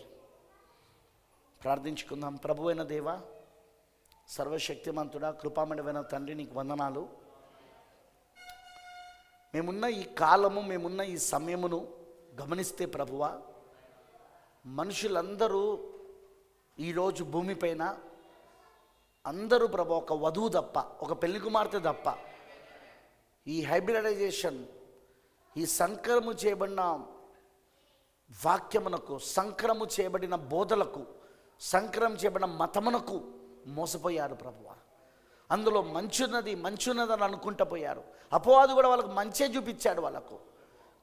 ప్రార్థించుకుందాం. ప్రభు అయిన దేవా, సర్వశక్తిమంతుడా, కృపామయుడైన తండ్రి, నీకు వందనాలు. మేమున్న ఈ కాలము, మేమున్న ఈ సమయమును గమనిస్తే ప్రభువా, మనుషులందరూ ఈరోజు భూమిపైన అందరూ ప్రభు ఒక వధువు తప్ప, ఒక పెళ్లి కుమార్తె తప్ప, ఈ హైబ్రిడైజేషన్, ఈ సంకరము చేయబడిన వాక్యమునకు, సంకరము చేయబడిన బోధలకు, సంకరం చేయబడిన మతమునకు మోసపోయారు ప్రభువా. అందులో మంచున్నది మంచున్నదని అనుకుంటూ పోయారు. అపవాది కూడా వాళ్ళకు మంచే చూపించాడు వాళ్ళకు,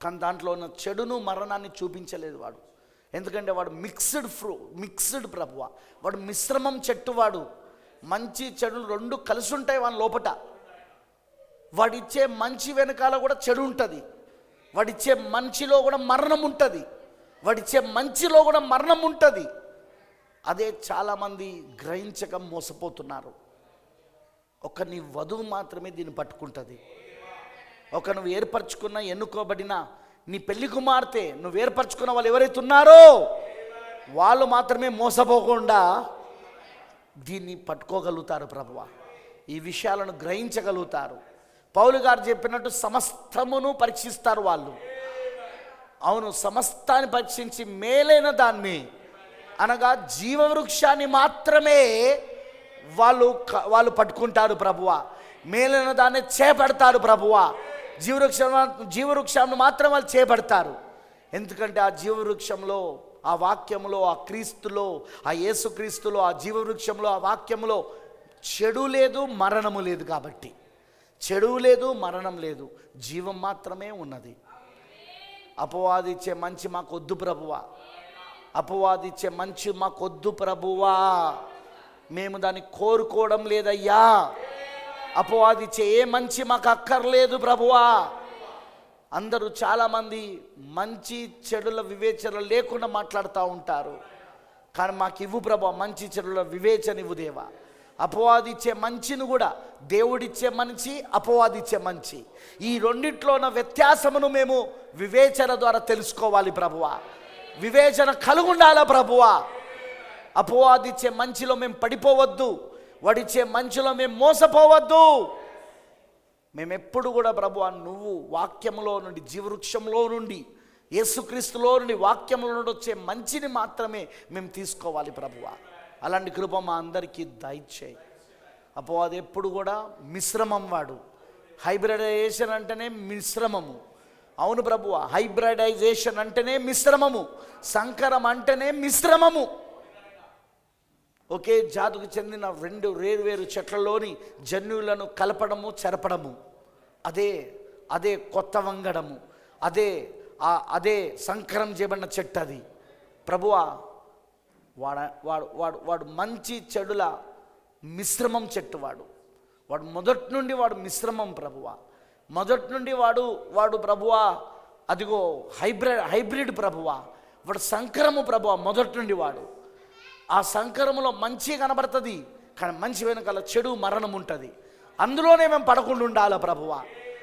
కానీ దాంట్లో ఉన్న చెడును మరణాన్ని చూపించలేదు వాడు. ఎందుకంటే వాడు మిక్స్డ్ ప్రభువా, వాడు మిశ్రమం చెట్టు. వాడు మంచి చెడులు రెండు కలిసి ఉంటాయి వాని లోపట. వాడిచ్చే మంచి వెనకాల కూడా చెడు ఉంటుంది, వాడిచ్చే మంచిలో కూడా మరణం ఉంటుంది, వాడిచ్చే మంచిలో కూడా మరణం ఉంటుంది. అదే చాలామంది గ్రహించక మోసపోతున్నారు. ఒక నీ వధువు మాత్రమే దీన్ని పట్టుకుంటుంది. ఒక నువ్వు ఏర్పరచుకున్న ఎన్నుకోబడిన నీ పెళ్లి కుమార్తె, నువ్వు ఏర్పరచుకున్న వాళ్ళు ఎవరైతే ఉన్నారో వాళ్ళు మాత్రమే మోసపోకుండా దీన్ని పట్టుకోగలుగుతారు ప్రభువా. ఈ విషయాలను గ్రహించగలుగుతారు. పౌలు గారు చెప్పినట్టు సమస్తమును పరీక్షిస్తారు వాళ్ళు. అవును, సమస్తాన్ని పరీక్షించి మేలైన దాన్ని అనగా జీవవృక్షాన్ని మాత్రమే వాళ్ళు పట్టుకుంటారు ప్రభువా. మేలైన దాన్ని చేపడతారు ప్రభువా. జీవవృక్షాన్ని మాత్రం వాళ్ళు చేపడతారు. ఎందుకంటే ఆ జీవవృక్షంలో, ఆ వాక్యంలో, ఆ క్రీస్తులో, ఆ యేసుక్రీస్తులో, ఆ జీవవృక్షంలో, ఆ వాక్యంలో చెడు లేదు, మరణము లేదు. కాబట్టి చెడు లేదు, మరణం లేదు, జీవం మాత్రమే ఉన్నది. అపవాదిచ్చే మంచి మాకొద్దు ప్రభువా. అపవాదిచ్చే మంచి మాకొద్దు ప్రభువా. మేము దాన్ని కోరుకోవడం లేదయ్యా. అపవాదిచ్చే ఏ మంచి మాకు అక్కర్లేదు ప్రభువా. అందరూ చాలామంది మంచి చెడుల వివేచన లేకుండా మాట్లాడుతూ ఉంటారు. కానీ మాకు ఇవ్వు ప్రభువా, మంచి చెడుల వివేచన ఇవ్వు దేవా. అపవాదిచ్చే మంచిని కూడా, దేవుడిచ్చే మంచి, అపవాదిచ్చే మంచి, ఈ రెండిట్లో ఉన్న వ్యత్యాసమును మేము వివేచన ద్వారా తెలుసుకోవాలి ప్రభువా. వివేచన కలిగి ఉండాలా ప్రభువా. అపవాదిచ్చే మంచిలో మేము పడిపోవద్దు, వాడిచ్చే మంచిలో మేము మోసపోవద్దు. మేమెప్పుడు కూడా ప్రభువా, నువ్వు వాక్యంలో నుండి, జీవవృక్షంలో నుండి, యేసుక్రీస్తులో నుండి, వాక్యంలో నుండి వచ్చే మంచిని మాత్రమే మేము తీసుకోవాలి ప్రభువా. అలాంటి కృప మా అందరికీ దయచేయి. అపవాది ఎప్పుడు కూడా మిశ్రమం వాడు. హైబ్రిడైజేషన్ అంటేనే మిశ్రమము. అవును ప్రభువా, హైబ్రిడైజేషన్ అంటేనే మిశ్రమము. సంకరం అంటేనే మిశ్రమము. ఒకే జాతికి చెందిన రెండు వేరు చెట్లలోని జన్యువులను కలపడము, చెరపడము, అదే కొత్త వంగడము, అదే సంకరం చేయబడిన చెట్టు అది ప్రభువా. వాడు మంచి చెడుల మిశ్రమం చెట్టు. వాడు మొదటి నుండి వాడు మిశ్రమం ప్రభువా. మొదటి నుండి వాడు ప్రభువా, అదిగో హైబ్రిడ్ ప్రభువా. వాడు సంకరము ప్రభువా. మొదటి నుండి వాడు ఆ సంకరములో మంచి కనబడుతుంది, కానీ మంచి వెనకాల చెడు, మరణం ఉంటుంది. అందులోనే మేము పడకుండా ఉండాలి ప్రభువా.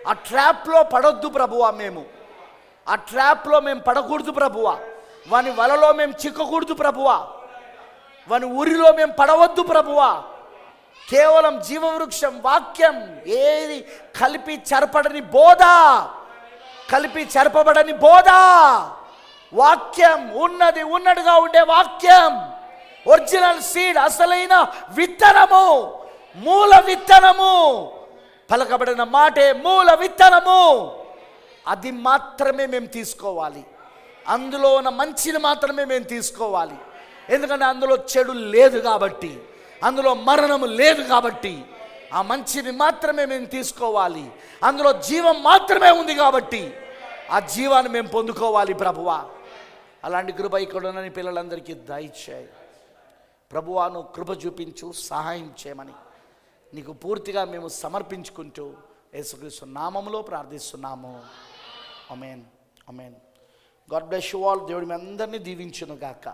ఆ ట్రాప్లో పడొద్దు ప్రభువా. ఆ ట్రాప్లో మేము పడకూడదు ప్రభువా. వాని వలలో మేము చిక్కకూడదు ప్రభువా. వాని ఊరిలో మేము పడవద్దు ప్రభువా. కేవలం జీవవృక్షం, వాక్యం, ఏది కలిపి చెరపడని బోధ, కలిపి చెరపబడని బోధ, వాక్యం ఉన్నదిగా ఉండే వాక్యం, ఒరిజినల్ సీడ్, అసలైన విత్తనము, మూల విత్తనము, పలకబడిన మాటే మూల విత్తనము. అది మాత్రమే మేము తీసుకోవాలి. అందులో ఉన్న మంచిని మాత్రమే మేము తీసుకోవాలి. ఎందుకంటే అందులో చెడు లేదు కాబట్టి, అందులో మరణము లేదు కాబట్టి, ఆ మంచిని మాత్రమే మేము తీసుకోవాలి. అందులో జీవం మాత్రమే ఉంది కాబట్టి ఆ జీవాన్ని మేము పొందుకోవాలి ప్రభువా. అలాంటి కృప ఇక్కడ ఉన్న నీ పిల్లలందరికీ దయచేయి ప్రభువా. నువ్వు కృప చూపించు, సహాయం చేయమని నీకు పూర్తిగా మేము సమర్పించుకుంటూ యేసుక్రీస్తు నామములో ప్రార్థిస్తున్నాము. ఆమేన్, ఆమేన్. God bless you all. దేవుడి మీ అందరినీ దీవించును గాక.